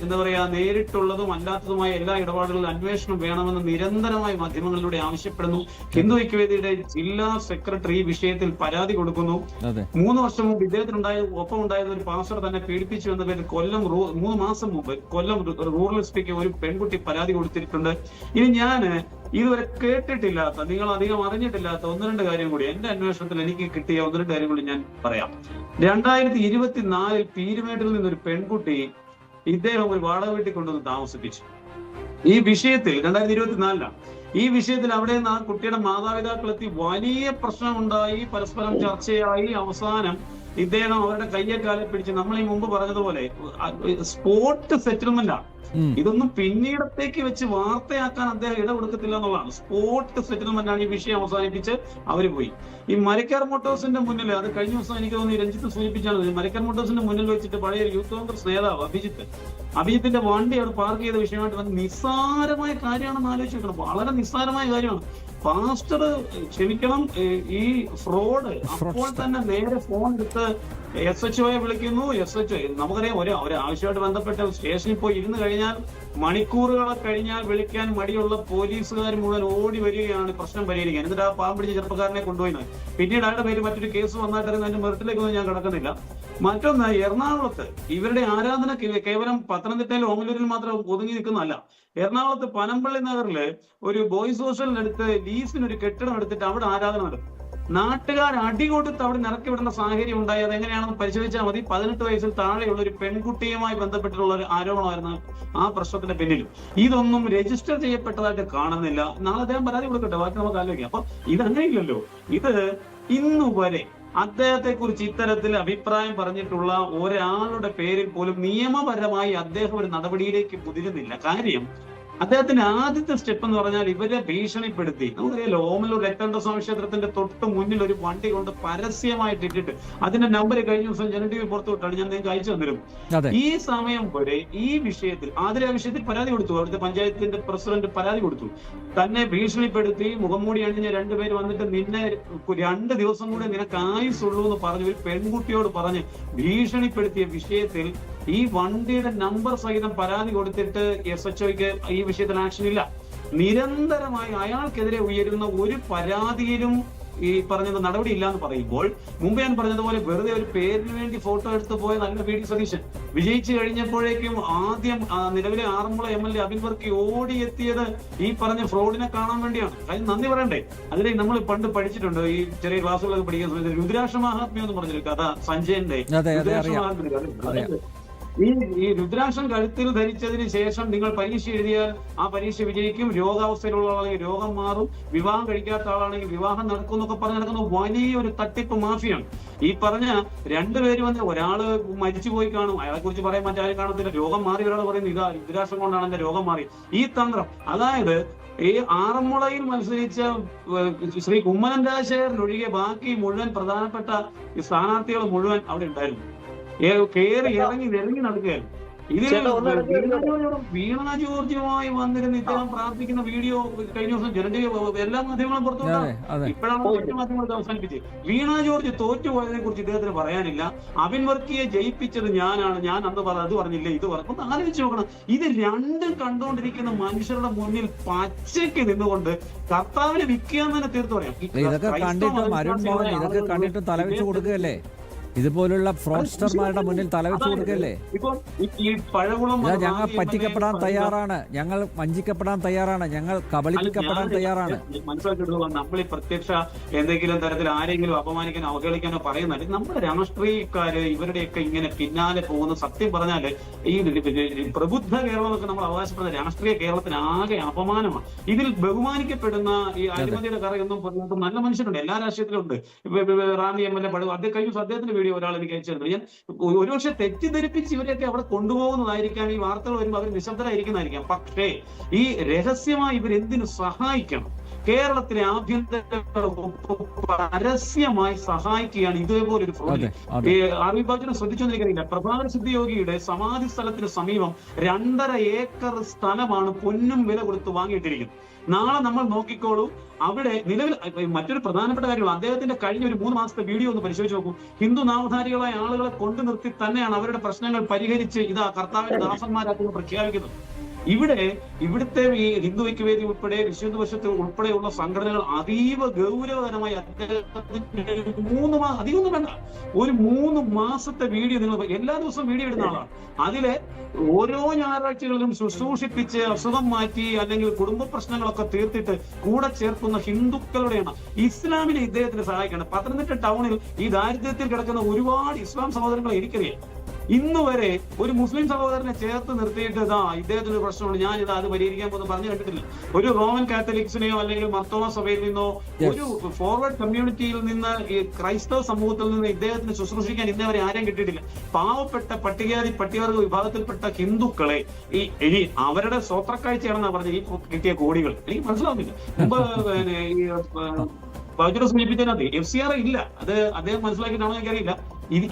എന്താ പറയാ നേരിട്ടുള്ളതും അല്ലാത്തതുമായ എല്ലാ ഇടപാടുകളിലും അന്വേഷണം വേണമെന്ന് നിരന്തരമായി മാധ്യമങ്ങളിലൂടെ ആവശ്യപ്പെടുന്നു. ഹിന്ദു ഐക്യവേദിയുടെ ജില്ലാ സെക്രട്ടറി ഈ വിഷയത്തിൽ പരാതി കൊടുക്കുന്നു. 3 വർഷം മുമ്പ് ഇദ്ദേഹത്തിന് ഒപ്പം ഉണ്ടായത് ഒരു പാസ്റ്റർ തന്നെ പീഡിപ്പിച്ചു എന്ന പേരിൽ 3 മാസം മുമ്പ് കൊല്ലം റൂറൽ എസ്പിക്ക് ഒരു പെൺകുട്ടി പരാതി കൊടുത്തിട്ടുണ്ട്. ഇനി ഞാന് ഇതുവരെ കേട്ടിട്ടില്ലാത്ത, നിങ്ങൾ അധികം അറിഞ്ഞിട്ടില്ലാത്ത 1-2 കാര്യം കൂടി എന്റെ അന്വേഷണത്തിൽ എനിക്ക് കിട്ടിയ 1-2 കാര്യം കൂടി ഞാൻ പറയാം. 2024 പീരുമേട്ടിൽ നിന്നൊരു പെൺകുട്ടി ഇദ്ദേഹം ഒരു വാടക വീട്ടിൽ കൊണ്ടുവന്ന് താമസിപ്പിച്ചു. ഈ വിഷയത്തിൽ 2024 ഈ വിഷയത്തിൽ അവിടെ നിന്ന് ആ കുട്ടിയുടെ മാതാപിതാക്കളെത്തി വലിയ പ്രശ്നമുണ്ടായി, പരസ്പരം ചർച്ചയായി. അവസാനം ഇദ്ദേഹം അവരുടെ കയ്യെക്കാലെ പിടിച്ച് നമ്മൾ ഈ മുമ്പ് പറഞ്ഞതുപോലെ സ്പോട്ട് സെറ്റിൽമെന്റ് ആണ്. ഇതൊന്നും പിന്നീടത്തേക്ക് വെച്ച് വാർത്തയാക്കാൻ അദ്ദേഹം ഇടകൊടുക്കത്തില്ല എന്നുള്ളതാണ്. സ്പോട്ട് സെറ്റിൽമെന്റ് ആണ്. ഈ വിഷയം അവസാനിപ്പിച്ച് അവര് പോയി. ഈ മരക്കാർ മോട്ടോഴ്സിന്റെ മുന്നിൽ, അത് കഴിഞ്ഞ ദിവസം എനിക്ക് തോന്നി രഞ്ജിത്ത് സൂചിപ്പിച്ചാണ്, മരക്കാർ മോട്ടോഴ്സിന്റെ മുന്നിൽ വെച്ചിട്ട് പഴയ യൂത്ത് കോൺഗ്രസ് നേതാവ് അഭിജിത്തിന്റെ വണ്ടി അവിടെ പാർക്ക് ചെയ്ത വിഷയമായിട്ട് നിസ്സാരമായ കാര്യമാണെന്ന് ആലോചിച്ച് നോക്കണം. വളരെ നിസ്സാരമായ കാര്യമാണ്. പാസ്റ്റർ ക്ഷമിക്കണം, ഈ ഫ്രോഡ് അപ്പോൾ തന്നെ നേരെ ഫോൺ എടുത്ത് SHOയെ വിളിക്കുന്നു. SHO നമുക്കറിയാം, ഒരാവശ്യമായിട്ട് ബന്ധപ്പെട്ട സ്റ്റേഷനിൽ പോയി ഇരുന്ന് കഴിഞ്ഞാൽ മണിക്കൂറുകളെ കഴിഞ്ഞാൽ വിളിക്കാൻ മടിയുള്ള പോലീസുകാർ മുഴുവൻ ഓടി വരികയാണ് പ്രശ്നം പരിഹരിക്കാൻ. എന്നിട്ട് ആ പാവം പിടിച്ച ചെറുപ്പക്കാരനെ കൊണ്ടുപോയി. പിന്നീട് അയാളുടെ പേര് മറ്റൊരു കേസ് വന്നായിട്ടായിരുന്നു. അതിന്റെ മെറിറ്റിലേക്കൊന്നും ഞാൻ കിടക്കുന്നില്ല. മറ്റൊന്ന്, എറണാകുളത്ത് ഇവരുടെ ആരാധന കേവലം പത്തനംതിട്ടയിൽ ഓമലൂരിൽ മാത്രം ഒതുങ്ങി നിൽക്കുന്നതല്ല. എറണാകുളത്ത് പനമ്പള്ളി നഗറില് ഒരു ബോയ്സ് ഹോസ്റ്റലിനടുത്ത് ലീസിന് ഒരു കെട്ടിടം എടുത്തിട്ട് അവിടെ ആരാധന നടത്തും. നാട്ടുകാർ അടികൊടുത്ത് അവിടെ നിറക്കി വിടുന്ന സാഹചര്യം ഉണ്ടായി. അത് എങ്ങനെയാണെന്ന് പരിശോധിച്ചാൽ മതി. 18 വയസ്സിൽ താഴെയുള്ള ഒരു പെൺകുട്ടിയുമായി ബന്ധപ്പെട്ടുള്ള ഒരു ആരോപണമായിരുന്നു ആ പ്രശ്നത്തിന്റെ പിന്നിലും. ഇതൊന്നും രജിസ്റ്റർ ചെയ്യപ്പെട്ടതായിട്ട് കാണുന്നില്ല. നാളെ അദ്ദേഹം പരാതി കൊടുക്കട്ടെ, ബാക്കി നമുക്ക് ആലോചിക്കാം. അപ്പൊ ഇതങ്ങനെയില്ലല്ലോ. ഇത് ഇന്നുവരെ അദ്ദേഹത്തെ കുറിച്ച് ഇത്തരത്തിൽ അഭിപ്രായം പറഞ്ഞിട്ടുള്ള ഒരാളുടെ പേരിൽ പോലും നിയമപരമായി അദ്ദേഹം ഒരു നടപടിയിലേക്ക് മുതിരുന്നില്ല. കാര്യം, അദ്ദേഹത്തിന്റെ ആദ്യത്തെ സ്റ്റെപ്പ് എന്ന് പറഞ്ഞാൽ ഇവരെ ഭീഷണിപ്പെടുത്തി. നമുക്കറിയാലോ, ഓമലൂർ രക്തസ്വാമി ക്ഷേത്രത്തിന്റെ തൊട്ട് മുന്നിൽ ഒരു വണ്ടി കൊണ്ട് പരസ്യമായിട്ട് ഇട്ടിട്ട് അതിന്റെ നമ്പർ കഴിഞ്ഞ ദിവസം ജന TV പുറത്തു വിട്ടാണ്, ഞാൻ നിങ്ങൾക്ക് അയച്ചു തന്നിരുന്നു. ഈ സമയം വരെ ഈ വിഷയത്തിൽ ആതിര വിഷയത്തിൽ പരാതി കൊടുത്തു. അവിടുത്തെ പഞ്ചായത്തിന്റെ പ്രസിഡന്റ് പരാതി കൊടുത്തു. തന്നെ ഭീഷണിപ്പെടുത്തി മുഖംമൂടി അണിഞ്ഞ 2 പേര് വന്നിട്ട് നിന്നെ 2 ദിവസം കൂടെ നിനക്ക് ആയുസുള്ളൂ എന്ന് പറഞ്ഞ് ഒരു പെൺകുട്ടിയോട് പറഞ്ഞ് ഭീഷണിപ്പെടുത്തിയ വിഷയത്തിൽ ഈ വണ്ടിയുടെ നമ്പർ സഹിതം പരാതി കൊടുത്തിട്ട് SHOയ്ക്ക് ഈ വിഷയത്തിൽ ആക്ഷൻ ഇല്ല. നിരന്തരമായി അയാൾക്കെതിരെ ഉയരുന്ന ഒരു പരാതിയിലും ഈ പറഞ്ഞത് നടപടി ഇല്ല എന്ന് പറയുമ്പോൾ, മുമ്പ് ഞാൻ പറഞ്ഞതുപോലെ വെറുതെ ഒരു പേരിന് വേണ്ടി ഫോട്ടോ എടുത്ത് പോയ നല്ല VD സതീശൻ വിജയിച്ചു കഴിഞ്ഞപ്പോഴേക്കും ആദ്യം നിലവിലെ ആറന്മുള MLA അബിൻ വർക്കി ഓടിയെത്തിയത് ഈ പറഞ്ഞ ഫ്രോഡിനെ കാണാൻ വേണ്ടിയാണ്. അതിന് നന്ദി പറയണ്ടേ? അതിനെ നമ്മൾ പണ്ട് പഠിച്ചിട്ടുണ്ട്, ഈ ചെറിയ ക്ലാസ്സുകളൊക്കെ പഠിക്കുന്ന സമയത്ത് രുദ്രാക്ഷ മഹാത്മ്യം എന്ന് പറഞ്ഞൊരു കഥ, സഞ്ജയന്റെ രുദ്രാക്ഷ മഹാത്മ്യം. ഈ രുദ്രാക്ഷം കഴുത്തിൽ ധരിച്ചതിന് ശേഷം നിങ്ങൾ പരീക്ഷ എഴുതിയാൽ ആ പരീക്ഷ വിജയിക്കും, രോഗാവസ്ഥയിലുള്ള ആളാണെങ്കിൽ രോഗം മാറും, വിവാഹം കഴിക്കാത്ത ആളാണെങ്കിൽ വിവാഹം നടക്കും എന്നൊക്കെ പറഞ്ഞ് നടക്കുന്ന വലിയൊരു തട്ടിപ്പ് മാഫിയാണ്. ഈ പറഞ്ഞ രണ്ടുപേരും വന്ന് ഒരാള് മരിച്ചു പോയി കാണും, അയാളെ കുറിച്ച് പറയാൻ മറ്റാരും കാണത്തില്ല, രോഗം മാറി ഒരാൾ പറയുന്നത് ഇതാ രുദ്രാക്ഷം കൊണ്ടാണ് എന്റെ രോഗം മാറി. ഈ തന്ത്രം, അതായത് ഈ ആറന്മുളയിൽ മത്സരിച്ച ശ്രീ കുമ്മനം രാജശേഖരൻ ഒഴികെ ബാക്കി മുഴുവൻ പ്രധാനപ്പെട്ട സ്ഥാനാർത്ഥികൾ മുഴുവൻ അവിടെ ഉണ്ടായിരുന്നു. കേറി ഇറങ്ങി നടക്കുകയായിരുന്നു. ഇതിൽ വീണ ജോർജുമായി വന്നിരുന്ന് ഇദ്ദേഹം പ്രാർത്ഥിക്കുന്ന വീഡിയോ കഴിഞ്ഞ ദിവസം എല്ലാ മാധ്യമങ്ങളും പുറത്തുകൊണ്ടാണ്. ഇപ്പോഴാണ് മറ്റു മാധ്യമങ്ങൾ അവസാനിപ്പിച്ച്. വീണ ജോർജ് തോറ്റുപോയതിനെ കുറിച്ച് ഇദ്ദേഹത്തിന് പറയാനില്ല. അബിൻ വർക്കിയെ ജയിപ്പിച്ചത് ഞാനാണ്, ഞാൻ അന്ന് അത് പറഞ്ഞില്ല, ഇത് പറഞ്ഞു. ഒന്ന് ആലോചിച്ച് നോക്കണം. ഇത് രണ്ടും കണ്ടുകൊണ്ടിരിക്കുന്ന മനുഷ്യരുടെ മുന്നിൽ പച്ചയ്ക്ക് നിന്നുകൊണ്ട് കർത്താവിനെ വിൽക്കുക എന്ന് തന്നെ തീർത്ത് പറയാം. ഇതൊക്കെ കണ്ടിട്ട് തലവെച്ച് കൊടുക്കുകയല്ലേ, ഇതുപോലുള്ള ഫ്രോഡ്സ്റ്റർമാരുടെ മുന്നിൽ തലവെച്ച് കൊടുക്കല്ലേ. ഞങ്ങൾ പറ്റിക്കപ്പെടാൻ തയ്യാറാണ്, ഞങ്ങൾ വഞ്ചിക്കപ്പെടാൻ തയ്യാറാണ്, ഞങ്ങൾ കബളിപ്പിക്കപ്പെടാൻ തയ്യാറാണ്. മനസ്സിലാക്കിയിട്ടുള്ള നമ്മൾ ഈ പ്രത്യക്ഷ എന്തെങ്കിലും തരത്തിൽ ആരെങ്കിലും അപമാനിക്കാനോ അവഹേളിക്കാനോ പറയുന്നത് നമ്മുടെ രാഷ്ട്രീയക്കാര് ഇവരുടെയൊക്കെ ഇങ്ങനെ പിന്നാലെ പോകുന്ന, സത്യം പറഞ്ഞാല് ഈ പ്രബുദ്ധ കേരളം എന്നൊക്കെ നമ്മൾ അവകാശപ്പെടുന്ന രാഷ്ട്രീയ കേരളത്തിന് ആകെ അപമാനമാണ്. ഇതിൽ ബഹുമാനിക്കപ്പെടുന്ന ഈ അഴിമതിയുടെ കറയൊന്നും പറഞ്ഞിട്ട് നല്ല മനുഷ്യരുണ്ട്, എല്ലാ രാഷ്ട്രീയത്തിലും ഉണ്ട്. റാന്നി എം എൽ എ അദ്ദേഹത്തിന്റെ വീഡിയോ ഒരാൾ എനിക്ക് അയച്ചിരുന്നു. ഞാൻ ഒരുപക്ഷെ തെറ്റിദ്ധരിപ്പിച്ച് ഇവരെയൊക്കെ അവിടെ കൊണ്ടുപോകുന്നതായിരിക്കാം, ഈ വാർത്തകൾ വരുമ്പോൾ അവർ നിശബ്ദരായിരിക്കുന്നതായിരിക്കാം. പക്ഷേ ഈ രഹസ്യമായി ഇവരെന്തിനു സഹായിക്കണം? കേരളത്തിലെ ആഭ്യന്തര പരസ്യമായി സഹായിക്കുകയാണ് ഇതേപോലൊരു ഫ്രോഡ്. അറിവിഭാജനം ശ്രദ്ധിച്ചോന്നിരിക്കുന്നില്ല. പ്രഭാകര സിദ്ധിയോഗിയുടെ സമാധി സ്ഥലത്തിന് സമീപം 2.5 ഏക്കർ സ്ഥലമാണ് പൊന്നും വില കൊടുത്ത് വാങ്ങിയിട്ടിരിക്കുന്നത്. നാളെ നമ്മൾ നോക്കിക്കോളൂ, അവിടെ നിലവിൽ മറ്റൊരു പ്രധാനപ്പെട്ട കാര്യമാണ്, അദ്ദേഹത്തിന്റെ കഴിഞ്ഞ ഒരു 3 മാസത്തെ വീഡിയോ ഒന്ന് പരിശോധിച്ച് നോക്കൂ. ഹിന്ദു നാമധാരികളായ ആളുകളെ കൊണ്ടു നിർത്തി തന്നെയാണ് അവരുടെ പ്രശ്നങ്ങൾ പരിഹരിച്ച് ഇതാ കർത്താവിന്റെ ദാസന്മാരാക്കുന്നു പ്രഖ്യാപിക്കുന്നത്. ഇവിടുത്തെ ഈ ഹിന്ദു ഐക്യവേദി ഉൾപ്പെടെ വിശ്വഹിന്ദു പരിഷത്ത് ഉൾപ്പെടെയുള്ള സംഘടനകൾ അതീവ ഗൗരവകരമായി അദ്ദേഹത്തിന് 3 മാസം, അധികമൊന്നും വേണ്ട, ഒരു 3 മാസത്തെ വീഡിയോ നിങ്ങൾ എല്ലാ ദിവസവും വീഡിയോ ഇടുന്ന ആളാണ്. അതിലെ ഓരോ ഞായറാഴ്ചകളിലും ശുശ്രൂഷിപ്പിച്ച് അസുഖം മാറ്റി അല്ലെങ്കിൽ കുടുംബ പ്രശ്നങ്ങളൊക്കെ തീർത്തിട്ട് കൂടെ ചേർക്കുന്ന ഹിന്ദുക്കളുടെയാണ്. ഇസ്ലാമിനെ ഇദ്ദേഹത്തിന് സഹായിക്കണം. പത്തനംതിട്ട ടൗണിൽ ഈ ദാരിദ്ര്യത്തിൽ കിടക്കുന്ന ഒരുപാട് ഇസ്ലാം സഹോദരങ്ങളെ എനിക്കറിയാം. ഇന്ന് വരെ ഒരു മുസ്ലിം സഹോദരനെ ചേർത്ത് നിർത്തിയിട്ട് ഇദ്ദേഹത്തിന് പ്രശ്നമുണ്ട്, ഞാൻ അത് പരിഹരിക്കാൻ പോകുന്നു പറഞ്ഞു കണ്ടിട്ടില്ല. ഒരു റോമൻ കാത്തലിക്സിനെയോ അല്ലെങ്കിൽ മർത്തോമ സഭയിൽ നിന്നോ ഒരു ഫോർവേഡ് കമ്മ്യൂണിറ്റിയിൽ നിന്ന് ഈ ക്രൈസ്തവ സമൂഹത്തിൽ നിന്ന് ഇദ്ദേഹത്തിന് ശുശ്രൂഷിക്കാൻ ഇന്നവരെ ആരെയും കിട്ടിയിട്ടില്ല. പാവപ്പെട്ട പട്ടികവർഗ വിഭാഗത്തിൽപ്പെട്ട ഹിന്ദുക്കളെ ഇനി അവരുടെ സ്വത്രക്കാഴ്ചയാണെന്നാണ് പറഞ്ഞത് ഈ കിട്ടിയ കോടികൾ. എനിക്ക് മനസ്സിലാവുന്നില്ല. മുമ്പ് ഈ ബൗദ്ധ സൂചിപ്പിച്ചതിനകത്ത് FCR ഇല്ല, അത് അദ്ദേഹം മനസ്സിലാക്കിയിട്ടാണോ എനിക്കറിയില്ല.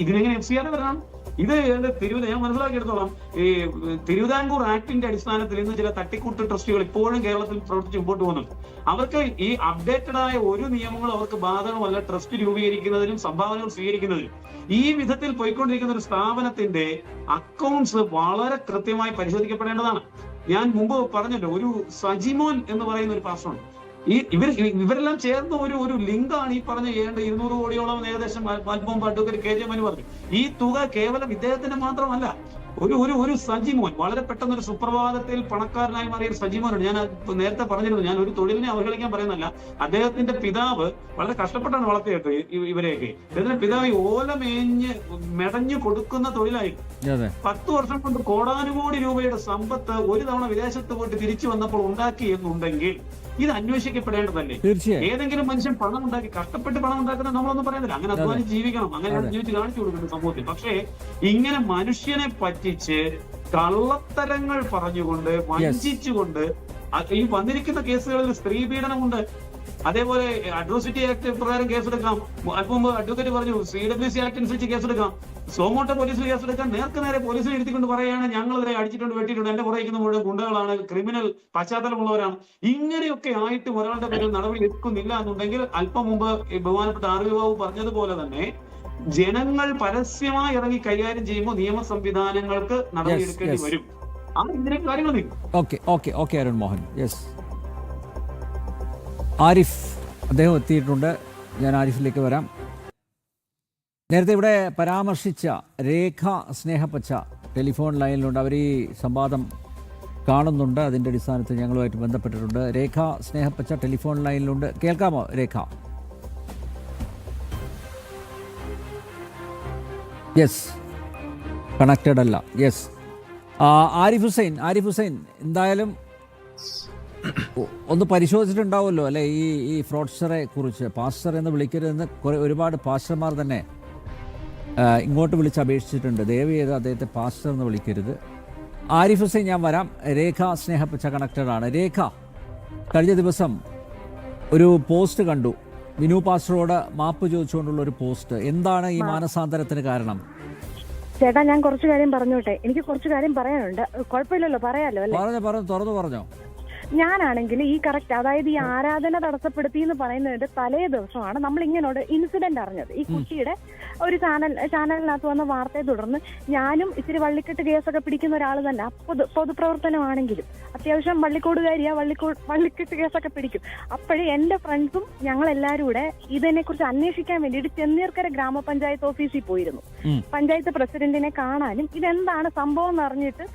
ഇതിനെങ്ങനെ FCR വരണം? ഇത് ഞാൻ മനസ്സിലാക്കിയെടുത്തോളം ഈ തിരുവിതാംകൂർ ആക്ടിന്റെ അടിസ്ഥാനത്തിൽ ഇന്ന് ചില തട്ടിക്കൂട്ട് ട്രസ്റ്റുകൾ ഇപ്പോഴും കേരളത്തിൽ പ്രവർത്തിച്ച് മുമ്പോട്ട് പോകുന്നുണ്ട്. അവർക്ക് ഈ അപ്ഡേറ്റഡ് ആയ ഒരു നിയമങ്ങളും അവർക്ക് ബാധകമല്ല ട്രസ്റ്റ് രൂപീകരിക്കുന്നതിനും സംഭാവനകൾ സ്വീകരിക്കുന്നതിനും. ഈ വിധത്തിൽ പോയിക്കൊണ്ടിരിക്കുന്ന ഒരു സ്ഥാപനത്തിന്റെ അക്കൗണ്ട്സ് വളരെ കൃത്യമായി പരിശോധിക്കപ്പെടേണ്ടതാണ്. ഞാൻ മുമ്പ് പറഞ്ഞല്ലോ, ഒരു സജിമോൻ എന്ന് പറയുന്ന ഒരു പാസ്റ്ററുണ്ട്. ഇവരെല്ലാം ചേർന്ന ഒരു ലിങ്കാണ് ഈ പറഞ്ഞ 200 കോടിയോളം ഏകദേശം അല്പം അഡ്വക്കേറ്റ് KJ മനു പറഞ്ഞു. ഈ തുക കേവലം ഇദ്ദേഹത്തിന്റെ മാത്രമല്ല, ഒരു സജിമോൻ വളരെ പെട്ടെന്ന് ഒരു സുപ്രഭാതത്തിൽ പണക്കാരനായി മാറിയ ഒരു സജിമോനുണ്ട്. ഞാൻ നേരത്തെ പറഞ്ഞിരുന്നു, ഞാൻ ഒരു തൊഴിലിനെ അവഹേളിക്കാൻ പറയുന്നല്ല. അദ്ദേഹത്തിന്റെ പിതാവ് വളരെ കഷ്ടപ്പെട്ടാണ് വളർത്തിയത് ഇവരെയൊക്കെ. അദ്ദേഹത്തിന്റെ പിതാവ് ഓല മെടഞ്ഞു കൊടുക്കുന്ന തൊഴിലായിരുന്നു. 10 വർഷം കൊണ്ട് കോടാനുകോടി രൂപയുടെ സമ്പത്ത് ഒരു തവണ വിദേശത്ത് പോയിട്ട് തിരിച്ചു വന്നപ്പോൾ ഉണ്ടാക്കി എന്നുണ്ടെങ്കിൽ ഇത് അന്വേഷിക്കപ്പെടേണ്ടതല്ലേ? ഏതെങ്കിലും മനുഷ്യൻ പണം ഉണ്ടാക്കി കഷ്ടപ്പെട്ട് പണം ഉണ്ടാക്കുന്നത് നമ്മളൊന്നും പറയുന്നില്ല. അങ്ങനെ അധ്വാനിച്ച് ജീവിക്കണം, അങ്ങനെ ജീവിച്ച് കാണിച്ചു കൊടുക്കുന്നു സമൂഹത്തിൽ. പക്ഷേ ഇങ്ങനെ മനുഷ്യനെ പറ്റിച്ച് കള്ളത്തരങ്ങൾ പറഞ്ഞുകൊണ്ട് വഞ്ചിച്ചുകൊണ്ട് ഈ വന്നിരിക്കുന്ന കേസുകളിൽ സ്ത്രീ പീഡനമുണ്ട്. അതേപോലെ അട്രോസിറ്റി ആക്ട് പ്രകാരം കേസെടുക്കാം. അല്പം മുമ്പ് അഡ്വക്കേറ്റ് പറഞ്ഞു CWC ആക്ട് അനുസരിച്ച് കേസെടുക്കാം. സോമോട്ട പോലീസിൽ കേസെടുക്കാൻ നേരെ പോലീസിനെ ഇരുത്തിക്കൊണ്ട് പറയുകയാണ് ഞങ്ങളതിനെ അടിച്ചിട്ടുണ്ട്, വെട്ടിയിട്ടുണ്ട്, എന്റെ പുറകിക്കുന്ന മുഴുവൻ ഗുണ്ടകളാണ്, ക്രിമിനൽ പശ്ചാത്തലമുള്ളവരാണ്. ഇങ്ങനെയൊക്കെ ആയിട്ട് ഒരാളുടെ പേരിൽ നടപടി എടുക്കുന്നില്ല എന്നുണ്ടെങ്കിൽ അല്പം മുമ്പ് ബഹുമാനപ്പെട്ട RV ബാബു പറഞ്ഞതുപോലെ തന്നെ ജനങ്ങൾ പരസ്യമായി ഇറങ്ങി കൈകാര്യം ചെയ്യുമ്പോൾ നിയമ സംവിധാനങ്ങൾക്ക് നടപടി എടുക്കേണ്ടി വരും. ഇതിനെ കാര്യങ്ങൾ ഓക്കെ അരുൺ മോഹൻ. യെസ്, ആരിഫ് അദ്ദേഹം എത്തിയിട്ടുണ്ട്. ഞാൻ ആരിഫിലേക്ക് വരാം. നേരത്തെ ഇവിടെ പരാമർശിച്ച രേഖ സ്നേഹപ്പച്ച ടെലിഫോൺ ലൈനിലുണ്ട്. അവർ ഈ സംവാദം കാണുന്നുണ്ട്. അതിൻ്റെ അടിസ്ഥാനത്തിൽ ഞങ്ങളുമായിട്ട് ബന്ധപ്പെട്ടിട്ടുണ്ട്. രേഖ സ്നേഹപ്പച്ച ടെലിഫോൺ ലൈനിലുണ്ട്. കേൾക്കാമോ രേഖ? യെസ്, കണക്റ്റഡ് അല്ല. യെസ്. ആരിഫ് ഹുസൈൻ എന്തായാലും ഒന്ന് പരിശോധിച്ചിട്ടുണ്ടാവുമല്ലോ അല്ലേ ഈ ഫ്രോഡ്സ്റ്ററെ കുറിച്ച്? പാസ്റ്റർ എന്ന് വിളിക്കരുതെന്ന് ഒരുപാട് പാസ്റ്റർമാർ തന്നെ ഇങ്ങോട്ട് വിളിച്ച് അപേക്ഷിച്ചിട്ടുണ്ട്. ദയവ് ചെയ്ത് അദ്ദേഹത്തെ പാസ്റ്റർ എന്ന് വിളിക്കരുത്. ആരിഫ് ഹുസൈൻ, ഞാൻ വരാം. രേഖ സ്നേഹപ്പച്ച കണക്റ്റഡാണ്. രേഖ, കഴിഞ്ഞ ദിവസം ഒരു പോസ്റ്റ് കണ്ടു, വിനു പാസ്റ്ററോട് മാപ്പ് ചോദിച്ചുകൊണ്ടുള്ള ഒരു പോസ്റ്റ്. എന്താണ് ഈ മാനസാന്തരത്തിന് കാരണം? ചേട്ടാ, ഞാൻ കുറച്ചു കാര്യം പറഞ്ഞോട്ടെ. എനിക്ക് കുറച്ചു കാര്യം പറയാനുണ്ട്. കുഴപ്പമില്ലല്ലോ, പറയാലോ അല്ലേ? തുറന്നു പറഞ്ഞോ. ഞാനാണെങ്കിൽ ഈ കറക്റ്റ്, അതായത് ഈ ആരാധന തടസ്സപ്പെടുത്തി എന്ന് പറയുന്നതിന്റെ തലേ ദിവസമാണ് നമ്മൾ ഇങ്ങനോട് ഇൻസിഡന്റ് അറിഞ്ഞത്. ഈ കുട്ടിയുടെ ഒരു ചാനലിനകത്ത് വന്ന വാർത്തയെ തുടർന്ന് ഞാനും ഇച്ചിരി വള്ളിക്കെട്ട് കേസൊക്കെ പിടിക്കുന്ന ഒരാൾ തന്നെ, പൊതുപ്രവർത്തനമാണെങ്കിലും അത്യാവശ്യം വള്ളിക്കെട്ട് കേസൊക്കെ പിടിക്കും. അപ്പോഴേ എന്റെ ഫ്രണ്ട്സും ഞങ്ങളെല്ലാവരും കൂടെ ഇതിനെക്കുറിച്ച് അന്വേഷിക്കാൻ വേണ്ടിയിട്ട് ചെന്നീർക്കര ഗ്രാമപഞ്ചായത്ത് ഓഫീസിൽ പോയിരുന്നു. പഞ്ചായത്ത് പ്രസിഡന്റിനെ കാണാനും ഇതെന്താണ് സംഭവം എന്ന് അറിഞ്ഞിട്ട്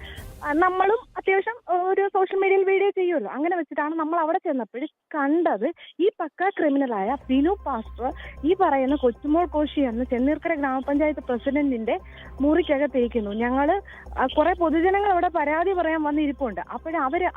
നമ്മളും അത്യാവശ്യം ഒരു സോഷ്യൽ മീഡിയയിൽ വീഡിയോ ചെയ്യുമല്ലോ. അങ്ങനെ വെച്ചിട്ടാണ് നമ്മൾ അവിടെ ചെന്നപ്പോൾ കണ്ടത് ഈ പക്ക ക്രിമിനലായ ബിനു പാസ്റ്റർ ഈ പറയുന്ന കൊച്ചുമോൾ കോശി എന്ന ചെന്നീർക്കര ഗ്രാമപഞ്ചായത്ത് പ്രസിഡന്റിന്റെ മുറിക്കകത്തിരിക്കുന്നു. ഞങ്ങള് കുറെ പൊതുജനങ്ങൾ അവിടെ പരാതി പറയാൻ വന്നിരിപ്പുണ്ട്.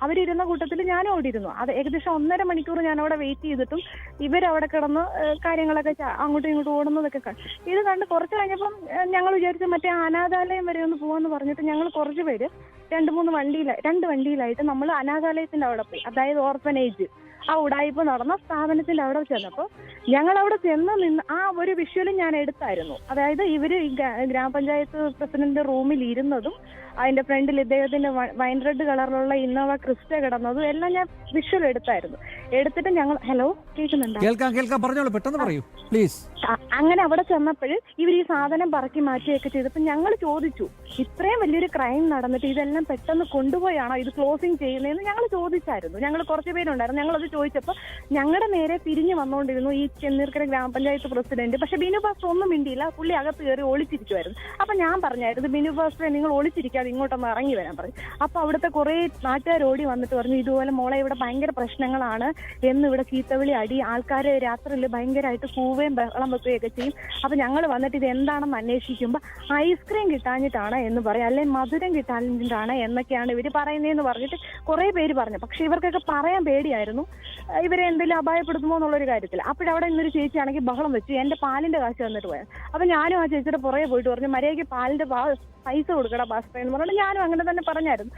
അവരിരുന്ന കൂട്ടത്തിൽ ഞാനും അവിടെ ഇരുന്നു. അത് ഏകദേശം 1.5 മണിക്കൂർ ഞാൻ അവിടെ വെയിറ്റ് ചെയ്തിട്ടും ഇവരവിടെ കിടന്ന് കാര്യങ്ങളൊക്കെ അങ്ങോട്ടും ഇങ്ങോട്ടും ഓടുന്നതൊക്കെ ഇത് കണ്ട് കുറച്ച് കഴിഞ്ഞപ്പം ഞങ്ങൾ വിചാരിച്ചു മറ്റേ അനാഥാലയം വരെ ഒന്ന് പോവാന്ന് പറഞ്ഞിട്ട് ഞങ്ങൾ കുറച്ച് പേര് 2 വണ്ടിയിലായിട്ട് നമ്മൾ അനാഥാലയത്തിന്റെ അവിടെ പോയി. അതായത് ഓർഫനേജ്, ആ ഉടായ്പ നടന്ന സ്ഥാപനത്തിന്റെ അവിടെ ചെന്നപ്പോൾ ഞങ്ങൾ അവിടെ ചെന്ന് നിന്ന് ആ ഒരു വിഷ്വലും ഞാൻ എടുത്തായിരുന്നു. അതായത് ഇവര് ഈ ഗ്രാമപഞ്ചായത്ത് പ്രസിഡന്റ് റൂമിൽ ഇരുന്നതും അതിന്റെ ഫ്രണ്ടിൽ ഇദ്ദേഹത്തിന്റെ വൈൻ റെഡ് കളറിലുള്ള ഇന്നോവ ക്രിസ്റ്റ കിടന്നതും എല്ലാം ഞാൻ വിഷ്വൽ എടുത്തായിരുന്നു. എടുത്തിട്ട് ഞങ്ങൾ ഹലോ കേൾക്കുന്നുണ്ടോ? കേൾക്കാം, പറഞ്ഞോളൂ, പെട്ടെന്ന് പറയൂ പ്ലീസ്. അങ്ങനെ അവിടെ ചെന്നപ്പോൾ ഇവർ ഈ സാധനം പറക്കി മാറ്റുകയൊക്കെ ചെയ്തപ്പോൾ ഞങ്ങൾ ചോദിച്ചു, ഇത്രയും വലിയൊരു ക്രൈം നടന്നിട്ട് ഇതെല്ലാം പെട്ടെന്ന് കൊണ്ടുപോയാണോ ഇത് ക്ലോസിങ് ചെയ്യുന്നതെന്ന് ഞങ്ങൾ ചോദിച്ചായിരുന്നു. ഞങ്ങൾ കുറച്ച് പേരുണ്ടായിരുന്നു. ഞങ്ങളത് ചോദിച്ചപ്പോൾ ഞങ്ങളുടെ നേരെ തിരിഞ്ഞു വന്നുകൊണ്ടിരുന്നു ഈ ചെന്നീർക്കര ഗ്രാമപഞ്ചായത്ത് പ്രസിഡന്റ്. പക്ഷെ ബിനു പാസ്റ്റർ ഒന്നും മിണ്ടിയില്ല, പുള്ളി അകത്ത് കയറി ഒളിച്ചിരിക്കുമായിരുന്നു. അപ്പൊ ഞാൻ പറഞ്ഞായിരുന്നു, ബിനു പാസ്റ്ററെ നിങ്ങൾ ഒളിച്ചിരിക്കാതെ ഇങ്ങോട്ടൊന്ന് ഇറങ്ങി വരാൻ പറഞ്ഞു. അപ്പൊ അവിടുത്തെ കുറെ നാട്ടുകാർ ഓടി വന്നിട്ട് പറഞ്ഞു, ഇതുപോലെ മോളെ ഇവിടെ ഭയങ്കര പ്രശ്നങ്ങളാണ് എന്ന്, ഇവിടെ ചീത്തവിളി അടി, ആൾക്കാര് രാത്രിയിൽ ഭയങ്കരമായിട്ട് കൂവേം ബഹളം വെക്കുകയൊക്കെ ചെയ്യും. അപ്പൊ ഞങ്ങൾ വന്നിട്ട് ഇത് എന്താണെന്ന് അന്വേഷിക്കുമ്പോൾ ഐസ്ക്രീം കിട്ടാഞ്ഞിട്ടാണ് എന്ന് പറയും, അല്ലെങ്കിൽ മധുരം കിട്ടാഞ്ഞിട്ടാണ് എന്നൊക്കെയാണ് ഇവര് പറയുന്നതെന്ന് പറഞ്ഞിട്ട് കുറെ പേര് പറഞ്ഞു. പക്ഷെ ഇവർക്കൊക്കെ പറയാൻ പേടിയായിരുന്നു, ഇവരെ എന്തെങ്കിലും അപായപ്പെടുത്തുമോ എന്നുള്ളൊരു കാര്യത്തിൽ. അപ്പോഴവിടെ ഇന്നൊരു ചേച്ചിയാണെങ്കിൽ ബഹളം വെച്ച് എന്റെ പാലിന്റെ കാശ് വന്നിട്ട് പോയത്. അപ്പൊ ഞാനും ആ ചേച്ചിയുടെ പുറകെ പോയിട്ട് പറഞ്ഞു, മര്യാദയ്ക്ക് പാലിന്റെ പൈസ കൊടുക്കടാ പാസ്റ്റർ എന്ന് പറഞ്ഞിട്ട് ഞാനും അങ്ങനെ തന്നെ പറഞ്ഞായിരുന്നു.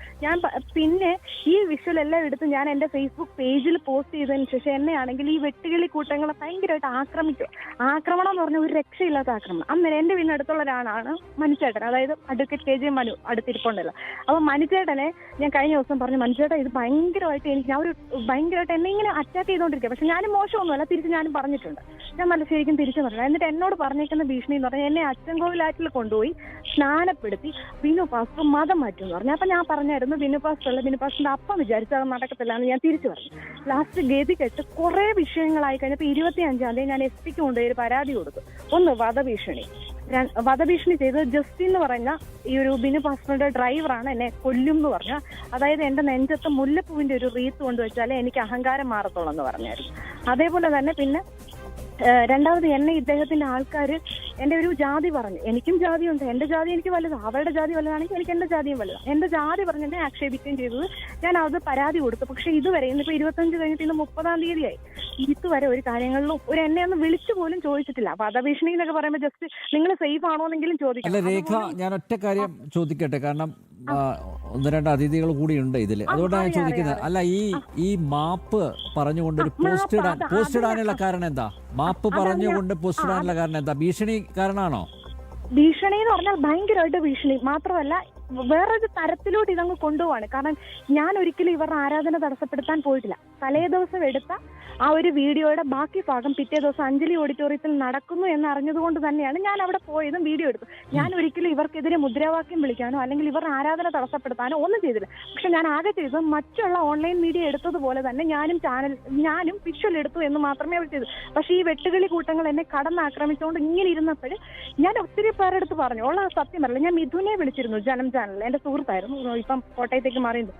പിന്നെ ഈ വിഷ്വൽ എല്ലാം എടുത്ത് ഞാൻ എന്റെ ഫേസ്ബുക്ക് പേജിൽ പോസ്റ്റ് ചെയ്തതിന് ശേഷം എന്നെയാണെങ്കിൽ ഈ വെട്ടുകിളി കൂട്ടങ്ങളെ ഭയങ്കരമായിട്ട് ആക്രമിക്കും. ആക്രമണം എന്ന് പറഞ്ഞാൽ ഒരു രക്ഷയില്ലാത്ത ആക്രമണം. അന്നേരം എന്റെ പിന്നെ അടുത്തുള്ള ഒരാളാണ് മനുചേട്ടൻ, അതായത് അഡ്വക്കേറ്റ് KJ മനു അടുത്തിരിപ്പുണ്ടല്ലോ. അപ്പൊ മനുചേട്ടനെ ഞാൻ കഴിഞ്ഞ ദിവസം പറഞ്ഞു, മനുചേട്ടൻ ഇത് ഭയങ്കരമായിട്ട് ഞാൻ ഒരു ഭയങ്കരമായിട്ട് എന്നെ ഇങ്ങനെ അറ്റാക്ക് ചെയ്തുകൊണ്ടിരിക്കുക. പക്ഷെ ഞാനും മോശമൊന്നുമല്ല, തിരിച്ച് ഞാനും പറഞ്ഞിട്ടുണ്ട്, ഞാൻ നല്ല ശരിക്കും തിരിച്ചു പറഞ്ഞില്ല. എന്നിട്ട് എന്നോട് പറഞ്ഞേക്കുന്ന ഭീഷണി എന്ന് പറഞ്ഞാൽ എന്നെ അച്ചൻകോവിലാറ്റിൽ കൊണ്ടുപോയി സ്നാനപ്പെടുത്തി ബിനു പാസ്റ്റർ മതം മാറ്റും എന്ന് പറഞ്ഞു. അപ്പൊ ഞാൻ പറഞ്ഞായിരുന്നു, ബിനു പാസ്റ്റർ അല്ല, ബിനു പാസ്റ്ററിന്റെ അപ്പം വിചാരിച്ചത് അത് നടക്കത്തില്ല എന്ന് ഞാൻ തിരിച്ചു പറഞ്ഞു. ലാസ്റ്റ് ഗതി കെട്ട് കുറെ വിഷയങ്ങളായി കഴിഞ്ഞപ്പോൾ 25-ാം തീയതി ഞാൻ SP കൊണ്ടുപോയി ഒരു പരാതി കൊടുത്തു. ഒന്ന് വധഭീഷണി ചെയ്തത് ജസ്റ്റിൻ എന്ന് പറഞ്ഞ ഈ ഒരു ബിനു പാസ്റ്ററിന്റെ ഡ്രൈവറാണ് എന്നെ കൊല്ലും എന്ന് പറഞ്ഞ, അതായത് എന്റെ നെഞ്ചത്ത് മുല്ലപ്പൂവിന്റെ ഒരു റീത്ത് കൊണ്ടുവച്ചാലേ എനിക്ക് അഹങ്കാരം മാറത്തുള്ളൂ എന്ന് പറഞ്ഞായിരുന്നു. അതേപോലെ തന്നെ പിന്നെ രണ്ടാമത് എന്നെ ഇദ്ദേഹത്തിന്റെ ആൾക്കാർ എന്റെ ഒരു ജാതി പറഞ്ഞു, എനിക്കും ജാതിയുണ്ട്, എന്റെ ജാതി എനിക്ക് വലുതാണ്, അവരുടെ ജാതി വലുതാണെങ്കിൽ എനിക്ക് എന്റെ ജാതിയും വലുതാണ്, എന്റെ ജാതി പറഞ്ഞ് എന്നെ ആക്ഷേപിക്കുകയും ചെയ്തത്. ഞാൻ അത് പരാതി കൊടുത്തു. പക്ഷെ ഇതുവരെ ഇന്നിപ്പോ 25 കഴിഞ്ഞിട്ട് ഇന്ന് 30-ാം തീയതിയായി, ഇതുവരെ ഒരു കാര്യങ്ങളിലും എന്നെ ഒന്ന് വിളിച്ചു പോലും ചോദിച്ചിട്ടില്ല. വധഭീഷണി എന്നൊക്കെ പറയുമ്പോൾ ജസ്റ്റ് നിങ്ങൾ സേഫ് ആണോന്നെങ്കിലും ചോദിക്കാം. രേഖ, ഞാൻ ഒറ്റ കാര്യം ചോദിക്കട്ടെ, കാരണം 1-2 അതിഥികൾ കൂടിയുണ്ട് ഇതില്, അതുകൊണ്ടാണ് ഞാൻ ചോദിക്കുന്നത്. അല്ല, ഈ മാപ്പ് പറഞ്ഞുകൊണ്ട് ഒരു പോസ്റ്റ് ഇടാനുള്ള കാരണം എന്താ? മാപ്പ് പറഞ്ഞുകൊണ്ട് പോസ്റ്റ് ഇടാനുള്ള കാരണം എന്താ? ഭീഷണി കാരണമാണോ? ഭീഷണി എന്ന് പറഞ്ഞാൽ ഭയങ്കരമായിട്ട് ഭീഷണി മാത്രമല്ല, വേറൊരു തരത്തിലോട്ട് ഇതങ്ങ് കൊണ്ടുപോവാണ്. കാരണം ഞാൻ ഒരിക്കലും ഇവരുടെ ആരാധന തടസ്സപ്പെടുത്താൻ പോയിട്ടില്ല. തലേ ദിവസം എടുത്ത ആ ഒരു വീഡിയോയുടെ ബാക്കി ഭാഗം പിറ്റേ ദിവസം അഞ്ജലി ഓഡിറ്റോറിയത്തിൽ നടക്കുന്നു എന്നറിഞ്ഞതുകൊണ്ട് തന്നെയാണ് ഞാൻ അവിടെ പോയതും വീഡിയോ എടുത്തു. ഞാൻ ഒരിക്കലും ഇവർക്കെതിരെ മുദ്രാവാക്യം വിളിക്കാനോ അല്ലെങ്കിൽ ഇവരുടെ ആരാധന തടസ്സപ്പെടുത്താനോ ഒന്നും ചെയ്തില്ല. പക്ഷെ ഞാൻ ആകെ ചെയ്തത് മറ്റുള്ള ഓൺലൈൻ മീഡിയ എടുത്തതുപോലെ തന്നെ ഞാനും വിഷ്വൽ എടുത്തു എന്ന് മാത്രമേ അവർ ചെയ്തു. പക്ഷെ ഈ വെട്ടുകിളി കൂട്ടങ്ങൾ എന്നെ കടന്നാക്രമിച്ചുകൊണ്ട് ഇങ്ങനെ ഇരുന്നപ്പോൾ ഞാൻ ഒത്തിരി പേരെടുത്ത് പറഞ്ഞു, ഉള്ള സത്യം പറയില്ല, ഞാൻ മിഥുനെ വിളിച്ചിരുന്നു ജനം മിഥുനാണല്ലോ, എന്റെ സുഹൃത്തായിരുന്നു, ഇപ്പം കോട്ടയത്തേക്ക് മാറിയത്.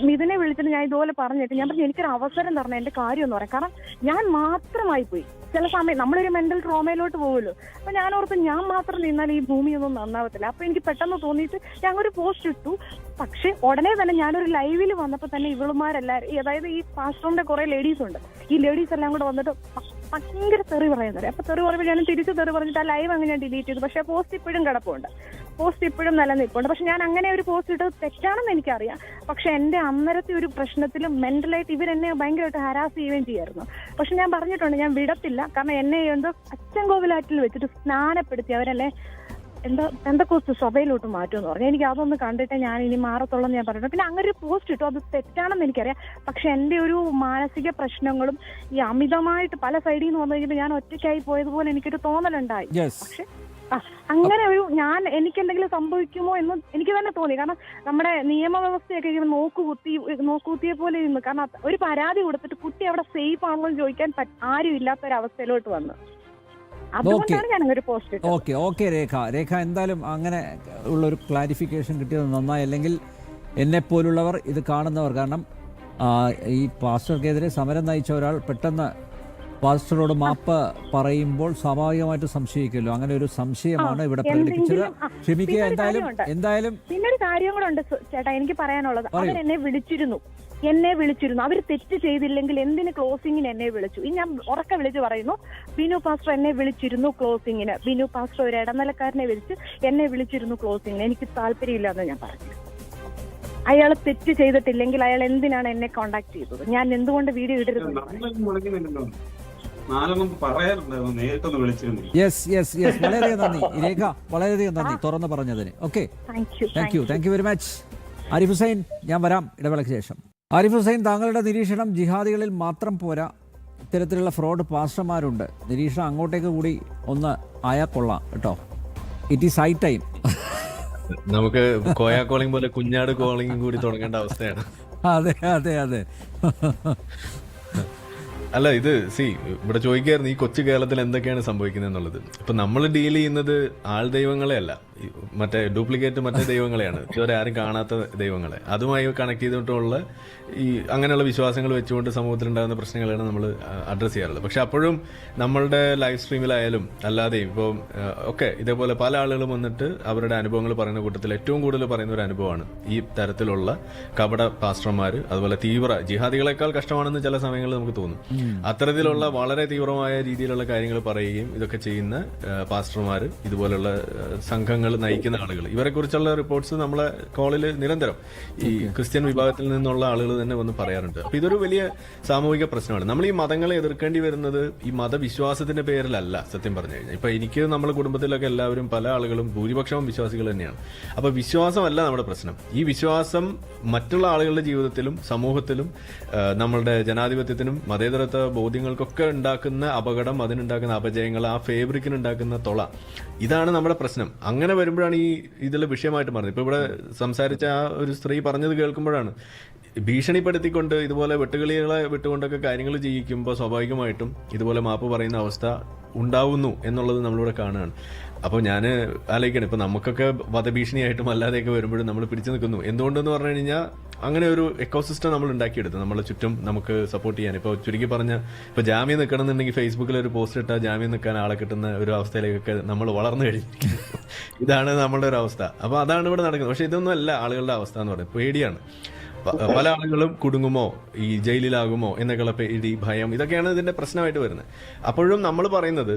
മിഥുനെ വിളിച്ചിട്ട് ഞാൻ ഇതുപോലെ പറഞ്ഞിട്ട് ഞാൻ പറഞ്ഞു എനിക്കൊരു അവസരം തരണം എന്റെ കാര്യം എന്ന് പറയാം. കാരണം ഞാൻ മാത്രമായി പോയി. ചില സമയം നമ്മളൊരു മെന്റൽ ട്രോമയിലോട്ട് പോകുമല്ലോ. അപ്പൊ ഞാൻ ഓർത്ത് ഞാൻ മാത്രം നിന്നാൽ ഈ ഭൂമിയൊന്നും നന്നാവത്തില്ല. അപ്പൊ എനിക്ക് പെട്ടെന്ന് തോന്നിയിട്ട് ഞാൻ ഒരു പോസ്റ്റ് ഇട്ടു. പക്ഷെ ഉടനെ തന്നെ ഞാനൊരു ലൈവിൽ വന്നപ്പോൾ തന്നെ ഇവളുമാരെല്ലാവരും, അതായത് ഈ പാസ്റ്ററിന്റെ കുറെ ലേഡീസ് ഉണ്ട്, ഈ ലേഡീസ് എല്ലാം കൂടെ വന്നിട്ട് ഭയങ്കര തെറി പറയുന്നത്. അപ്പൊ തെറി പറയുമ്പോൾ ഞാൻ തിരിച്ചു തെറി പറഞ്ഞിട്ട് ആ ലൈവ് അങ്ങ് ഞാൻ ഡിലീറ്റ് ചെയ്തു. പക്ഷെ പോസ്റ്റ് ഇപ്പോഴും കിടപ്പുണ്ട്, പോസ്റ്റ് ഇപ്പോഴും നിലനിൽപ്പുണ്ട്. പക്ഷെ ഞാൻ അങ്ങനെ ഒരു പോസ്റ്റ് ഇട്ടത് തെറ്റാണെന്ന് എനിക്കറിയാം. പക്ഷെ എന്റെ അന്നേരത്തെ ഒരു പ്രശ്നത്തിൽ മെന്റലായിട്ട് ഇവരെന്നെ ഭയങ്കരമായിട്ട് ഹരാസ് ചെയ്യുകയും ചെയ്യായിരുന്നു. പക്ഷെ ഞാൻ പറഞ്ഞിട്ടുണ്ട് ഞാൻ വിടത്തില്ല. കാരണം എന്നെ എന്തോ അച്ചൻകോവിലാറ്റിൽ വെച്ചിട്ട് സ്നാനപ്പെടുത്തി അവരെന്നെ എന്തൊക്കെ സഭയിലോട്ട് മാറ്റുമെന്ന് പറഞ്ഞു. എനിക്ക് അതൊന്ന് കണ്ടിട്ട് ഞാൻ ഇനി മാറത്തുള്ളൂ എന്ന് ഞാൻ പറഞ്ഞു. പിന്നെ അങ്ങനെ ഒരു പോസ്റ്റ് ഇട്ടു, അത് തെറ്റാണെന്ന് എനിക്കറിയാം. പക്ഷെ എന്റെ ഒരു മാനസിക പ്രശ്നങ്ങളും ഈ അമിതമായിട്ട് പല സൈഡിൽ നിന്ന് വന്നു കഴിഞ്ഞപ്പോൾ ഞാൻ ഒറ്റയ്ക്കായി പോയതുപോലെ എനിക്കൊരു തോന്നലുണ്ടായി. പക്ഷെ അങ്ങനെ ഒരു എനിക്ക് എന്തെങ്കിലും സംഭവിക്കുമോ എന്ന് എനിക്ക് തന്നെ തോന്നി. കാരണം നമ്മുടെ നിയമവ്യവസ്ഥയൊക്കെ ഇങ്ങനെ നോക്കുകുത്തിയെ പോലെ ഇരുന്നു. കാരണം ഒരു പരാതി കൊടുത്തിട്ട് കുട്ടി അവിടെ സേഫ് ആണല്ലോ എന്ന് ചോദിക്കാൻ ആരും ഇല്ലാത്ത ഒരു അവസ്ഥയിലോട്ട് വന്നു. അതുകൊണ്ടാണ് ഞാൻ ഒരു പോസ്റ്റ് ഇട്ടത്. ഓക്കെ രേഖ എന്തായാലും അങ്ങനെ ഉള്ളൊരു ക്ലാരിഫിക്കേഷൻ കിട്ടിയത് നന്നായി. അല്ലെങ്കിൽ എന്നെപ്പോലുള്ളവർ ഇത് കാണുന്നവർ, കാരണം ഈ പാസ്റ്റർക്കെതിരെ സമരം നയിച്ച ഒരാൾ പെട്ടെന്ന് പാസ്റ്ററോട് മാപ്പ് പറയുമ്പോൾ സ്വാഭാവികമായിട്ട് സംശയിക്കുമല്ലോ. അങ്ങനെ ഒരു സംശയമാണ് ഇവിടെ പ്രകടിപ്പിച്ചത്. ക്ഷമിക്കുക. എന്തായാലും പിന്നൊരു കാര്യം കൂടെ ഉണ്ട് ചേട്ടാ എനിക്ക് പറയാനുള്ളത്. അവരെന്നെ വിളിച്ചിരുന്നു. അവർ തെറ്റ് ചെയ്തില്ലെങ്കിൽ എന്തിന് ക്ലോസിങ്ങിന് എന്നെ വിളിച്ചു? ഇനി ഞാൻ ഉറക്കെ വിളിച്ച് പറയുന്നു, ബിനു പാസ്റ്റർ എന്നെ വിളിച്ചിരുന്നു ക്ലോസിങ്ങിന്. ബിനു പാസ്റ്റർ ഒരു ഇടനിലക്കാരനെ വിളിച്ച് എന്നെ വിളിച്ചിരുന്നു ക്ലോസിങ്ങിന്. എനിക്ക് താല്പര്യമില്ല എന്ന് ഞാൻ പറഞ്ഞു. അയാൾ തെറ്റ് ചെയ്തിട്ടില്ലെങ്കിൽ അയാൾ എന്തിനാണ് എന്നെ കോണ്ടാക്ട് ചെയ്തത്? ഞാൻ എന്തുകൊണ്ട് വീഡിയോ ഇടരുത്? വളരെയധികം നന്ദി രേഖ, വളരെയധികം നന്ദി തുറന്നു പറഞ്ഞതിന്. Okay, thank you very much. Arif Hussain, ഞാൻ വരാം ഇടവേളയ്ക്ക് ശേഷം. ആരിഫ് ഹുസൈൻ, താങ്കളുടെ നിരീക്ഷണം ജിഹാദികളിൽ മാത്രം പോരാ, ഇത്തരത്തിലുള്ള ഫ്രോഡ് പാസ്റ്റർമാരുണ്ട്. നിരീക്ഷണം അങ്ങോട്ടേക്ക് കൂടി ഒന്ന് ആയാൽ കൊള്ളാം കേട്ടോ. It is high time. നമുക്ക് കോയാ കോളിംഗ് പോലെ കുഞ്ഞാട് കോളിംഗ് കൂടി തുടങ്ങേണ്ട അവസ്ഥയാണ്. അതെ അല്ല, ഇത് ഇവിടെ ചോദിക്കായിരുന്നു ഈ കൊച്ചു കേരളത്തിൽ എന്തൊക്കെയാണ് സംഭവിക്കുന്നത് എന്നുള്ളത്. ഇപ്പൊ നമ്മൾ ഡീൽ ചെയ്യുന്നത് ആൾ ദൈവങ്ങളെ അല്ല, മറ്റേ ഡ്യൂപ്ലിക്കേറ്റ് മറ്റേ ദൈവങ്ങളെയാണ്, ഇതുവരെ ആരും കാണാത്ത ദൈവങ്ങളെ. അതുമായി കണക്ട് ചെയ്തിട്ടുള്ള ഈ അങ്ങനെയുള്ള വിശ്വാസങ്ങൾ വെച്ചുകൊണ്ട് സമൂഹത്തിലുണ്ടാകുന്ന പ്രശ്നങ്ങളാണ് നമ്മൾ അഡ്രസ്സ് ചെയ്യാറുള്ളത്. പക്ഷെ അപ്പോഴും നമ്മളുടെ ലൈവ് സ്ട്രീമിലായാലും അല്ലാതെയും ഇപ്പോൾ ഒക്കെ ഇതേപോലെ പല ആളുകളും വന്നിട്ട് അവരുടെ അനുഭവങ്ങൾ പറയുന്ന കൂട്ടത്തിൽ ഏറ്റവും കൂടുതൽ പറയുന്ന ഒരു അനുഭവമാണ് ഈ തരത്തിലുള്ള കപട പാസ്റ്റർമാർ, അതുപോലെ തീവ്ര ജിഹാദികളെക്കാൾ കഷ്ടമാണെന്ന് ചില സമയങ്ങളിൽ നമുക്ക് തോന്നും. അത്തരത്തിലുള്ള വളരെ തീവ്രമായ രീതിയിലുള്ള കാര്യങ്ങൾ പറയുകയും ഇതൊക്കെ ചെയ്യുന്ന പാസ്റ്റർമാർ, ഇതുപോലുള്ള സംഘങ്ങൾ നയിക്കുന്ന ആളുകൾ, ഇവരെ കുറിച്ചുള്ള റിപ്പോർട്ട്സ് നമ്മളെ കോളിൽ നിരന്തരം ഈ ക്രിസ്ത്യൻ വിഭാഗത്തിൽ നിന്നുള്ള ആളുകൾ തന്നെ വന്ന് പറയാറുണ്ട്. അപ്പൊ ഇതൊരു വലിയ സാമൂഹിക പ്രശ്നമാണ്. നമ്മൾ ഈ മതങ്ങളെ എതിർക്കേണ്ടി വരുന്നത് ഈ മതവിശ്വാസത്തിന്റെ പേരിലല്ല. സത്യം പറഞ്ഞു കഴിഞ്ഞാൽ ഇപ്പൊ എനിക്ക് നമ്മുടെ കുടുംബത്തിലൊക്കെ എല്ലാവരും പല ആളുകളും ഭൂരിപക്ഷവും വിശ്വാസികൾ തന്നെയാണ്. അപ്പൊ വിശ്വാസമല്ല നമ്മുടെ പ്രശ്നം. ഈ വിശ്വാസം മറ്റുള്ള ആളുകളുടെ ജീവിതത്തിലും സമൂഹത്തിലും നമ്മളുടെ ജനാധിപത്യത്തിനും മതേതരത്വ ബോധ്യങ്ങൾക്കൊക്കെ ഉണ്ടാക്കുന്ന അപകടം, അതിനുണ്ടാക്കുന്ന അപജയങ്ങൾ, ആ ഫേബ്രിക്കിനുണ്ടാക്കുന്ന തൊള, ഇതാണ് നമ്മുടെ പ്രശ്നം. അങ്ങനെ വരുമ്പോഴാണ് ഈ ഇതിൽ വിഷയമായിട്ട് മാറുന്നത്. ഇപ്പൊ ഇവിടെ സംസാരിച്ച ആ ഒരു സ്ത്രീ പറഞ്ഞത് കേൾക്കുമ്പോഴാണ് ഭീഷണിപ്പെടുത്തിക്കൊണ്ട് ഇതുപോലെ വെട്ടുകിളികളെ വിട്ടുകൊണ്ടൊക്കെ കാര്യങ്ങൾ ചെയ്യിക്കുമ്പോൾ സ്വാഭാവികമായിട്ടും ഇതുപോലെ മാപ്പ് പറയുന്ന അവസ്ഥ ഉണ്ടാവുന്നു എന്നുള്ളത് നമ്മളിവിടെ കാണുകയാണ്. അപ്പോൾ ഞാൻ ആലോചിക്കണം, ഇപ്പൊ നമുക്കൊക്കെ വധഭീഷണിയായിട്ടും അല്ലാതെയൊക്കെ വരുമ്പോഴും നമ്മൾ പിടിച്ചു നിൽക്കുന്നു. എന്തുകൊണ്ടെന്ന് പറഞ്ഞു കഴിഞ്ഞാൽ അങ്ങനെ ഒരു എക്കോസിസ്റ്റം നമ്മൾ ഉണ്ടാക്കിയെടുത്തു നമ്മളെ ചുറ്റും നമുക്ക് സപ്പോർട്ട് ചെയ്യാൻ. ഇപ്പോൾ ചുരുക്കി പറഞ്ഞ ഇപ്പോൾ ജാമ്യം നിൽക്കണം എന്നുണ്ടെങ്കിൽ ഫേസ്ബുക്കിൽ ഒരു പോസ്റ്റ് ഇട്ടാൽ ജാമ്യം നിൽക്കാൻ ആളെ കിട്ടുന്ന ഒരു അവസ്ഥയിലേക്കൊക്കെ നമ്മൾ വളർന്നു കഴിഞ്ഞിരിക്കുന്നു. ഇതാണ് നമ്മളുടെ ഒരു അവസ്ഥ. അപ്പോൾ അതാണ് ഇവിടെ നടക്കുന്നത്. പക്ഷെ ഇതൊന്നും അല്ല ആളുകളുടെ അവസ്ഥ എന്ന് പറയുന്നത്. പേടിയാണ്. പല ആളുകളും കുടുങ്ങുമോ, ഈ ജയിലിലാകുമോ എന്നൊക്കെയുള്ള പേടി, ഭയം, ഇതൊക്കെയാണ് ഇതിന്റെ പ്രശ്നമായിട്ട് വരുന്നത്. അപ്പോഴും നമ്മൾ പറയുന്നത്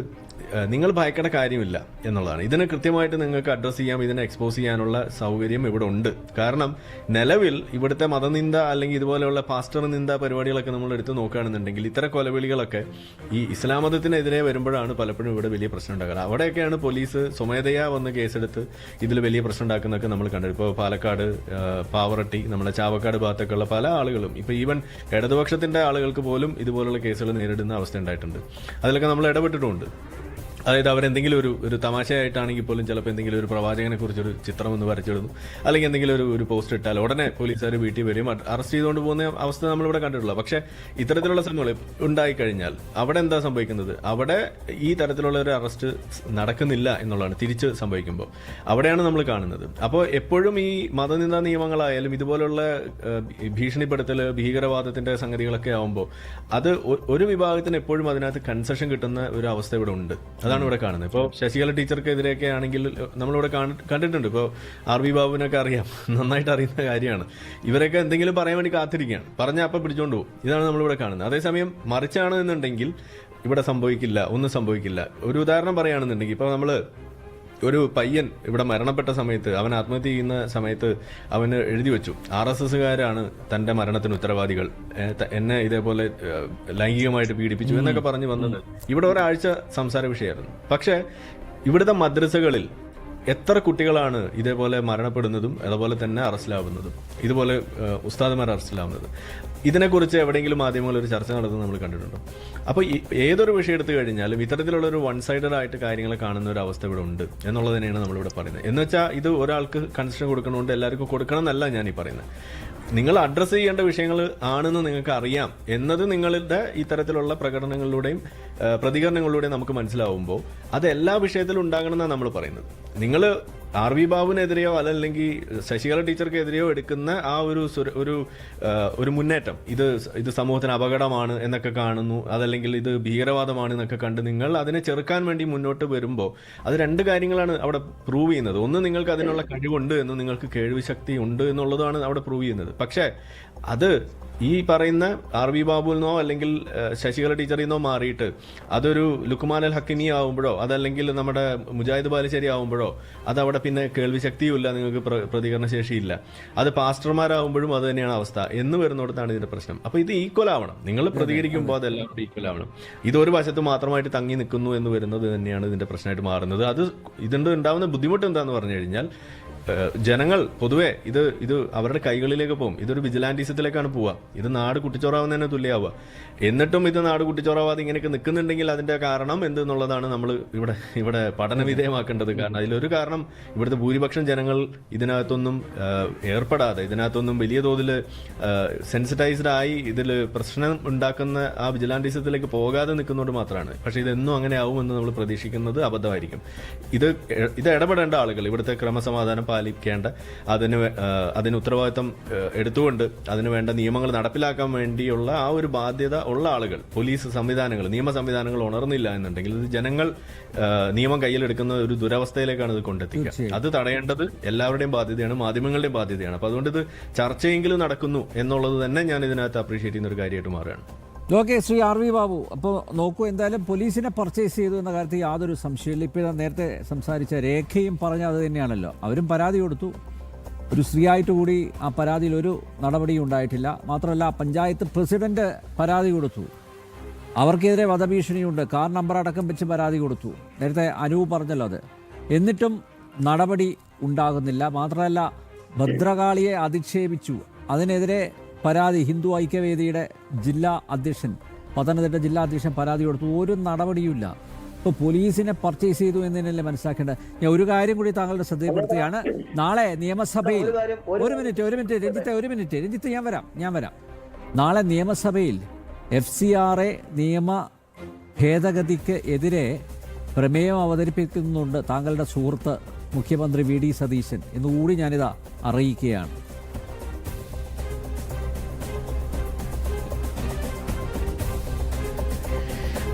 നിങ്ങൾ ഭയക്കേണ്ട കാര്യമില്ല എന്നുള്ളതാണ്. ഇതിനെ കൃത്യമായിട്ട് നിങ്ങൾക്ക് അഡ്രസ്സ് ചെയ്യാം, ഇതിനെ എക്സ്പോസ് ചെയ്യാനുള്ള സൗകര്യം ഇവിടെ ഉണ്ട്. കാരണം നിലവിൽ ഇവിടുത്തെ മതനിന്ദ അല്ലെങ്കിൽ ഇതുപോലെയുള്ള പാസ്റ്റർ നിന്ദ പരിപാടികളൊക്കെ നമ്മൾ എടുത്ത് നോക്കുകയാണെന്നുണ്ടെങ്കിൽ ഇത്തരം കൊലവിളികളൊക്കെ ഈ ഇസ്ലാം മതത്തിനെതിരെ വരുമ്പോഴാണ് പലപ്പോഴും ഇവിടെ വലിയ പ്രശ്നം ഉണ്ടാകുന്നത്. അവിടെയൊക്കെയാണ് പോലീസ് സ്വമേധയാ വന്ന് കേസെടുത്ത് ഇതിൽ വലിയ പ്രശ്നം ഉണ്ടാക്കുന്നതൊക്കെ നമ്മൾ കണ്ടത്. ഇപ്പോൾ പാലക്കാട്, പാവറട്ടി, നമ്മുടെ ചാവക്കാട് ഭാഗത്തൊക്കെയുള്ള പല ആളുകളും, ഇപ്പൊ ഈവൻ ഇടതുപക്ഷത്തിന്റെ ആളുകൾക്ക് പോലും ഇതുപോലുള്ള കേസുകൾ നേരിടുന്ന അവസ്ഥ ഉണ്ടായിട്ടുണ്ട്. അതിലൊക്കെ നമ്മൾ ഇടപെട്ടിട്ടുമുണ്ട്. അതായത് അവരെന്തെങ്കിലും ഒരു തമാശയായിട്ടാണെങ്കിൽ പോലും ചിലപ്പോൾ എന്തെങ്കിലും ഒരു പ്രവാചകനെ കുറിച്ചൊരു ചിത്രം ഒന്ന് വരച്ചിടുന്നു, അല്ലെങ്കിൽ എന്തെങ്കിലും ഒരു പോസ്റ്റ് ഇട്ടാൽ ഉടനെ പോലീസുകാർ വീട്ടിൽ വരും, അറസ്റ്റ് ചെയ്തുകൊണ്ട് പോകുന്ന അവസ്ഥ നമ്മളിവിടെ കണ്ടിട്ടുള്ള. പക്ഷേ ഇത്തരത്തിലുള്ള സംഭവങ്ങൾ ഉണ്ടായിക്കഴിഞ്ഞാൽ അവിടെ എന്താ സംഭവിക്കുന്നത്? അവിടെ ഈ തരത്തിലുള്ള ഒരു അറസ്റ്റ് നടക്കുന്നില്ല എന്നുള്ളതാണ് തിരിച്ച് സംഭവിക്കുമ്പോൾ. അവിടെയാണ് നമ്മൾ കാണുന്നത്. അപ്പോൾ എപ്പോഴും ഈ മതനിന്ദാ നിയമങ്ങളായാലും ഇതുപോലുള്ള ഭീഷണിപ്പെടുത്തൽ, ഭീകരവാദത്തിന്റെ സംഗതികളൊക്കെ ആവുമ്പോൾ അത് ഒരു വിഭാഗത്തിന് എപ്പോഴും അതിനകത്ത് കൺസെഷൻ കിട്ടുന്ന ഒരു അവസ്ഥ ഇവിടെ ഉണ്ട്. അതാണ് ഇവിടെ കാണുന്നത്. ഇപ്പോൾ ശശികല ടീച്ചർക്കെതിരെയൊക്കെ ആണെങ്കിൽ നമ്മളിവിടെ കണ്ടിട്ടുണ്ട്. ഇപ്പോൾ RV ബാബുവിനൊക്കെ അറിയാം, നന്നായിട്ട് അറിയുന്ന കാര്യമാണ്. ഇവരൊക്കെ എന്തെങ്കിലും പറയാൻ വേണ്ടി കാത്തിരിക്കുകയാണ്, പറഞ്ഞാൽ അപ്പം പിടിച്ചോണ്ട് പോകും. ഇതാണ് നമ്മളിവിടെ കാണുന്നത്. അതേസമയം മറിച്ചാണ് എന്നുണ്ടെങ്കിൽ ഇവിടെ സംഭവിക്കില്ല, ഒന്നും സംഭവിക്കില്ല. ഒരു ഉദാഹരണം പറയുകയാണെന്നുണ്ടെങ്കിൽ ഇപ്പോൾ നമ്മൾ ഒരു പയ്യൻ ഇവിടെ മരണപ്പെട്ട സമയത്ത്, അവൻ ആത്മഹത്യ ചെയ്യുന്ന സമയത്ത് അവന് എഴുതി വെച്ചു, RSSകാരാണ് തന്റെ മരണത്തിന് ഉത്തരവാദികൾ, എന്നെ ഇതേപോലെ ലൈംഗികമായിട്ട് പീഡിപ്പിച്ചു എന്നൊക്കെ പറഞ്ഞു വന്നത് ഇവിടെ ഒരാഴ്ച സംസാര വിഷയമായിരുന്നു. പക്ഷേ ഇവിടുത്തെ മദ്രസകളിൽ എത്ര കുട്ടികളാണ് ഇതേപോലെ മരണപ്പെടുന്നതും അതുപോലെ തന്നെ അറസ്റ്റിലാവുന്നതും, ഇതുപോലെ ഉസ്താദുമാർ അറസ്റ്റിലാവുന്നതും? ഇതിനെക്കുറിച്ച് എവിടെയെങ്കിലും മാധ്യമങ്ങൾ ഒരു ചർച്ച നടത്തുന്നത് നമ്മൾ കണ്ടിട്ടുണ്ടോ? അപ്പോൾ ഏതൊരു വിഷയം എടുത്തു കഴിഞ്ഞാലും ഇത്തരത്തിലുള്ള ഒരു വൺ സൈഡഡ് ആയിട്ട് കാര്യങ്ങളെ കാണുന്ന ഒരു അവസ്ഥ ഇവിടെ ഉണ്ട് എന്നുള്ളത് തന്നെയാണ് നമ്മളിവിടെ പറയുന്നത്. എന്ന് വെച്ചാൽ ഇത് ഒരാൾക്ക് കൺസെഷൻ കൊടുക്കണമുണ്ട്, എല്ലാവർക്കും കൊടുക്കണം എന്നല്ല ഞാൻ ഈ പറയുന്നത്. നിങ്ങൾ അഡ്രസ്സ് ചെയ്യേണ്ട വിഷയങ്ങൾ ആണെന്ന് നിങ്ങൾക്ക് അറിയാം എന്നത് നിങ്ങളുടെ ഇത്തരത്തിലുള്ള പ്രകടനങ്ങളിലൂടെയും പ്രതികരണങ്ങളിലൂടെയും നമുക്ക് മനസ്സിലാവുമ്പോൾ അത് എല്ലാ വിഷയത്തിലും ഉണ്ടാകണമെന്നാണ് നമ്മൾ പറയുന്നത്. നിങ്ങൾ RV ബാബുവിനെതിരെയോ അല്ലെങ്കിൽ ശശികല ടീച്ചർക്കെതിരെയോ എടുക്കുന്ന ആ ഒരു മുന്നേറ്റം, ഇത് സമൂഹത്തിന് അപകടമാണ് എന്നൊക്കെ കാണുന്നു, അതല്ലെങ്കിൽ ഇത് ഭീകരവാദമാണ് എന്നൊക്കെ കണ്ട് നിങ്ങൾ അതിനെ ചെറുക്കാൻ വേണ്ടി മുന്നോട്ട് വരുമ്പോൾ അത് രണ്ട് കാര്യങ്ങളാണ് അവിടെ പ്രൂവ് ചെയ്യുന്നത്. ഒന്ന്, നിങ്ങൾക്ക് അതിനുള്ള കഴിവുണ്ട് എന്ന്, നിങ്ങൾക്ക് കേൾവിശക്തി ഉണ്ട് എന്നുള്ളതാണ് അവിടെ പ്രൂവ് ചെയ്യുന്നത്. പക്ഷേ അത് ഈ പറയുന്ന RV ബാബുവിൽ നിന്നോ അല്ലെങ്കിൽ ശശികല ടീച്ചറിൽ നിന്നോ മാറിയിട്ട് അതൊരു ലുക്മാൻ അൽ ഹക്കിമി ആവുമ്പോഴോ അതല്ലെങ്കിൽ നമ്മുടെ മുജാഹിദ് ബാലുശ്ശേരി ആവുമ്പോഴോ അതവിടെ പിന്നെ കേൾവിശക്തിയുമില്ല, നിങ്ങൾക്ക് പ്രതികരണ ശേഷിയില്ല. അത് പാസ്റ്റർമാരാകുമ്പോഴും അത് തന്നെയാണ് അവസ്ഥ എന്ന് വരുന്നിടത്താണ് ഇതിന്റെ പ്രശ്നം. അപ്പോൾ ഇത് ഈക്വൽ ആവണം. നിങ്ങൾ പ്രതികരിക്കുമ്പോൾ അതെല്ലാം കൂടി ഈക്വൽ ആവണം. ഇതൊരു വശത്ത് മാത്രമായിട്ട് തങ്ങി നിൽക്കുന്നു എന്ന് വരുന്നത് തന്നെയാണ് ഇതിന്റെ പ്രശ്നമായിട്ട് മാറുന്നത്. ഇതിന്റെ ഉണ്ടാകുന്ന ബുദ്ധിമുട്ട് എന്താന്ന് പറഞ്ഞു കഴിഞ്ഞാൽ ജനങ്ങൾ പൊതുവെ ഇത് അവരുടെ കൈകളിലേക്ക് പോകും. ഇതൊരു വിജിലാൻറ്റിസത്തിലേക്കാണ് പോവുക. ഇത് നാട് കുട്ടിച്ചോറാവുന്നതിന് തുല്യമാവുക. എന്നിട്ടും ഇത് നാട് കുട്ടിച്ചോറാവാതെ ഇങ്ങനെയൊക്കെ നിൽക്കുന്നുണ്ടെങ്കിൽ അതിന്റെ കാരണം എന്തെന്നുള്ളതാണ് നമ്മൾ ഇവിടെ പഠനവിധേയമാക്കേണ്ടത്. കാരണം അതിലൊരു കാരണം ഇവിടുത്തെ ഭൂരിപക്ഷം ജനങ്ങൾ ഇതിനകത്തൊന്നും ഏർപ്പെടാതെ, ഇതിനകത്തൊന്നും വലിയ തോതിൽ സെൻസിറ്റൈസ്ഡ് ആയി ഇതിൽ പ്രശ്നം ഉണ്ടാക്കുന്ന ആ വിജിലാൻറ്റിസത്തിലേക്ക് പോകാതെ നിൽക്കുന്നതുകൊണ്ട് മാത്രമാണ്. പക്ഷേ ഇതെന്നും അങ്ങനെ ആവുമെന്ന് നമ്മൾ പ്രതീക്ഷിക്കുന്നത് അബദ്ധമായിരിക്കും. ഇത് ഇടപെടേണ്ട ആളുകൾ, ഇവിടുത്തെ ക്രമസമാധാനം പാലിക്കേണ്ട, അതിന് ഉത്തരവാദിത്തം എടുത്തുകൊണ്ട് അതിന് വേണ്ട നിയമങ്ങൾ നടപ്പിലാക്കാൻ വേണ്ടിയുള്ള ആ ഒരു ബാധ്യത ഉള്ള ആളുകൾ, പോലീസ് സംവിധാനങ്ങൾ, നിയമ സംവിധാനങ്ങൾ ഉണർന്നില്ല എന്നുണ്ടെങ്കിൽ ഇത് ജനങ്ങൾ നിയമം കയ്യിലെടുക്കുന്ന ഒരു ദുരവസ്ഥയിലേക്കാണ് ഇത് കൊണ്ടെത്തിക്കുക. അത് തടയേണ്ടത് എല്ലാവരുടെയും ബാധ്യതയാണ്, മാധ്യമങ്ങളുടെയും ബാധ്യതയാണ്. അപ്പോൾ അതുകൊണ്ട് ഇത് ചർച്ചയെങ്കിലും നടക്കുന്നു എന്നുള്ളത് തന്നെ ഞാൻ ഇതിനകത്ത് അപ്രീഷിയേറ്റ് ചെയ്യുന്ന ഒരു കാര്യമായിട്ട് മാറുകയാണ്. ഓക്കെ, ശ്രീ RV ബാബു, അപ്പോൾ നോക്കൂ, എന്തായാലും പോലീസിനെ പർച്ചേസ് ചെയ്തു എന്ന കാര്യത്തിൽ യാതൊരു സംശയമില്ല. ഇപ്പോൾ നേരത്തെ സംസാരിച്ച രേഖയും പറഞ്ഞ അത് തന്നെയാണല്ലോ. അവരും പരാതി കൊടുത്തു, ഒരു സ്ത്രീയായിട്ട് കൂടി ആ പരാതിയിൽ ഒരു നടപടിയും ഉണ്ടായിട്ടില്ല. മാത്രമല്ല, പഞ്ചായത്ത് പ്രസിഡന്റ് പരാതി കൊടുത്തു, അവർക്കെതിരെ വധഭീഷണിയുണ്ട്, കാർ നമ്പർ അടക്കം വെച്ച് പരാതി കൊടുത്തു. നേരത്തെ അനൂപ് പറഞ്ഞല്ലോ അത്. എന്നിട്ടും നടപടി ഉണ്ടാകുന്നില്ല. മാത്രമല്ല, ഭദ്രകാളിയെ അധിക്ഷേപിച്ചു, അതിനെതിരെ പരാതി ഹിന്ദു ഐക്യവേദിയുടെ ജില്ലാ അധ്യക്ഷൻ, പത്തനംതിട്ട ജില്ലാ അധ്യക്ഷൻ പരാതി കൊടുത്തു, ഒരു നടപടിയുമില്ല. ഇപ്പോൾ പോലീസിനെ പർച്ചേസ് ചെയ്തു എന്നതിനല്ലേ മനസ്സിലാക്കേണ്ടത്. ഞാൻ ഒരു കാര്യം കൂടി താങ്കളുടെ ശ്രദ്ധയിൽപ്പെടുത്തുകയാണ്. നാളെ നിയമസഭയിൽ ഒരു മിനിറ്റ് രഞ്ജിത്ത് ഞാൻ വരാം. നാളെ നിയമസഭയിൽ FCRA നിയമ ഭേദഗതിക്ക് എതിരെ പ്രമേയം അവതരിപ്പിക്കുന്നുണ്ട് താങ്കളുടെ സുഹൃത്ത് മുഖ്യമന്ത്രി VD സതീശൻ എന്നുകൂടി ഞാനിതാ അറിയിക്കുകയാണ്.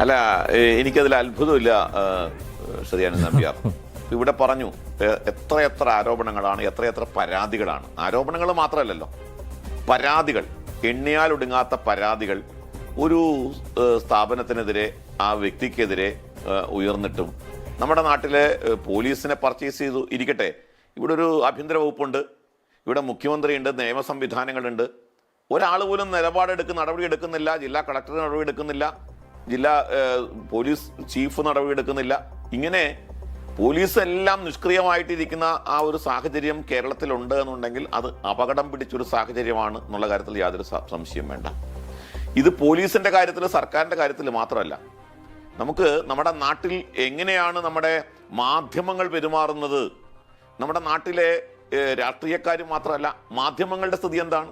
അല്ല, എനിക്കതിൽ അത്ഭുതമില്ല ശ്രീയാനന്ദ് നമ്പ്യാർ. ഇവിടെ പറഞ്ഞു എത്രയെത്ര ആരോപണങ്ങളാണ്, എത്രയെത്ര പരാതികളാണ്. ആരോപണങ്ങൾ മാത്രമല്ലല്ലോ, പരാതികൾ, എണ്ണിയാലൊടുങ്ങാത്ത പരാതികൾ ഒരു സ്ഥാപനത്തിനെതിരെ, ആ വ്യക്തിക്കെതിരെ ഉയർന്നിട്ടും നമ്മുടെ നാട്ടിലെ പോലീസിനെ പർച്ചേസ് ചെയ്തു ഇരിക്കട്ടെ. ഇവിടെ ഒരു ആഭ്യന്തര വകുപ്പുണ്ട്, ഇവിടെ മുഖ്യമന്ത്രിയുണ്ട്, നിയമ സംവിധാനങ്ങളുണ്ട്. ഒരാൾ പോലും നടപടി എടുക്കുന്നില്ല. ജില്ലാ കളക്ടർ നടപടി എടുക്കുന്നില്ല, ജില്ലാ പോലീസ് ചീഫ് നടപടിയെടുക്കുന്നില്ല. ഇങ്ങനെ പോലീസ് എല്ലാം നിഷ്ക്രിയമായിട്ടിരിക്കുന്ന ആ ഒരു സാഹചര്യം കേരളത്തിലുണ്ട് എന്നുണ്ടെങ്കിൽ അത് അപകടം പിടിച്ചൊരു സാഹചര്യമാണ് എന്നുള്ള കാര്യത്തിൽ യാതൊരു സംശയം വേണ്ട. ഇത് പോലീസിന്റെ കാര്യത്തിൽ, സർക്കാരിന്റെ കാര്യത്തിൽ മാത്രമല്ല, നമുക്ക് നമ്മുടെ നാട്ടിൽ എങ്ങനെയാണ് നമ്മുടെ മാധ്യമങ്ങൾ പെരുമാറുന്നത്, നമ്മുടെ നാട്ടിലെ രാഷ്ട്രീയക്കാർ മാത്രമല്ല മാധ്യമങ്ങളുടെ സ്ഥിതി എന്താണ്?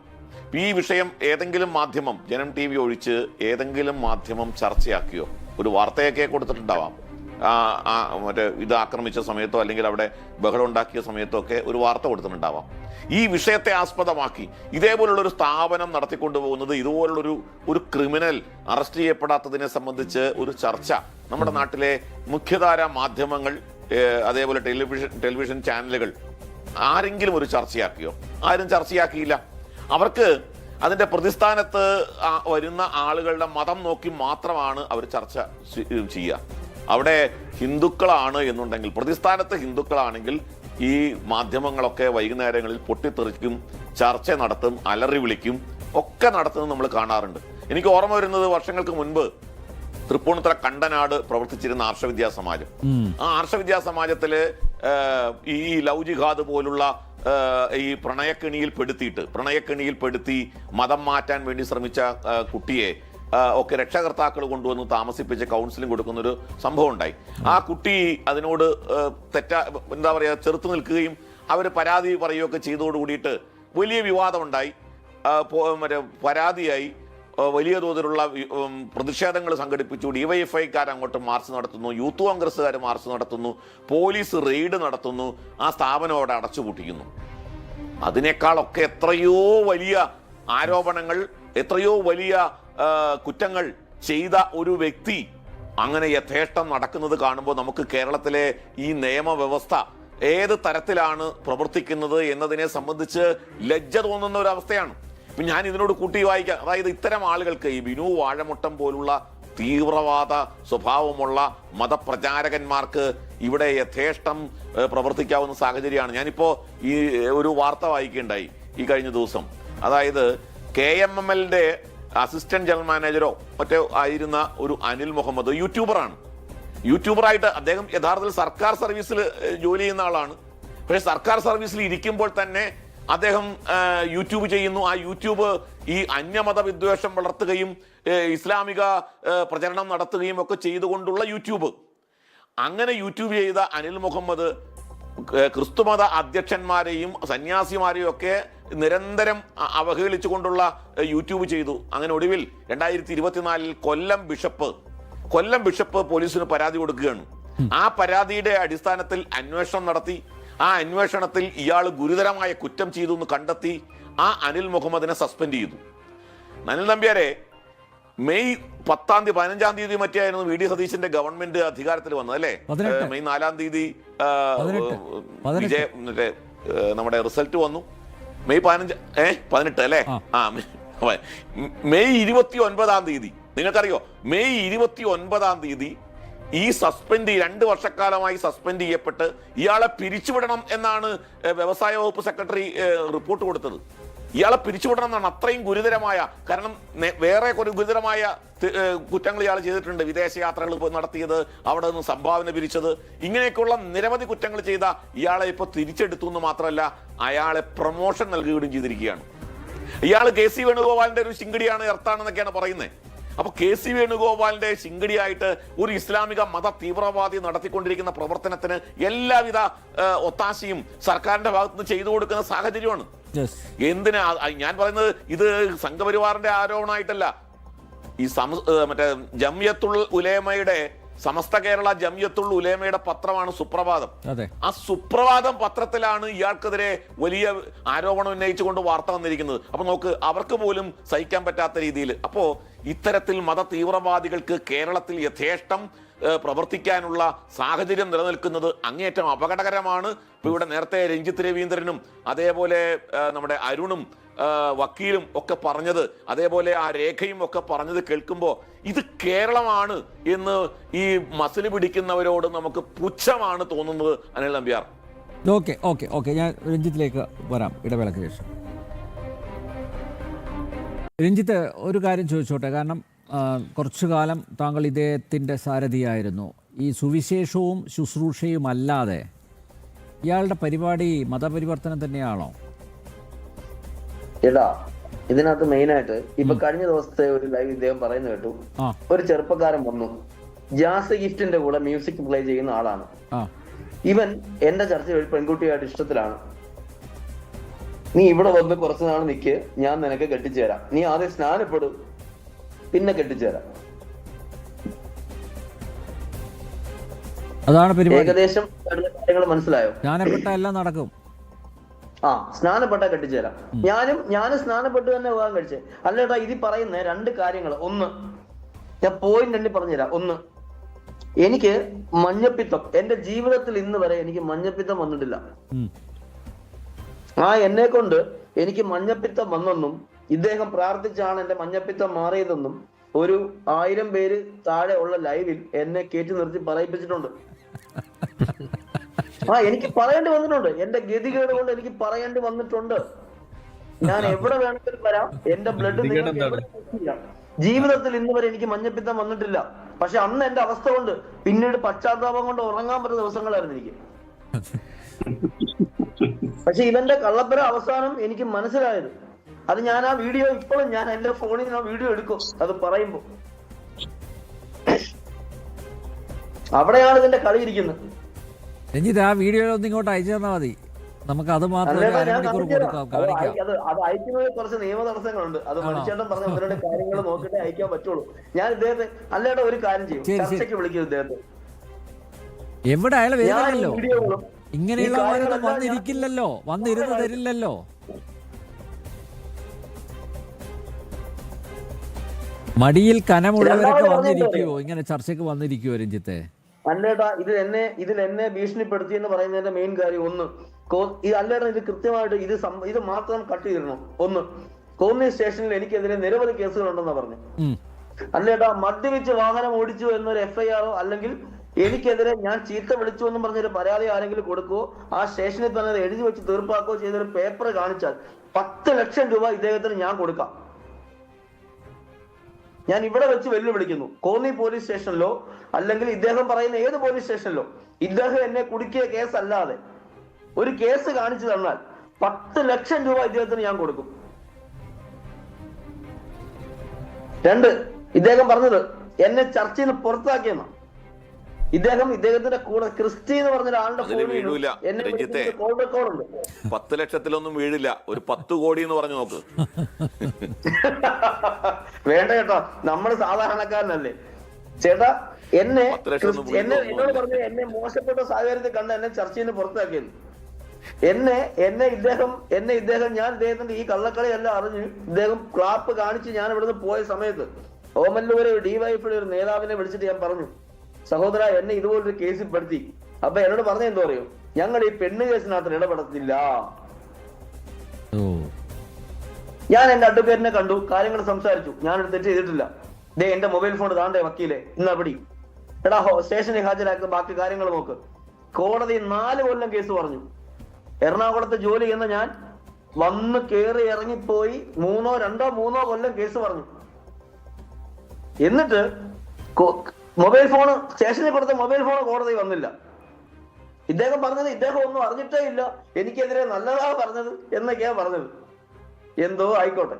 ഈ വിഷയം ഏതെങ്കിലും മാധ്യമം, ജനം TV ഒഴിച്ച് ഏതെങ്കിലും മാധ്യമം ചർച്ചയാക്കിയോ? ഒരു വാർത്തയൊക്കെ കൊടുത്തിട്ടുണ്ടാവാം, മറ്റേ ഇത് ആക്രമിച്ച സമയത്തോ അല്ലെങ്കിൽ അവിടെ ബഹളം ഉണ്ടാക്കിയ സമയത്തോ ഒക്കെ ഒരു വാർത്ത കൊടുത്തിട്ടുണ്ടാവാം. ഈ വിഷയത്തെ ആസ്പദമാക്കി ഇതേപോലുള്ളൊരു സ്ഥാപനം നടത്തിക്കൊണ്ടുപോകുന്നത്, ഇതുപോലുള്ളൊരു ക്രിമിനൽ അറസ്റ്റ് ചെയ്യപ്പെടാത്തതിനെ സംബന്ധിച്ച് ഒരു ചർച്ച നമ്മുടെ നാട്ടിലെ മുഖ്യധാര മാധ്യമങ്ങൾ, അതേപോലെ ടെലിവിഷൻ ചാനലുകൾ ആരെങ്കിലും ഒരു ചർച്ചയാക്കിയോ? ആരും ചർച്ചയാക്കിയില്ല. അവർക്ക് അതിന്റെ പ്രതിസ്ഥാനത്ത് വരുന്ന ആളുകളുടെ മതം നോക്കി മാത്രമാണ് അവർ ചർച്ച ചെയ്യുക. അവിടെ ഹിന്ദുക്കളാണ് എന്നുണ്ടെങ്കിൽ, പ്രതിസ്ഥാനത്ത് ഹിന്ദുക്കളാണെങ്കിൽ ഈ മാധ്യമങ്ങളൊക്കെ വൈകുന്നേരങ്ങളിൽ പൊട്ടിത്തെറിക്കും, ചർച്ച നടത്തും, അലറി വിളിക്കും, ഒക്കെ നടത്തുന്നത് നമ്മൾ കാണാറുണ്ട്. എനിക്ക് ഓർമ്മ വരുന്നത് വർഷങ്ങൾക്ക് മുൻപ് തൃപ്പൂണിത്തുറ കണ്ടനാട് പ്രവർത്തിച്ചിരുന്ന ആർഷവിദ്യാ സമാജം. ആ ആർഷവിദ്യാ സമാജത്തില് ഈ ലവ് ജിഹാദ് പോലുള്ള ഈ പ്രണയക്കെണിയിൽപ്പെടുത്തി മതം മാറ്റാൻ വേണ്ടി ശ്രമിച്ച കുട്ടിയെ ഒക്കെ രക്ഷകർത്താക്കൾ കൊണ്ടുവന്ന് താമസിപ്പിച്ച് കൗൺസിലിംഗ് കൊടുക്കുന്നൊരു സംഭവം ഉണ്ടായി. ആ കുട്ടി അതിനോട് ചെറുത്തു നിൽക്കുകയും അവർ പരാതി പറയുകയൊക്കെ ചെയ്തതോടുകൂടിയിട്ട് വലിയ വിവാദമുണ്ടായി, പരാതിയായി, വലിയ തോതിലുള്ള പ്രതിഷേധങ്ങൾ സംഘടിപ്പിച്ചു. DYFIക്കാർ അങ്ങോട്ട് മാർച്ച് നടത്തുന്നു, യൂത്ത് കോൺഗ്രസ്സുകാർ മാർച്ച് നടത്തുന്നു, പോലീസ് റെയ്ഡ് നടത്തുന്നു, ആ സ്ഥാപനം അവിടെ അടച്ചുപൂട്ടിക്കുന്നു. അതിനേക്കാളൊക്കെ എത്രയോ വലിയ ആരോപണങ്ങൾ, എത്രയോ വലിയ കുറ്റങ്ങൾ ചെയ്ത ഒരു വ്യക്തി അങ്ങനെ യഥേഷ്ടം നടക്കുന്നത് കാണുമ്പോൾ നമുക്ക് കേരളത്തിലെ ഈ നിയമവ്യവസ്ഥ ഏത് തരത്തിലാണ് പ്രവർത്തിക്കുന്നത് എന്നതിനെ സംബന്ധിച്ച് ലജ്ജ തോന്നുന്ന ഒരു അവസ്ഥയാണ്. ഇപ്പം ഞാൻ ഇതിനോട് കൂട്ടി വായിക്കാം. അതായത് ഇത്തരം ആളുകൾക്ക്, ഈ ബിനു വാഴമുട്ടം പോലുള്ള തീവ്രവാദ സ്വഭാവമുള്ള മതപ്രചാരകന്മാർക്ക് ഇവിടെ യഥേഷ്ടം പ്രവർത്തിക്കാവുന്ന സാഹചര്യമാണ്. ഞാനിപ്പോൾ ഈ ഒരു വാർത്ത വായിക്കുകയുണ്ടായി ഈ കഴിഞ്ഞ ദിവസം. അതായത് KMMLന്റെ അസിസ്റ്റന്റ് ജനറൽ മാനേജറോ മറ്റോ ആയിരുന്ന ഒരു അനിൽ മുഹമ്മദ് യൂട്യൂബറായിട്ട് അദ്ദേഹം യഥാർത്ഥത്തിൽ സർക്കാർ സർവീസിൽ ജോലി ചെയ്യുന്ന ആളാണ്. പക്ഷേ സർക്കാർ സർവീസിൽ ഇരിക്കുമ്പോൾ തന്നെ അദ്ദേഹം യൂട്യൂബ് ചെയ്യുന്നു. ആ യൂട്യൂബ് ഈ അന്യമത വിദ്വേഷം വളർത്തുകയും ഇസ്ലാമിക പ്രചരണം നടത്തുകയും ഒക്കെ ചെയ്തുകൊണ്ടുള്ള യൂട്യൂബ്. അങ്ങനെ യൂട്യൂബ് ചെയ്ത അനിൽ മുഹമ്മദ് ക്രിസ്തുമത അധ്യക്ഷന്മാരെയും സന്യാസിമാരെയും ഒക്കെ നിരന്തരം അവഹേളിച്ചുകൊണ്ടുള്ള യൂട്യൂബ് ചെയ്തു. അങ്ങനെ ഒടുവിൽ 2024 കൊല്ലം ബിഷപ്പ് പോലീസിന് പരാതി കൊടുക്കുകയാണ്. ആ പരാതിയുടെ അടിസ്ഥാനത്തിൽ അന്വേഷണം നടത്തി. ആ അന്വേഷണത്തിൽ ഇയാൾ ഗുരുതരമായ കുറ്റം ചെയ്തു എന്ന് കണ്ടെത്തി ആ അനിൽ മുഹമ്മദിനെ സസ്പെൻഡ് ചെയ്തു. അനിൽ നമ്പ്യാരെ മെയ് 15-ാം തീയതി മറ്റായിരുന്നു VD സതീശന്റെ ഗവൺമെന്റ് അധികാരത്തിൽ വന്നത് അല്ലേ? മെയ് 4-ാം തീയതി നമ്മുടെ റിസൾട്ട് വന്നു. മെയ് 18 അല്ലേ? മെയ് 29-ാം തീയതി നിങ്ങൾക്കറിയോ? മെയ് 29-ാം തീയതി ഈ 2 വർഷക്കാലമായി സസ്പെൻഡ് ചെയ്യപ്പെട്ട് ഇയാളെ പിരിച്ചുവിടണം എന്നാണ് വ്യവസായ വകുപ്പ് സെക്രട്ടറി റിപ്പോർട്ട് കൊടുത്തത്. ഇയാളെ പിരിച്ചുവിടണം എന്നാണ്. അത്രയും ഗുരുതരമായ, കാരണം വേറെ ഒരു ഗുരുതരമായ കുറ്റങ്ങൾ ഇയാൾ ചെയ്തിട്ടുണ്ട്. വിദേശയാത്രകൾ നടത്തിയത്, അവിടെ നിന്ന് സംഭാവന പിരിച്ചത്, ഇങ്ങനെയൊക്കെയുള്ള നിരവധി കുറ്റങ്ങൾ ചെയ്ത ഇയാളെ ഇപ്പോൾ തിരിച്ചെടുത്തു എന്ന് മാത്രമല്ല അയാളെ പ്രൊമോഷൻ നൽകുകയും ചെയ്തിരിക്കുകയാണ്. ഇയാൾ KC വേണുഗോപാലിന്റെ ഒരു ശിങ്കടിയാണ്, എർത്താണെന്നൊക്കെയാണ് പറയുന്നത്. അപ്പൊ KC വേണുഗോപാലിന്റെ ശിങ്കടിയായിട്ട് ഒരു ഇസ്ലാമിക മത തീവ്രവാദി നടത്തിക്കൊണ്ടിരിക്കുന്ന പ്രവർത്തനത്തിന് എല്ലാവിധ ഒത്താശയും സർക്കാരിന്റെ ഭാഗത്തുനിന്ന് ചെയ്തു കൊടുക്കുന്ന സാഹചര്യമാണ്. എന്തിനാ ഞാൻ പറയുന്നത്? ഇത് സംഘപരിവാറിന്റെ ആരോപണമായിട്ടല്ല. ഈ മറ്റേ ജംഇയ്യത്തുൽ ഉലമയുടെ, സമസ്ത കേരള ജംഇയ്യത്തുൽ ഉലമയുടെ പത്രമാണ് സുപ്രഭാതം. ആ സുപ്രഭാതം പത്രത്തിലാണ് ഇയാൾക്കെതിരെ വലിയ ആരോപണം ഉന്നയിച്ചുകൊണ്ട് വാർത്ത വന്നിരിക്കുന്നത്. അപ്പൊ നോക്ക്, അവർക്ക് പോലും സഹിക്കാൻ പറ്റാത്ത രീതിയിൽ. അപ്പോ ഇത്തരത്തിൽ മത തീവ്രവാദികൾക്ക് കേരളത്തിൽ യഥേഷ്ടം പ്രവർത്തിക്കാനുള്ള സാഹചര്യം നിലനിൽക്കുന്നത് അങ്ങേയറ്റം അപകടകരമാണ്. ഇപ്പൊ ഇവിടെ നേരത്തെ രഞ്ജിത്ത് രവീന്ദ്രനും അതേപോലെ നമ്മുടെ അരുണും വക്കീലും ഒക്കെ പറഞ്ഞത്, അതേപോലെ ആ രേഖയും ഒക്കെ പറഞ്ഞത് കേൾക്കുമ്പോൾ ഇത് കേരളമാണ് എന്ന് ഈ മസിന് പിടിക്കുന്നവരോട് നമുക്ക് പുച്ഛമാണ് തോന്നുന്നത്. അനിൽ നമ്പ്യാർ. ഓക്കെ ഞാൻ രഞ്ജിത്തിലേക്ക് വരാം ഇടവേളയ്ക്ക് ശേഷം. രഞ്ജിത്ത്, ഒരു കാര്യം ചോദിച്ചോട്ടെ. കാരണം കുറച്ചു കാലം താങ്കൾ ഇദ്ദേഹത്തിൻ്റെ സാരഥിയായിരുന്നു. ഈ സുവിശേഷവും ശുശ്രൂഷയും അല്ലാതെ ഇയാളുടെ പരിപാടി മതപരിവർത്തനം തന്നെയാണോ? ഇതിനകത്ത് മെയിനായിട്ട് ഇപ്പൊ കഴിഞ്ഞ ദിവസത്തെ ഒരു ലൈവ് ഇദ്ദേഹം പറയുന്നത് കേട്ടു. ഒരു ചെറുപ്പക്കാരൻ വന്നു, ജാസ് ഗിഫ്റ്റിന്റെ കൂടെ മ്യൂസിക് പ്ലേ ചെയ്യുന്ന ആളാണ്. ആ ഇവൻ എന്റെ ചർച്ചയിൽ ഒരു പെൺകുട്ടിയായിട്ട് ഇഷ്ടത്തിലാണ്. നീ ഇവിടെ വന്ന് കുറച്ചു നാൾ നിൽക്ക്, ഞാൻ നിനക്ക് കെട്ടിച്ചു തരാം, നീ ആദ്യം സ്നാനപ്പെടും പിന്നെ കെട്ടിച്ചു തരാം. അതാണ് പരിപാടി. ഏകദേശം കാര്യങ്ങൾ മനസ്സിലായോ? സ്നാനപ്പെട്ട എല്ലാം നടക്കും. ആ സ്നാനപ്പെട്ട കെട്ടിച്ചു തരാം. ഞാനും സ്നാനപ്പെട്ട് തന്നെ വിവാഹം കഴിച്ചേ. അല്ലേട്ടാ ഇതിൽ പറയുന്ന രണ്ട് കാര്യങ്ങൾ. ഒന്ന്, ഞാൻ പോയിന്റ് എണ്ണി പറഞ്ഞുതരാം. ഒന്ന്, എനിക്ക് മഞ്ഞപ്പിത്തം, എന്റെ ജീവിതത്തിൽ ഇന്ന് വരെ എനിക്ക് മഞ്ഞപ്പിത്തം വന്നിട്ടില്ല. ആ എന്നെ കൊണ്ട് എനിക്ക് മഞ്ഞപ്പിത്തം വന്നെന്നും ഇദ്ദേഹം പ്രാർത്ഥിച്ചാണ് എന്റെ മഞ്ഞപ്പിത്തം മാറിയതെന്നും ഒരു 1000 പേര് താഴെ ഉള്ള ലൈവിൽ എന്നെ കയറ്റി നിർത്തി പറയിപ്പിച്ചിട്ടുണ്ട്. എനിക്ക് പറയേണ്ടി വന്നിട്ടുണ്ട്. എന്റെ ഗതികേട് കൊണ്ട് എനിക്ക് പറയേണ്ടി വന്നിട്ടുണ്ട്. ഞാൻ എവിടെ വേണമെങ്കിലും വരാം, എന്റെ ബ്ലഡ് ജീവിതത്തിൽ ഇന്ന് വരെ എനിക്ക് മഞ്ഞപ്പിത്തം വന്നിട്ടില്ല. പക്ഷെ അന്ന് എന്റെ അവസ്ഥ കൊണ്ട് പിന്നീട് പശ്ചാത്താപം കൊണ്ട് ഉറങ്ങാൻ പറ്റുന്ന ദിവസങ്ങളായിരുന്നു എനിക്ക്. പക്ഷെ ഇവന്റെ കള്ളപ്പര അവസാനം എനിക്ക് മനസ്സിലായത്. അത് ഞാൻ ആ വീഡിയോ ഇപ്പോഴും ഞാൻ എന്റെ ഫോണിൽ ആ വീഡിയോ എടുക്കും അത് പറയുമ്പോ. അവിടെയാണ് ഇതിന്റെ കളി ഇരിക്കുന്നത്. രഞ്ജിത്ത്, ആ വീഡിയോ ഒന്ന് ഇങ്ങോട്ട് അയച്ചു തന്നാൽ മതി, നമുക്ക് അത് മാത്രമേ അത് അയക്കുന്നതിൽ കുറച്ച് നിയമ തടസ്സങ്ങളുണ്ട്. അത് മനുഷ്യൻ പറഞ്ഞ അവരുടെ കാര്യങ്ങൾ നോക്കിട്ടേ അയക്കാൻ പറ്റുള്ളൂ. ഞാൻ ഇദ്ദേഹത്തെ അല്ലേടെ ഒരു കാര്യം ചെയ്യും, ചർച്ചയ്ക്ക് വിളിക്കും ഇദ്ദേഹത്തെ. എവിടെ ആയാലും വരില്ലല്ലോ, ഇങ്ങനെയുള്ള വന്നിരിക്കില്ലല്ലോ, വന്നിരുന്ന് തരില്ലല്ലോ. മടിയിൽ കനമുള്ളവരൊക്കെ വന്നിരിക്കുവോ, ഇങ്ങനെ ചർച്ചയ്ക്ക് വന്നിരിക്കുവോ രഞ്ജിത്തെ? അല്ലേട്ടാ ഇതിൽ എന്നെ ഭീഷണിപ്പെടുത്തി എന്ന് പറയുന്നതിന്റെ മെയിൻ കാര്യം ഒന്ന്, അല്ലേട്ടാ ഇത് കൃത്യമായിട്ട് ഇത് മാത്രം കട്ട് ചെയ്തിരണം. ഒന്ന്, കോന്നി സ്റ്റേഷനിൽ എനിക്കെതിരെ നിരവധി കേസുകളുണ്ടെന്നാ പറഞ്ഞു. അല്ലേട്ടാ മദ്യപിച്ച് വാഹനം ഓടിച്ചു എന്നൊരു FIR അല്ലെങ്കിൽ എനിക്കെതിരെ ഞാൻ ചീത്ത വിളിച്ചു എന്നും പറഞ്ഞൊരു പരാതി ആരെങ്കിലും കൊടുക്കുകയോ ആ സ്റ്റേഷനിൽ തന്നെ അത് എഴുതി വെച്ച് തീർപ്പാക്കുകയോ ചെയ്തൊരു പേപ്പർ കാണിച്ചാൽ 10 ലക്ഷം രൂപ ഇദ്ദേഹത്തിന് ഞാൻ കൊടുക്കാം. ഞാൻ ഇവിടെ വെച്ച് വെല്ലുവിളിക്കുന്നു. കോന്നി പോലീസ് സ്റ്റേഷനിലോ അല്ലെങ്കിൽ ഇദ്ദേഹം പറയുന്ന ഏത് പോലീസ് സ്റ്റേഷനിലോ ഇദ്ദേഹം എന്നെ കുടുക്കിയ കേസ് അല്ലാതെ ഒരു കേസ് കാണിച്ചു തന്നാൽ 10 ലക്ഷം രൂപ ഇദ്ദേഹത്തിന് ഞാൻ കൊടുക്കും. 2, ഇദ്ദേഹം പറഞ്ഞത് എന്നെ ചർച്ചയിൽ നിന്ന് പുറത്താക്കിയെന്ന. ഇദ്ദേഹത്തിന്റെ കൂടെ ക്രിസ്റ്റി എന്ന് പറഞ്ഞ ഒരാളുടെ 10 ലക്ഷത്തിലൊന്നും വീഴില്ല, ഒരു 10 കോടി എന്ന് പറഞ്ഞു നോക്ക്. വേണ്ട കേട്ടോ, നമ്മൾ സാധാരണക്കാരനല്ലേ ചേട്ടാ. എന്നോട് പറഞ്ഞു എന്നെ മോശപ്പെട്ട സാഹചര്യത്തിൽ കണ്ട് എന്നെ ചർച്ചയിൽ നിന്ന് പുറത്താക്കിയെന്ന്. എന്നെ ഇദ്ദേഹം ഞാൻ ഇദ്ദേഹത്തിന്റെ ഈ കള്ളക്കളി എല്ലാം അറിഞ്ഞ് ഇദ്ദേഹം ക്ലാപ്പ് കാണിച്ച് ഞാൻ ഇവിടുന്ന് പോയ സമയത്ത് ഓമല്ലൂരെ DYFI ഒരു നേതാവിനെ വിളിച്ചിട്ട് ഞാൻ പറഞ്ഞു, സഹോദര എന്നെ ഇതുപോലൊരു കേസിൽ പെടുത്തി. അപ്പൊ എന്നോട് പറഞ്ഞ എന്തോ അറിയോ, ഞങ്ങൾ ഈ പെണ്ണ് കേസിനകത്ത് ഇടപെടത്തില്ല. ഞാൻ എന്റെ അഡ്വക്കേറ്റിനെ കണ്ടു, കാര്യങ്ങൾ സംസാരിച്ചു, ഞാനൊരു തെറ്റ് ചെയ്തിട്ടില്ല. എന്റെ മൊബൈൽ ഫോൺ താണ്ടേ വക്കീലെ, ഇന്ന് അപ്പടി എടാ സ്റ്റേഷനിൽ ഹാജരാക്കുക, ബാക്കി കാര്യങ്ങൾ നോക്ക്. കോടതി 4 കൊല്ലം കേസ് പറഞ്ഞു. എറണാകുളത്ത് ജോലി ചെയ്യുന്ന ഞാൻ വന്ന് കേറി ഇറങ്ങിപ്പോയി 2 കൊല്ലം കേസ് പറഞ്ഞു. എന്നിട്ട് മൊബൈൽ ഫോൺ സ്റ്റേഷനിൽ കൊടുത്ത മൊബൈൽ ഫോൺ കോടതി വന്നില്ല. ഇദ്ദേഹം പറഞ്ഞത് ഇദ്ദേഹം ഒന്നും അറിഞ്ഞിട്ടേ ഇല്ല, എനിക്കെതിരെ നല്ലതാ പറഞ്ഞത് എന്നൊക്കെയാ പറഞ്ഞത്. എന്തോ ആയിക്കോട്ടെ,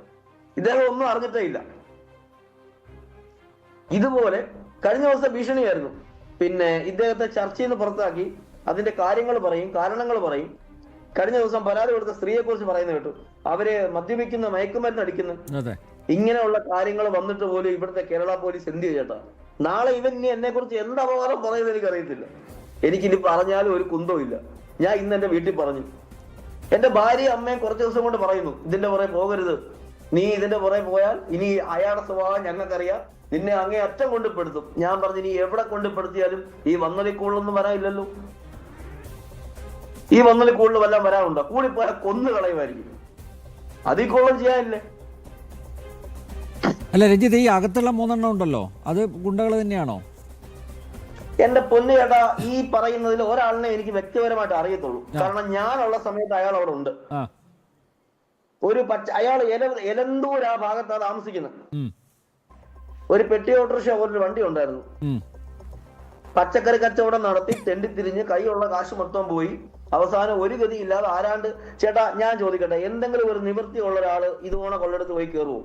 ഇദ്ദേഹം ഒന്നും അറിഞ്ഞിട്ടേ ഇല്ല. ഇതുപോലെ കഴിഞ്ഞ ദിവസം ഭീഷണിയായിരുന്നു. പിന്നെ ഇദ്ദേഹത്തെ ചർച്ചയിൽ നിന്ന് പുറത്താക്കി, അതിന്റെ കാര്യങ്ങൾ പറയും, കാരണങ്ങൾ പറയും. കഴിഞ്ഞ ദിവസം പരാതി കൊടുത്ത സ്ത്രീയെ കുറിച്ച് പറയുന്നത് കേട്ടു, അവര് മദ്യപിക്കുന്ന, മയക്കുമരുന്ന് അടിക്കുന്നു. ഇങ്ങനെയുള്ള കാര്യങ്ങൾ വന്നിട്ട് പോലും ഇവിടുത്തെ കേരള പോലീസ് എന്ത് ചെയ്യട്ടാ? നാളെ ഇവൻ ഇനി എന്നെ കുറിച്ച് എന്ത് അപവാദം പറയുന്നത് എനിക്കറിയത്തില്ല. എനിക്കിനി പറഞ്ഞാലും ഒരു കുന്തവും ഇല്ല. ഞാൻ ഇന്ന് എന്റെ വീട്ടിൽ പറഞ്ഞു, എന്റെ ഭാര്യയും അമ്മയും കുറച്ച് ദിവസം കൊണ്ട് പറയുന്നു, ഇതിന്റെ പുറകെ പോകരുത്, നീ ഇതിന്റെ പുറകെ പോയാൽ ഇനി അയാളുടെ സ്വഭാവം ഞങ്ങൾക്കറിയാം, നിന്നെ അങ്ങേ അറ്റം കൊണ്ടുപെടുത്തും. ഞാൻ പറഞ്ഞു, നീ എവിടെ കൊണ്ടുപെടുത്തിയാലും ഈ വന്നലിക്കൂളൊന്നും വരാനില്ലല്ലോ. ഈ വന്നലിക്കൂളിൽ വല്ലതും വരാനുണ്ടോ? കൂടിപ്പോയാൽ കൊന്നു കളയുമായിരിക്കും. അതിൽ കൂടുതൽ ചെയ്യാനില്ലേ? അല്ല രഞ്ജിത്ത്, ഈ അകത്തുള്ള 3 എണ്ണം ഉണ്ടല്ലോ, അത് ഗുണ്ടകൾ തന്നെയാണോ? എന്റെ പൊന്നു ചേട്ടാ, ഈ പറയുന്നതിൽ ഒരാളിനെ എനിക്ക് വ്യക്തിപരമായിട്ട് അറിയത്തുള്ളൂ. കാരണം ഞാനുള്ള സമയത്ത് അയാൾ അവിടെ ഉണ്ട്. അയാൾ എലന്തൂർ ആ ഭാഗത്താണ് താമസിക്കുന്നത്. ഒരു പെട്ടി ഓട്ടോറിക്ഷ ഒരു വണ്ടി ഉണ്ടായിരുന്നു. പച്ചക്കറി കച്ചവടം നടത്തി തെണ്ടിത്തിരിഞ്ഞ് കൈയുള്ള കാശ് മൊത്തം പോയി. അവസാനം ഒരു ഗതി ഇല്ലാതെ ആരാണ്ട്. ചേട്ടാ ഞാൻ ചോദിക്കട്ടെ, എന്തെങ്കിലും ഒരു നിവൃത്തിയുള്ള ഒരാള് ഇതുപോലെ കൊള്ളെടുത്ത് പോയി കയറുമോ?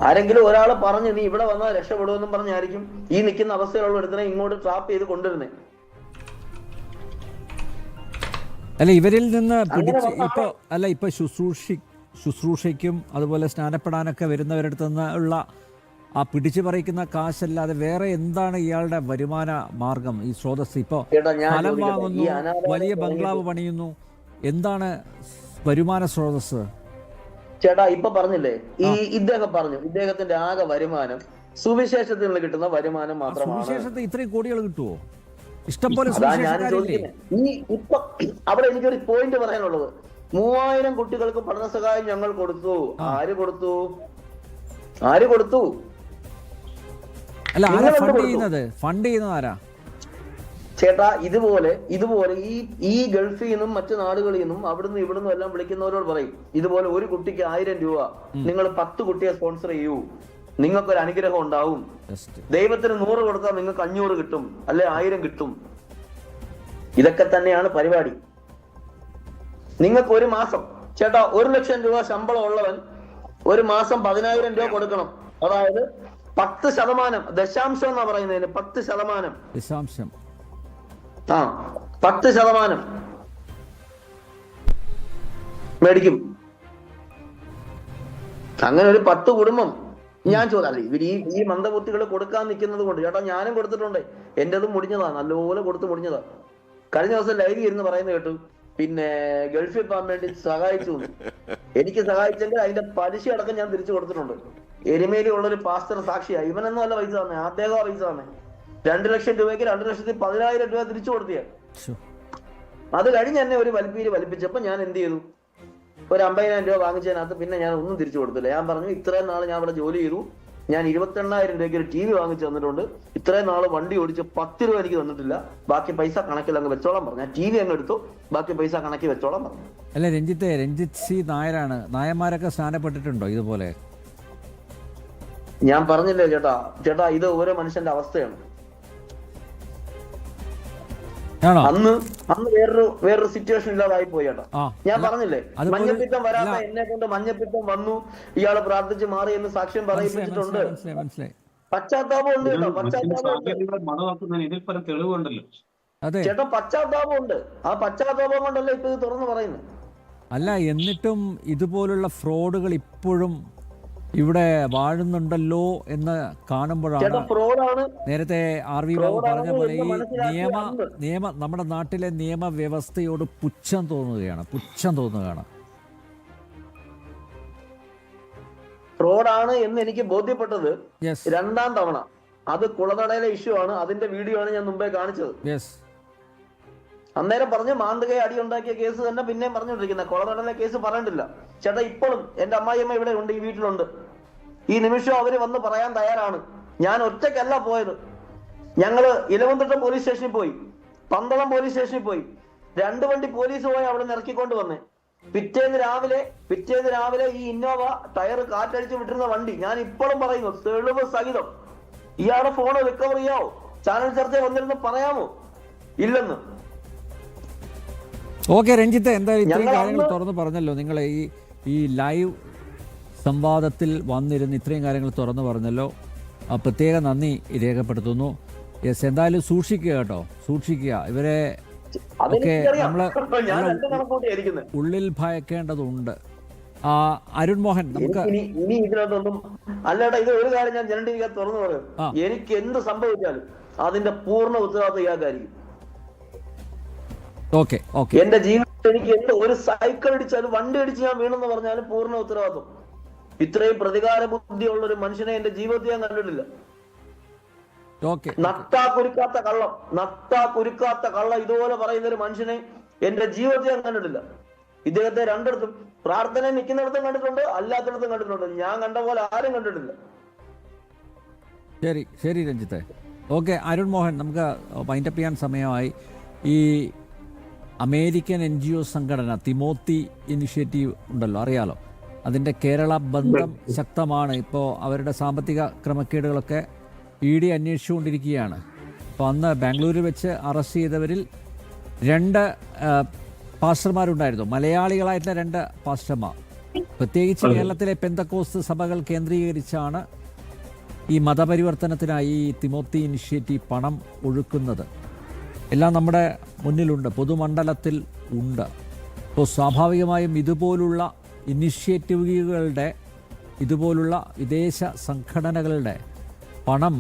ആരെങ്കിലും ഒരാൾ പറഞ്ഞ് നീ ഇവിടെ വന്നാൽ രക്ഷപ്പെടുമെന്നും പറഞ്ഞായിരിക്കും ഈ നിൽക്കുന്ന അവസ്ഥയിലുള്ള ഒരുത്തനെ ഇങ്ങോട്ട് ട്രാപ്പ് ചെയ്ത് കൊണ്ടുവരുന്നത്. അല്ല ഇവരിൽ നിന്ന് അങ്ങനെ പിടിച്ച് വന്ന ഇപ്പൊ ശുശ്രൂഷയ്ക്കും അതുപോലെ സ്നാനപ്പെടാനൊക്കെ വരുന്നവരടുത്ത് നിന്ന് ഉള്ള ആ പിടിച്ചു പറിക്കുന്ന കാശല്ലാതെ വേറെ എന്താണ് ഇയാളുടെ വരുമാന മാർഗം, ഈ സ്രോതസ്? ഇപ്പോ ചേട്ടാ, ഞാൻ സ്ഥലം ചോദിക്കട്ടെ, വാങ്ങുന്നു, ഈ അനാഥാലയം വലിയ ബംഗ്ലാവ് പണിയുന്നു, എന്താണ് വരുമാന സ്രോതസ്? ചേട്ടാ ഇപ്പൊ പറഞ്ഞില്ലേ, ഇദ്ദേഹം പറഞ്ഞു ഇദ്ദേഹത്തിന്റെ ആകെ വരുമാനം സുവിശേഷത്തിൽ നിന്ന് കിട്ടുന്ന വരുമാനം മാത്രമാണ്. സുവിശേഷത്തിൽ ഇത്രയും കോടികൾ കിട്ടുമോ? ഇഷ്ടംപോലെ അതാ ഞാൻ സുവിശേഷക്കാരില്ലേ? ചോദിക്കുന്നത്. ഇപ്പൊ അവിടെ എനിക്കൊരു പോയിന്റ് പറയാനുള്ളത്, 3000 കുട്ടികൾക്ക് പഠന സഹായം ഞങ്ങൾ കൊടുത്തു. ആര് കൊടുത്തു? അല്ല ആരാ നിങ്ങൾ എന്ത് ഫണ്ട് കൊടുത്തു? ചെയ്യുന്നത്? ഫണ്ട് ചെയ്യുന്നത് ആരാ? ചേട്ടാ ഇതുപോലെ ഈ ഗൾഫിൽ നിന്നും മറ്റു നാടുകളിൽ നിന്നും അവിടുന്ന് ഇവിടുന്ന് എല്ലാം വിളിക്കുന്നവരോട് പറയും, ഇതുപോലെ ഒരു കുട്ടിക്ക് 1000 രൂപ നിങ്ങൾ 10 കുട്ടിയെ സ്പോൺസർ ചെയ്യൂ, നിങ്ങൾക്കൊരു അനുഗ്രഹം ഉണ്ടാവും. ദൈവത്തിന് 100 കൊടുത്താൽ നിങ്ങൾക്ക് 500 കിട്ടും, അല്ലെ 1000 കിട്ടും. ഇതൊക്കെ തന്നെയാണ് പരിപാടി. നിങ്ങൾക്ക് ഒരു മാസം ചേട്ടാ 1 ലക്ഷം രൂപ ശമ്പളം ഉള്ളവൻ ഒരു മാസം 10000 രൂപ കൊടുക്കണം. അതായത് 10%, ദശാംശം എന്നാ പറയുന്നതിന് 10%. ദശാംശം 10% മേടിക്കും. അങ്ങനെ ഒരു 10 കുടുംബം ഞാൻ ചോദിച്ചല്ലേ, ഇവർ ഈ മന്ദബുദ്ധികൾ കൊടുക്കാൻ നിൽക്കുന്നത് കൊണ്ട്. ചേട്ടാ ഞാനും കൊടുത്തിട്ടുണ്ട്, എന്റേതും മുടിഞ്ഞതാ, നല്ലപോലെ കൊടുത്ത് മുടിഞ്ഞതാ. കഴിഞ്ഞ ദിവസം ലൈവ് ഇരുന്ന് പറയുന്നത് കേട്ടു, പിന്നെ ഗൾഫിൽ പോകാൻ വേണ്ടി സഹായിച്ചു. എനിക്ക് സഹായിച്ചെങ്കിൽ അതിന്റെ പലിശ അടക്കം ഞാൻ തിരിച്ചു കൊടുത്തിട്ടുണ്ട്. എരുമേലി ഉള്ളൊരു പാസ്റ്റർ സാക്ഷിയായി. ഇവനൊന്നും അല്ല പൈസ തന്നെ, അദ്ദേഹം പൈസ തന്നെ. 2 ലക്ഷം രൂപയ്ക്ക് 2,10,000 രൂപ തിരിച്ചു കൊടുത്തിയ. അത് കഴിഞ്ഞ് എന്നെ ഒരു വലിപ്പിച്ചപ്പോ ഞാൻ എന്ത് ചെയ്തു, ഒരു 50,000 രൂപ വാങ്ങിച്ചതിനകത്ത് പിന്നെ ഞാൻ ഒന്നും തിരിച്ചു കൊടുത്തില്ല. ഞാൻ പറഞ്ഞു, ഇത്രയും നാൾ ഞാൻ ഇവിടെ ജോലി ചെയ്തു, ഞാൻ 28,000 രൂപയ്ക്ക് ഒരു TV വാങ്ങിച്ചു തന്നിട്ടുണ്ട്, ഇത്രയും നാള് വണ്ടി ഓടിച്ച് 10 രൂപ എനിക്ക് തന്നിട്ടില്ല, ബാക്കി പൈസ കണക്കിൽ അങ്ങ് വെച്ചോളാൻ പറഞ്ഞു. ഞാൻ TV അങ്ങ് എടുത്തു, ബാക്കി പൈസ കണക്കി വെച്ചോളാൻ പറഞ്ഞു. അല്ല രഞ്ജിത്ത് സി നായരാണ്. നായന്മാരൊക്കെ സ്നാനപ്പെട്ടിട്ടുണ്ടോ ഇതുപോലെ? ഞാൻ പറഞ്ഞില്ലേ ചേട്ടാ ഇത് ഓരോ മനുഷ്യന്റെ അവസ്ഥയാണ്. അന്ന് വേറൊരു സിറ്റുവേഷൻ ഇല്ലാതായി പോയി ചേട്ടാ. ഞാൻ പറഞ്ഞില്ലേ, മഞ്ഞപ്പിത്തം വരാത്ത എന്നെ കൊണ്ട് മഞ്ഞപ്പിത്തം വന്നു, ഇയാള് പ്രാർത്ഥിച്ച് മാറി എന്ന് സാക്ഷ്യം പറയിപ്പിച്ചിട്ടുണ്ട്. പശ്ചാത്താപം ഉണ്ട് കേട്ടോ, ചേട്ടാ പശ്ചാത്താപം ഉണ്ട്. ആ പശ്ചാത്താപം കൊണ്ടല്ലേ ഇപ്പൊ ഇത് തുറന്നു പറയുന്നത്. അല്ല എന്നിട്ടും ഇതുപോലുള്ള ഫ്രോഡുകൾ ഇപ്പോഴും ഇവിടെ വാഴുന്നുണ്ടല്ലോ എന്ന് കാണുമ്പോഴാണ് നേരത്തെ RV ബാബു പറഞ്ഞ പോലെ ഈ നമ്മുടെ നാട്ടിലെ നിയമവ്യവസ്ഥയോട് പുച്ഛം തോന്നുകയാണ്. ഫ്രോഡാണ് എന്ന് എനിക്ക് ബോധ്യപ്പെട്ടത് 2ാം തവണ. അത് കുളനടയിലെ ഇഷ്യൂ ആണ്, അതിന്റെ വീഡിയോ ആണ് ഞാൻ മുമ്പേ കാണിച്ചത്. അന്നേരം പറഞ്ഞ് മാന്തകയെ അടി ഉണ്ടാക്കിയ കേസ് തന്നെ പിന്നെയും പറഞ്ഞുകൊണ്ടിരിക്കുന്നത്, കുളനടയിലെ കേസ് പറയണ്ടില്ല. ചേട്ടാ ഇപ്പോഴും എന്റെ അമ്മായിയമ്മ ഇവിടെ ഉണ്ട്, ഈ വീട്ടിലുണ്ട്. ഈ നിമിഷം അവര് വന്ന് പറയാൻ തയ്യാറാണ്. ഞാൻ ഒറ്റയ്ക്കല്ല പോയത്. ഞങ്ങള് ഇലവന്തിട്ടം പോലീസ് സ്റ്റേഷനിൽ പോയി, പന്തളം പോലീസ് സ്റ്റേഷനിൽ പോയി, 2 വണ്ടി പോലീസ് പോയി അവിടെ നിന്ന് ഇറക്കിക്കൊണ്ട് വന്നേ. പിറ്റേന്ന് രാവിലെ ഈ ഇന്നോവ ടയർ കാറ്റടിച്ച് വിട്ടിരുന്ന വണ്ടി, ഞാൻ ഇപ്പോഴും പറയുന്നു തെളിവ് സഹിതം, ഇയാളുടെ ഫോണ് റിക്കവർ ചെയ്യാവോ? ചാനൽ ചർച്ച വന്നിരുന്ന് പറയാമോ? ഇല്ലെന്ന്. ഓക്കെ രഞ്ജിത്ത്, എന്തായാലും ഇത്രയും കാര്യങ്ങൾ തുറന്നു പറഞ്ഞല്ലോ. നിങ്ങൾ ഈ ലൈവ് സംവാദത്തിൽ വന്നിരുന്ന് ഇത്രയും കാര്യങ്ങൾ തുറന്നു പറഞ്ഞല്ലോ, പ്രത്യേക നന്ദി രേഖപ്പെടുത്തുന്നു. യെസ്, എന്തായാലും സൂക്ഷിക്കുക കേട്ടോ, ഇവരെ ഒക്കെ നമ്മള് ഉള്ളിൽ ഭയക്കേണ്ടതുണ്ട്. അരുൺ മോഹൻ, നമുക്ക് ഇനി ഇതിനകത്തൊന്നും അല്ലേട്ടാ, ഇത് ഒരു കാര്യം ഞാൻ ജനണ്ടിരിക്കാൻ തുറന്നു പറയും, എനിക്ക് എന്ത് സംഭവിച്ചാലും അതിന്റെ പൂർണ്ണ ഉത്തരവാദിത്വം ഇയാൾക്കായിരിക്കും. എന്റെ ജീവിതത്തിൽ എനിക്ക് ഒരു സൈക്കിൾ അടിച്ചാലും വണ്ടി അടിച്ച് ഞാൻ വീണെന്ന് പറഞ്ഞാലും പൂർണ്ണ ഉത്തരവാദിത്വം. ഇത്രയും പ്രതികാര ബുദ്ധിയുള്ള ഒരു മനുഷ്യനെ എന്റെ ജീവിതത്തിൽ ഞാൻ കണ്ടിട്ടില്ല. നട്ടാ കുരുക്കാത്ത കള്ളം ഇതുപോലെ പറയുന്ന ഒരു മനുഷ്യനെ എന്റെ ജീവിതത്തിൽ ഞാൻ കണ്ടിട്ടില്ല. ഇദ്ദേഹത്തെ 2ഇടത്തും പ്രാർത്ഥന നിൽക്കുന്നിടത്തും കണ്ടിട്ടുണ്ട്, അല്ലാത്തിടത്തും കണ്ടിട്ടുണ്ട്. ഞാൻ കണ്ട പോലെ ആരും കണ്ടിട്ടില്ല. ശരി രഞ്ജിത്തെ. ഓക്കെ അരുൺ മോഹൻ, നമുക്ക് വൈൻഡപ്പ് ചെയ്യാൻ സമയമായി. ഈ അമേരിക്കൻ NGO സംഘടന തിമോത്തി ഇനിഷ്യേറ്റീവ് ഉണ്ടല്ലോ, അറിയാലോ, അതിൻ്റെ കേരള ബന്ധം ശക്തമാണ്. ഇപ്പോൾ അവരുടെ സാമ്പത്തിക ക്രമക്കേടുകളൊക്കെ ED അന്വേഷിച്ചുകൊണ്ടിരിക്കുകയാണ്. അപ്പോൾ അന്ന് ബാംഗ്ലൂരിൽ വെച്ച് അറസ്റ്റ് ചെയ്തവരിൽ 2 പാസ്റ്റർമാരുണ്ടായിരുന്നു, മലയാളികളായിട്ടുള്ള 2 പാസ്റ്റർമാർ. പ്രത്യേകിച്ച് അതെ. കേരളത്തിലെ പെന്തക്കോസ്ത് സഭകൾ കേന്ദ്രീകരിച്ചാണ് ഈ മതപരിവർത്തനത്തിനായി ഈ തിമോത്തി ഇനിഷ്യേറ്റീവ് പണം ഒഴുക്കുന്നത്. എല്ലാം നമ്മുടെ മുന്നിലുണ്ട്, പൊതുമണ്ഡലത്തിൽ ഉണ്ട്. അപ്പോൾ സ്വാഭാവികമായും ഇതുപോലുള്ള ഇനിഷ്യേറ്റീവുകളുടെ, ഇതുപോലുള്ള വിദേശ സംഘടനകളുടെ പണം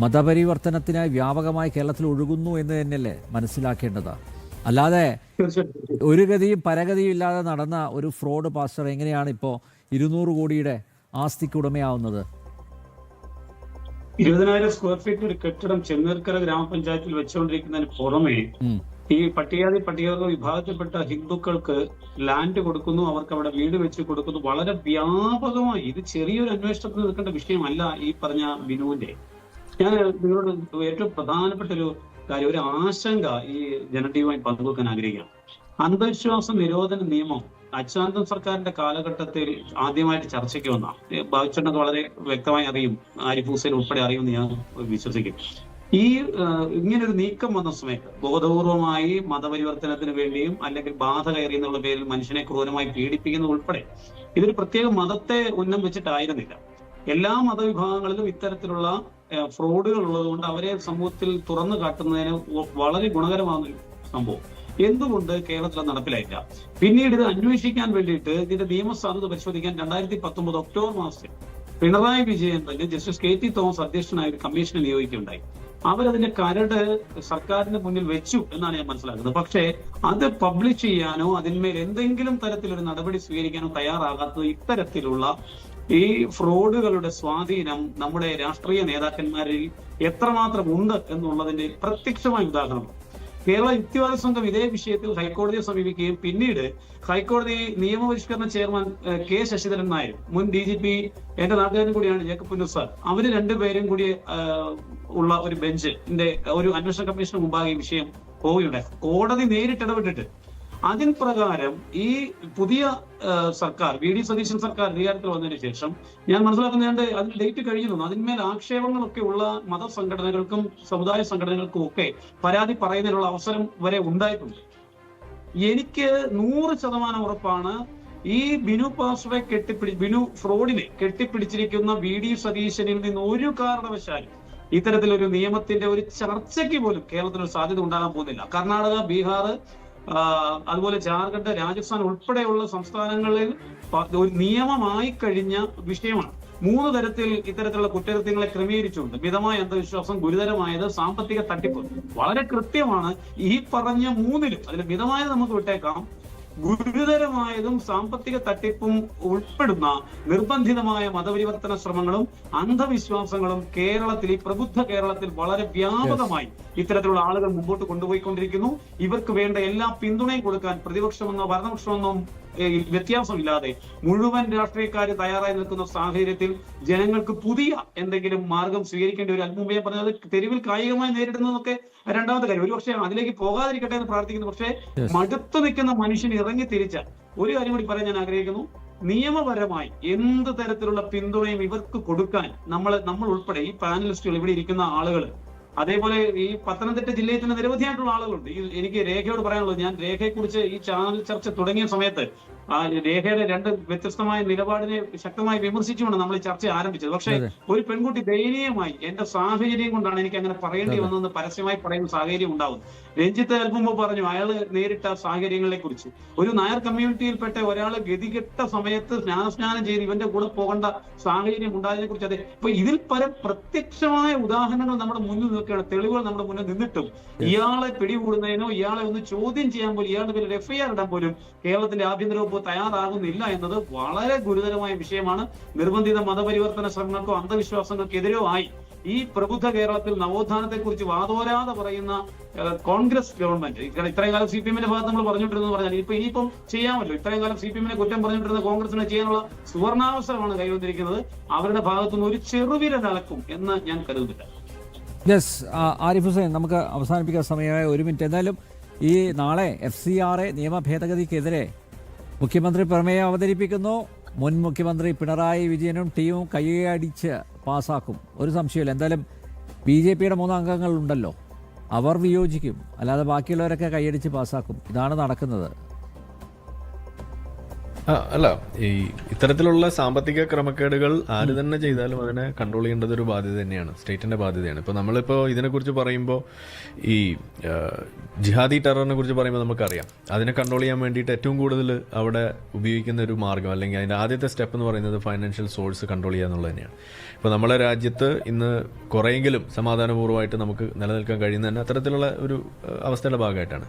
മതപരിവർത്തനത്തിനായി വ്യാപകമായി കേരളത്തിൽ ഒഴുകുന്നു എന്ന് തന്നെയല്ലേ മനസ്സിലാക്കേണ്ടത്. അല്ലാതെ തീർച്ചയായിട്ടും ഒരു ഗതിയും പരഗതിയും ഇല്ലാതെ നടന്ന ഒരു ഫ്രോഡ് പാസ്റ്റർ എങ്ങനെയാണ് ഇപ്പോൾ 200 കോടിയുടെ ആസ്തിക്ക് ഉടമയാവുന്നത്? 20,000 സ്ക്വയർ ഫീറ്റ് ഒരു കെട്ടിടം ചെന്നീർക്കര ഗ്രാമപഞ്ചായത്തിൽ വെച്ചുകൊണ്ടിരിക്കുന്നതിന് പുറമെ ഈ പട്ടികവർഗ വിഭാഗത്തിൽപ്പെട്ട ഹിന്ദുക്കൾക്ക് ലാൻഡ് കൊടുക്കുന്നു, അവർക്ക് അവിടെ വീട് വെച്ച് കൊടുക്കുന്നു. വളരെ വ്യാപകമായി, ഇത് ചെറിയൊരു അന്വേഷണത്തിൽ നിൽക്കേണ്ട വിഷയമല്ല ഈ പറഞ്ഞ ബിനുവിന്റെ. ഞാൻ നിങ്ങളോട് ഏറ്റവും പ്രധാനപ്പെട്ട ഒരു കാര്യം, ഒരു ആശങ്ക ഈ ജനതയുമായി പങ്കുവെക്കാൻ ആഗ്രഹിക്കുകയാണ്. അന്ധവിശ്വാസ നിരോധന നിയമം അച്യുതാനന്ദൻ സർക്കാരിന്റെ കാലഘട്ടത്തിൽ ആദ്യമായിട്ട് ചർച്ചയ്ക്ക് വന്ന, ബാബുച്ചേട്ടനൊക്കെ വളരെ വ്യക്തമായി അറിയും, ആരിഫ് ഹുസൈൻ ഉൾപ്പെടെ അറിയുമെന്ന് ഞാൻ വിശ്വസിക്കും. ഈ ഇങ്ങനൊരു നീക്കം വന്ന സമയത്ത് ബോധപൂർവമായി മതപരിവർത്തനത്തിന് വേണ്ടിയും അല്ലെങ്കിൽ ബാധ കയറി എന്നുള്ള പേരിൽ മനുഷ്യനെ ക്രൂരമായി പീഡിപ്പിക്കുന്ന ഉൾപ്പെടെ ഇതൊരു പ്രത്യേക മതത്തെ ഉന്നം വെച്ചിട്ടായിരുന്നില്ല. എല്ലാ മതവിഭാഗങ്ങളിലും ഇത്തരത്തിലുള്ള ഫ്രോഡുകൾ ഉള്ളതുകൊണ്ട് അവരെ സമൂഹത്തിൽ തുറന്നു കാട്ടുന്നതിന് വളരെ ഗുണകരമായ സംഭവം എന്തുകൊണ്ട് കേരളത്തിൽ നടപ്പിലായില്ല? പിന്നീട് ഇത് അന്വേഷിക്കാൻ വേണ്ടിയിട്ട് ഇതിന്റെ നിയമസാധുത പരിശോധിക്കാൻ 2019 ഒക്ടോബർ മാസത്തിൽ പിണറായി വിജയൻ തന്നെ ജസ്റ്റിസ് KT തോമസ് അധ്യക്ഷനായ ഒരു കമ്മീഷനെ നിയോഗിക്കുകയുണ്ടായി. അവരതിന്റെ കരട് സർക്കാരിന്റെ മുന്നിൽ വെച്ചു എന്നാണ് ഞാൻ മനസ്സിലാക്കുന്നത്. പക്ഷേ അത് പബ്ലിഷ് ചെയ്യാനോ അതിന്മേൽ എന്തെങ്കിലും തരത്തിലൊരു നടപടി സ്വീകരിക്കാനോ തയ്യാറാകാത്തത് ഇത്തരത്തിലുള്ള ഈ ഫ്രോഡുകളുടെ സ്വാധീനം നമ്മുടെ രാഷ്ട്രീയ നേതാക്കന്മാരിൽ എത്രമാത്രം ഉണ്ട് എന്നുള്ളതിന്റെ പ്രത്യക്ഷമായ ഉദാഹരണം. കേരള യുക്തിവാദ സംഘം ഇതേ വിഷയത്തിൽ ഹൈക്കോടതിയെ സമീപിക്കുകയും പിന്നീട് ഹൈക്കോടതി നിയമപരിഷ്കരണ ചെയർമാൻ K. ശശിധരൻ നായർ, മുൻ DGP എന്റെ നാട്ടുകാരൻ കൂടിയാണ് ജേക്കബ് പുന്നൂസ് സാർ, അവര് രണ്ടുപേരും കൂടി ഉള്ള ഒരു ബെഞ്ചിന്റെ ഒരു അന്വേഷണ കമ്മീഷന് മുമ്പാകെ ഈ വിഷയം പോവുകയുണ്ടായി. കോടതി നേരിട്ട് ഇടപെട്ടിട്ട് അതിൻ പ്രകാരം ഈ പുതിയ സർക്കാർ, VD സതീശൻ സർക്കാർ അധികാരത്തിൽ വന്നതിന് ശേഷം ഞാൻ മനസ്സിലാക്കുന്നത് അതിന് ഡേറ്റ് കഴിഞ്ഞു. അതിന്മേൽ ആക്ഷേപങ്ങളൊക്കെ ഉള്ള മതസംഘടനകൾക്കും സമുദായ സംഘടനകൾക്കും ഒക്കെ പരാതി പറയുന്നതിനുള്ള അവസരം വരെ ഉണ്ടായിട്ടുണ്ട്. എനിക്ക് 100% ഉറപ്പാണ് ഈ ബിനു പാസ്വയെ ബിനു ഫ്രോഡിനെ കെട്ടിപ്പിടിച്ചിരിക്കുന്ന VD സതീശനിൽ നിന്ന് ഒരു കാരണവശാലും ഇത്തരത്തിലൊരു നിയമത്തിന്റെ ഒരു ചർച്ചയ്ക്ക് പോലും കേരളത്തിൽ ഒരു സാധ്യത ഉണ്ടാകാൻ പോകുന്നില്ല. കർണാടക, ബീഹാർ, അതുപോലെ ജാർഖണ്ഡ്, രാജസ്ഥാൻ ഉൾപ്പെടെയുള്ള സംസ്ഥാനങ്ങളിൽ ഒരു നിയമമായി കഴിഞ്ഞ വിഷയമാണ്. 3 തരത്തിൽ ഇത്തരത്തിലുള്ള കുറ്റകൃത്യങ്ങളെ ക്രമീകരിച്ചുകൊണ്ട് മിതമായ അന്ധവിശ്വാസം, ഗുരുതരമായത്, സാമ്പത്തിക തട്ടിപ്പ്. വളരെ കൃത്യമാണ് ഈ പറഞ്ഞ 3ലും. അതിൽ മിതമായത് നമുക്ക് വിട്ടേക്കാം. ഗുരുതരമായതും സാമ്പത്തിക തട്ടിപ്പും ഉൾപ്പെടുന്ന നിർബന്ധിതമായ മതപരിവർത്തന ശ്രമങ്ങളും അന്ധവിശ്വാസങ്ങളും കേരളത്തിൽ, ഈ പ്രബുദ്ധ കേരളത്തിൽ വളരെ വ്യാപകമായി ഇത്തരത്തിലുള്ള ആളുകൾ മുമ്പോട്ട് കൊണ്ടുപോയിക്കൊണ്ടിരിക്കുന്നു. ഇവർക്ക് വേണ്ട എല്ലാ പിന്തുണയും കൊടുക്കാൻ പ്രതിപക്ഷമെന്നോ ഭരണപക്ഷമെന്നോ വ്യത്യാസമില്ലാതെ മുഴുവൻ രാഷ്ട്രീയക്കാർ തയ്യാറായി നിൽക്കുന്ന സാഹചര്യത്തിൽ ജനങ്ങൾക്ക് പുതിയ എന്തെങ്കിലും മാർഗം സ്വീകരിക്കേണ്ടി വരും. മുമ്പേ പറഞ്ഞത് തെരുവിൽ കായികമായി നേരിടുന്നതൊക്കെ രണ്ടാമത്തെ കാര്യം. ഒരുപക്ഷെ അതിലേക്ക് പോകാതിരിക്കട്ടെ എന്ന് പ്രാർത്ഥിക്കുന്നു. പക്ഷേ മടുത്തു നിൽക്കുന്ന മനുഷ്യൻ ഇറങ്ങി തിരിച്ച ഒരു കാര്യം കൂടി പറയാൻ ഞാൻ ആഗ്രഹിക്കുന്നു. നിയമപരമായി എന്ത് തരത്തിലുള്ള പിന്തുണയും ഇവർക്ക് കൊടുക്കാൻ നമ്മൾ ഉൾപ്പെടെ ഈ പാനലിസ്റ്റുകൾ, ഇവിടെ ഇരിക്കുന്ന ആളുകൾ, അതേപോലെ ഈ പത്തനംതിട്ട ജില്ലയിൽ തന്നെ നിരവധിയായിട്ടുള്ള ആളുകളുണ്ട്. എനിക്ക് രേഖയോട് പറയാനുള്ളത്, ഞാൻ രേഖയെക്കുറിച്ച് ഈ ചാനൽ ചർച്ച തുടങ്ങിയ സമയത്ത് രേഖയുടെ 2 വ്യത്യസ്തമായ നിലപാടിനെ ശക്തമായി വിമർശിച്ചുകൊണ്ട് നമ്മൾ ഈ ചർച്ച ആരംഭിച്ചത്. പക്ഷേ ഒരു പെൺകുട്ടി ദയനീയമായി എന്റെ സാഹചര്യം കൊണ്ടാണ് എനിക്ക് അങ്ങനെ പറയേണ്ടി വന്നതെന്ന് പരസ്യമായി പറയുന്ന സാഹചര്യം ഉണ്ടാവും. രഞ്ജിത്ത് അല്പം പറഞ്ഞു അയാൾ നേരിട്ട സാഹചര്യങ്ങളെ കുറിച്ച്. ഒരു നായർ കമ്മ്യൂണിറ്റിയിൽപ്പെട്ട ഒരാൾ ഗതികെട്ട സമയത്ത് സ്നാനം ചെയ്ത് ഇവന്റെ കൂടെ പോകേണ്ട സാഹചര്യം ഉണ്ടായതിനെ കുറിച്ച്. അതെ, ഇപ്പൊ ഇതിൽ പരം പ്രത്യക്ഷമായ ഉദാഹരണങ്ങൾ നമ്മുടെ മുന്നിൽ നിൽക്കുകയാണ്, തെളിവുകൾ നമ്മുടെ മുന്നിൽ നിന്നിട്ടും ഇയാളെ പിടികൂടുന്നതിനോ ഇയാളെ ഒന്ന് ചോദ്യം ചെയ്യാൻ പോലും, ഇയാളുടെ പേരിൽ FIR ഇടാൻ പോലും കേരളത്തിന്റെ ആഭ്യന്തര വകുപ്പ് തയ്യാറാകുന്നില്ല എന്നത് വളരെ ഗുരുതരമായ വിഷയമാണ്. നിർബന്ധിത മതപരിവർത്തന ശ്രമങ്ങൾക്കോ അന്ധവിശ്വാസങ്ങൾക്കെതിരോ ആയി ഈ പ്രബുദ്ധ കേരളത്തിൽ നവോത്ഥാനത്തെ കുറിച്ച് വാതോരാതെ പറയുന്ന കോൺഗ്രസ് ഗവൺമെന്റ്, ഇത്രയും കാലം CPM-ന്റെ ഭാഗത്ത് നമ്മൾ പറഞ്ഞുകൊണ്ടിരുന്നത് പറഞ്ഞാൽ ഇനിയിപ്പം ചെയ്യാമല്ലോ. ഇത്രയും കാലം CPM-നെ കുറ്റം പറഞ്ഞുകൊണ്ടിരുന്ന കോൺഗ്രസിനെ ചെയ്യാനുള്ള സുവർണാവസരമാണ് കൈവന്നിരിക്കുന്നത്. അവരുടെ ഭാഗത്തുനിന്ന് ഒരു ചെറുവിരലക്കും എന്ന് ഞാൻ കരുതുന്നില്ല. യെസ്, ആരിഫ് ഹുസൈൻ, നമുക്ക് അവസാനിപ്പിക്കാൻ സമയമായ 1 മിനിറ്റ്. എന്തായാലും ഈ നാളെ FCRA നിയമ ഭേദഗതിക്കെതിരെ മുഖ്യമന്ത്രി പ്രമേയം അവതരിപ്പിക്കുന്നു. മുൻ മുഖ്യമന്ത്രി പിണറായി വിജയനും ടീമും കൈയടിച്ച് പാസ്സാക്കും, ഒരു സംശയമില്ല. എന്തായാലും BJP-യുടെ 3 അംഗങ്ങളുണ്ടല്ലോ, അവർ വിയോജിക്കും, അല്ലാതെ ബാക്കിയുള്ളവരൊക്കെ കൈയടിച്ച് പാസ്സാക്കും. ഇതാണ് നടക്കുന്നത്. അല്ല, ഈ ഇത്തരത്തിലുള്ള സാമ്പത്തിക ക്രമക്കേടുകൾ ആര് തന്നെ ചെയ്താലും അതിനെ കൺട്രോൾ ചെയ്യേണ്ടത് ഒരു ബാധ്യത തന്നെയാണ്, സ്റ്റേറ്റിന്റെ ബാധ്യതയാണ്. ഇപ്പോൾ നമ്മളിപ്പോൾ ഇതിനെക്കുറിച്ച് പറയുമ്പോൾ ഈ ജിഹാദി ടെററിനെ കുറിച്ച് പറയുമ്പോൾ നമുക്കറിയാം അതിനെ കൺട്രോൾ ചെയ്യാൻ വേണ്ടിയിട്ട് ഏറ്റവും കൂടുതൽ അവിടെ ഉപയോഗിക്കുന്ന ഒരു മാർഗ്ഗം, അല്ലെങ്കിൽ അതിൻ്റെ ആദ്യത്തെ സ്റ്റെപ്പ് എന്ന് പറയുന്നത് ഫൈനാൻഷ്യൽ സോഴ്സ് കൺട്രോൾ ചെയ്യുക എന്നുള്ളത് തന്നെയാണ്. ഇപ്പോൾ നമ്മളെ രാജ്യത്ത് ഇന്ന് കുറേയെങ്കിലും സമാധാനപൂർവ്വമായിട്ട് നമുക്ക് നിലനിൽക്കാൻ കഴിയുന്ന തന്നെ അത്തരത്തിലുള്ള ഒരു അവസ്ഥയുടെ ഭാഗമായിട്ടാണ്.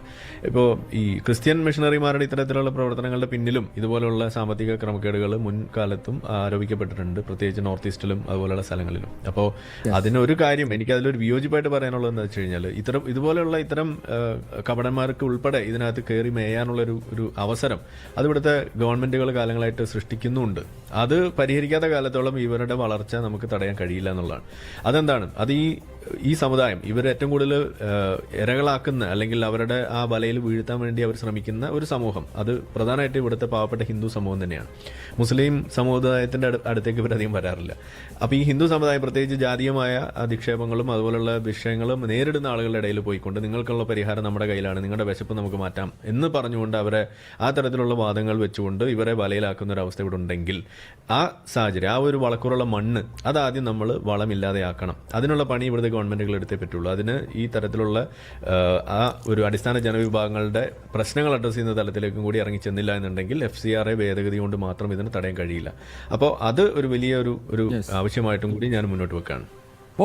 ഇപ്പോൾ ഈ ക്രിസ്ത്യൻ മിഷണറിമാരുടെ ഇത്തരത്തിലുള്ള പ്രവർത്തനങ്ങളുടെ പിന്നിലും ഇതുപോലുള്ള സാമ്പത്തിക ക്രമക്കേടുകൾ മുൻകാലത്തും ആരോപിക്കപ്പെട്ടിട്ടുണ്ട്, പ്രത്യേകിച്ച് നോർത്ത് ഈസ്റ്റിലും അതുപോലെയുള്ള സ്ഥലങ്ങളിലും. അപ്പോൾ അതിനൊരു കാര്യം എനിക്ക് അതിലൊരു വിയോജിപ്പായിട്ട് പറയാനുള്ളത് എന്താ വെച്ച് കഴിഞ്ഞാൽ ഇതുപോലെയുള്ള ഇത്തരം കപടന്മാർക്ക് ഉൾപ്പെടെ ഇതിനകത്ത് കയറി മേയാനുള്ളൊരു അവസരം അത് ഇവിടുത്തെ ഗവൺമെൻറ്റുകൾ കാലങ്ങളായിട്ട് സൃഷ്ടിക്കുന്നുണ്ട്. അത് പരിഹരിക്കാത്ത കാലത്തോളം ഇവരുടെ വളർച്ച നമുക്ക് തടയാൻ കഴിയില്ല എന്നുള്ളതാണ്. അതെന്താണ്? അത് ഈ സമുദായം ഇവർ ഏറ്റവും കൂടുതൽ ഇരകളാക്കുന്ന, അല്ലെങ്കിൽ അവരുടെ ആ വലയിൽ വീഴ്ത്താൻ വേണ്ടി അവർ ശ്രമിക്കുന്ന ഒരു സമൂഹം, അത് പ്രധാനമായിട്ട് ഇവിടുത്തെ പാവപ്പെട്ട ഹിന്ദു സമൂഹം തന്നെയാണ്. മുസ്ലിം സമുദായത്തിൻ്റെ അടുത്തേക്ക് ഇവരധികം വരാറില്ല. അപ്പോൾ ഈ ഹിന്ദു സമുദായം പ്രത്യേകിച്ച് ജാതീയമായ അധിക്ഷേപങ്ങളും അതുപോലുള്ള വിഷയങ്ങളും നേരിടുന്ന ആളുകളുടെ ഇടയിൽ പോയിക്കൊണ്ട് നിങ്ങൾക്കുള്ള പരിഹാരം നമ്മുടെ കയ്യിലാണ്, നിങ്ങളുടെ വിശപ്പ് നമുക്ക് മാറ്റാം എന്ന് പറഞ്ഞുകൊണ്ട് അവരെ ആ തരത്തിലുള്ള വാദങ്ങൾ വെച്ചുകൊണ്ട് ഇവരെ വലയിലാക്കുന്ന ഒരു അവസ്ഥ ഇവിടെ ഉണ്ടെങ്കിൽ ആ സാഹചര്യം, ആ ഒരു വളക്കൂറുള്ള മണ്ണ് അതാദ്യം നമ്മൾ വളമില്ലാതെയാക്കണം. അതിനുള്ള പണി ഇവിടുത്തെ ഗവൺമെൻറ്റുകൾ എടുത്തേ പറ്റുള്ളൂ. അതിന് ഈ തരത്തിലുള്ള ആ ഒരു അടിസ്ഥാന ജനവിഭാഗങ്ങളുടെ പ്രശ്നങ്ങൾ അഡ്രസ്സ് ചെയ്യുന്ന തലത്തിലേക്കും കൂടി ഇറങ്ങി ചെന്നില്ല എന്നുണ്ടെങ്കിൽ FCRA ഭേദഗതി കൊണ്ട് മാത്രം ഇതിന് തടയാൻ കഴിയില്ല. അപ്പോൾ അത് ഒരു വലിയ ഒരു ആവശ്യമായിട്ടും കൂടി ഞാൻ മുന്നോട്ട് വെക്കുകയാണ്.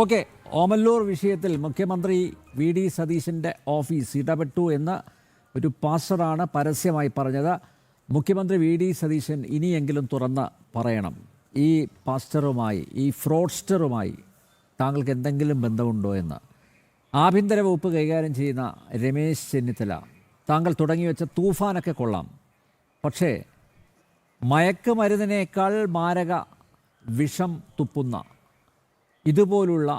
ഓക്കെ, ഓമല്ലൂർ വിഷയത്തിൽ മുഖ്യമന്ത്രി VD സതീശൻ്റെ ഓഫീസ് ഇടപെട്ടു എന്ന് ഒരു പാസ്റ്ററാണ് പരസ്യമായി പറഞ്ഞത്. മുഖ്യമന്ത്രി VD സതീശൻ ഇനിയെങ്കിലും തുറന്ന് പറയണം, ഈ പാസ്റ്ററുമായി, ഈ ഫ്രോഡ്സ്റ്ററുമായി താങ്കൾക്ക് എന്തെങ്കിലും ബന്ധമുണ്ടോ എന്ന്. ആഭ്യന്തര വകുപ്പ് കൈകാര്യം ചെയ്യുന്ന രമേശ് ചെന്നിത്തല, താങ്കൾ തുടങ്ങി വെച്ച തൂഫാനൊക്കെ കൊള്ളാം, പക്ഷേ മയക്കുമരുന്നിനേക്കാൾ മാരക വിഷം തുപ്പുന്ന ഇതുപോലുള്ള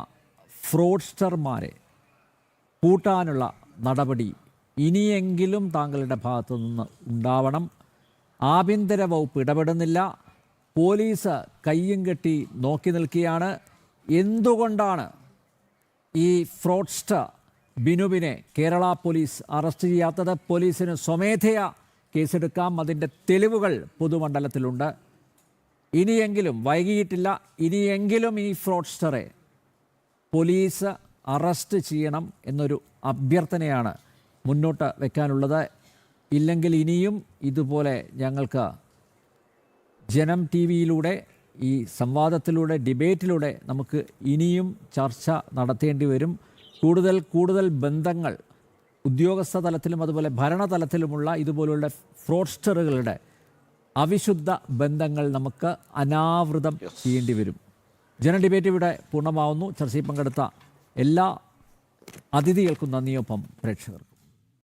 ഫ്രോഡ്സ്റ്റർമാരെ കൂട്ടാനുള്ള നടപടി ഇനിയെങ്കിലും താങ്കളുടെ ഭാഗത്തു നിന്ന് ഉണ്ടാവണം. ആഭ്യന്തര വകുപ്പ് ഇടപെടുന്നില്ല, പോലീസ് കയ്യും കെട്ടി നോക്കി നിൽക്കുകയാണ്. എന്തുകൊണ്ടാണ് ഈ ഫ്രോഡ്സ്റ്റർ ബിനുവിനെ കേരള പോലീസ് അറസ്റ്റ് ചെയ്യാത്തത്? പോലീസിന് സ്വമേധയാ കേസെടുക്കാം, അതിൻ്റെ തെളിവുകൾ പൊതുമണ്ഡലത്തിലുണ്ട്. ഇനിയെങ്കിലും, വൈകിയിട്ടില്ല, ഇനിയെങ്കിലും ഈ ഫ്രോഡ്സ്റ്ററെ പോലീസ് അറസ്റ്റ് ചെയ്യണം എന്നൊരു അഭ്യർത്ഥനയാണ് മുന്നോട്ട് വയ്ക്കാനുള്ളത്. ഇല്ലെങ്കിൽ ഇനിയും ഇതുപോലെ ഞങ്ങൾക്ക് ജനം TV-യിലൂടെ, ഈ സംവാദത്തിലൂടെ, ഡിബേറ്റിലൂടെ നമുക്ക് ഇനിയും ചർച്ച നടത്തേണ്ടി വരും. കൂടുതൽ ബന്ധങ്ങൾ ഉദ്യോഗസ്ഥ തലത്തിലും അതുപോലെ ഭരണതലത്തിലുമുള്ള ഇതുപോലുള്ള ഫ്രോഡ്സ്റ്ററുകളുടെ അവിശുദ്ധ ബന്ധങ്ങൾ നമുക്ക് അനാവൃതം ചെയ്യേണ്ടി വരും. ജന ഡിബേറ്റ് ഇവിടെ പൂർണ്ണമാവുന്നു. ചർച്ചയിൽ പങ്കെടുത്ത എല്ലാ അതിഥികൾക്കും നന്ദിയൊപ്പം പ്രേക്ഷകർ.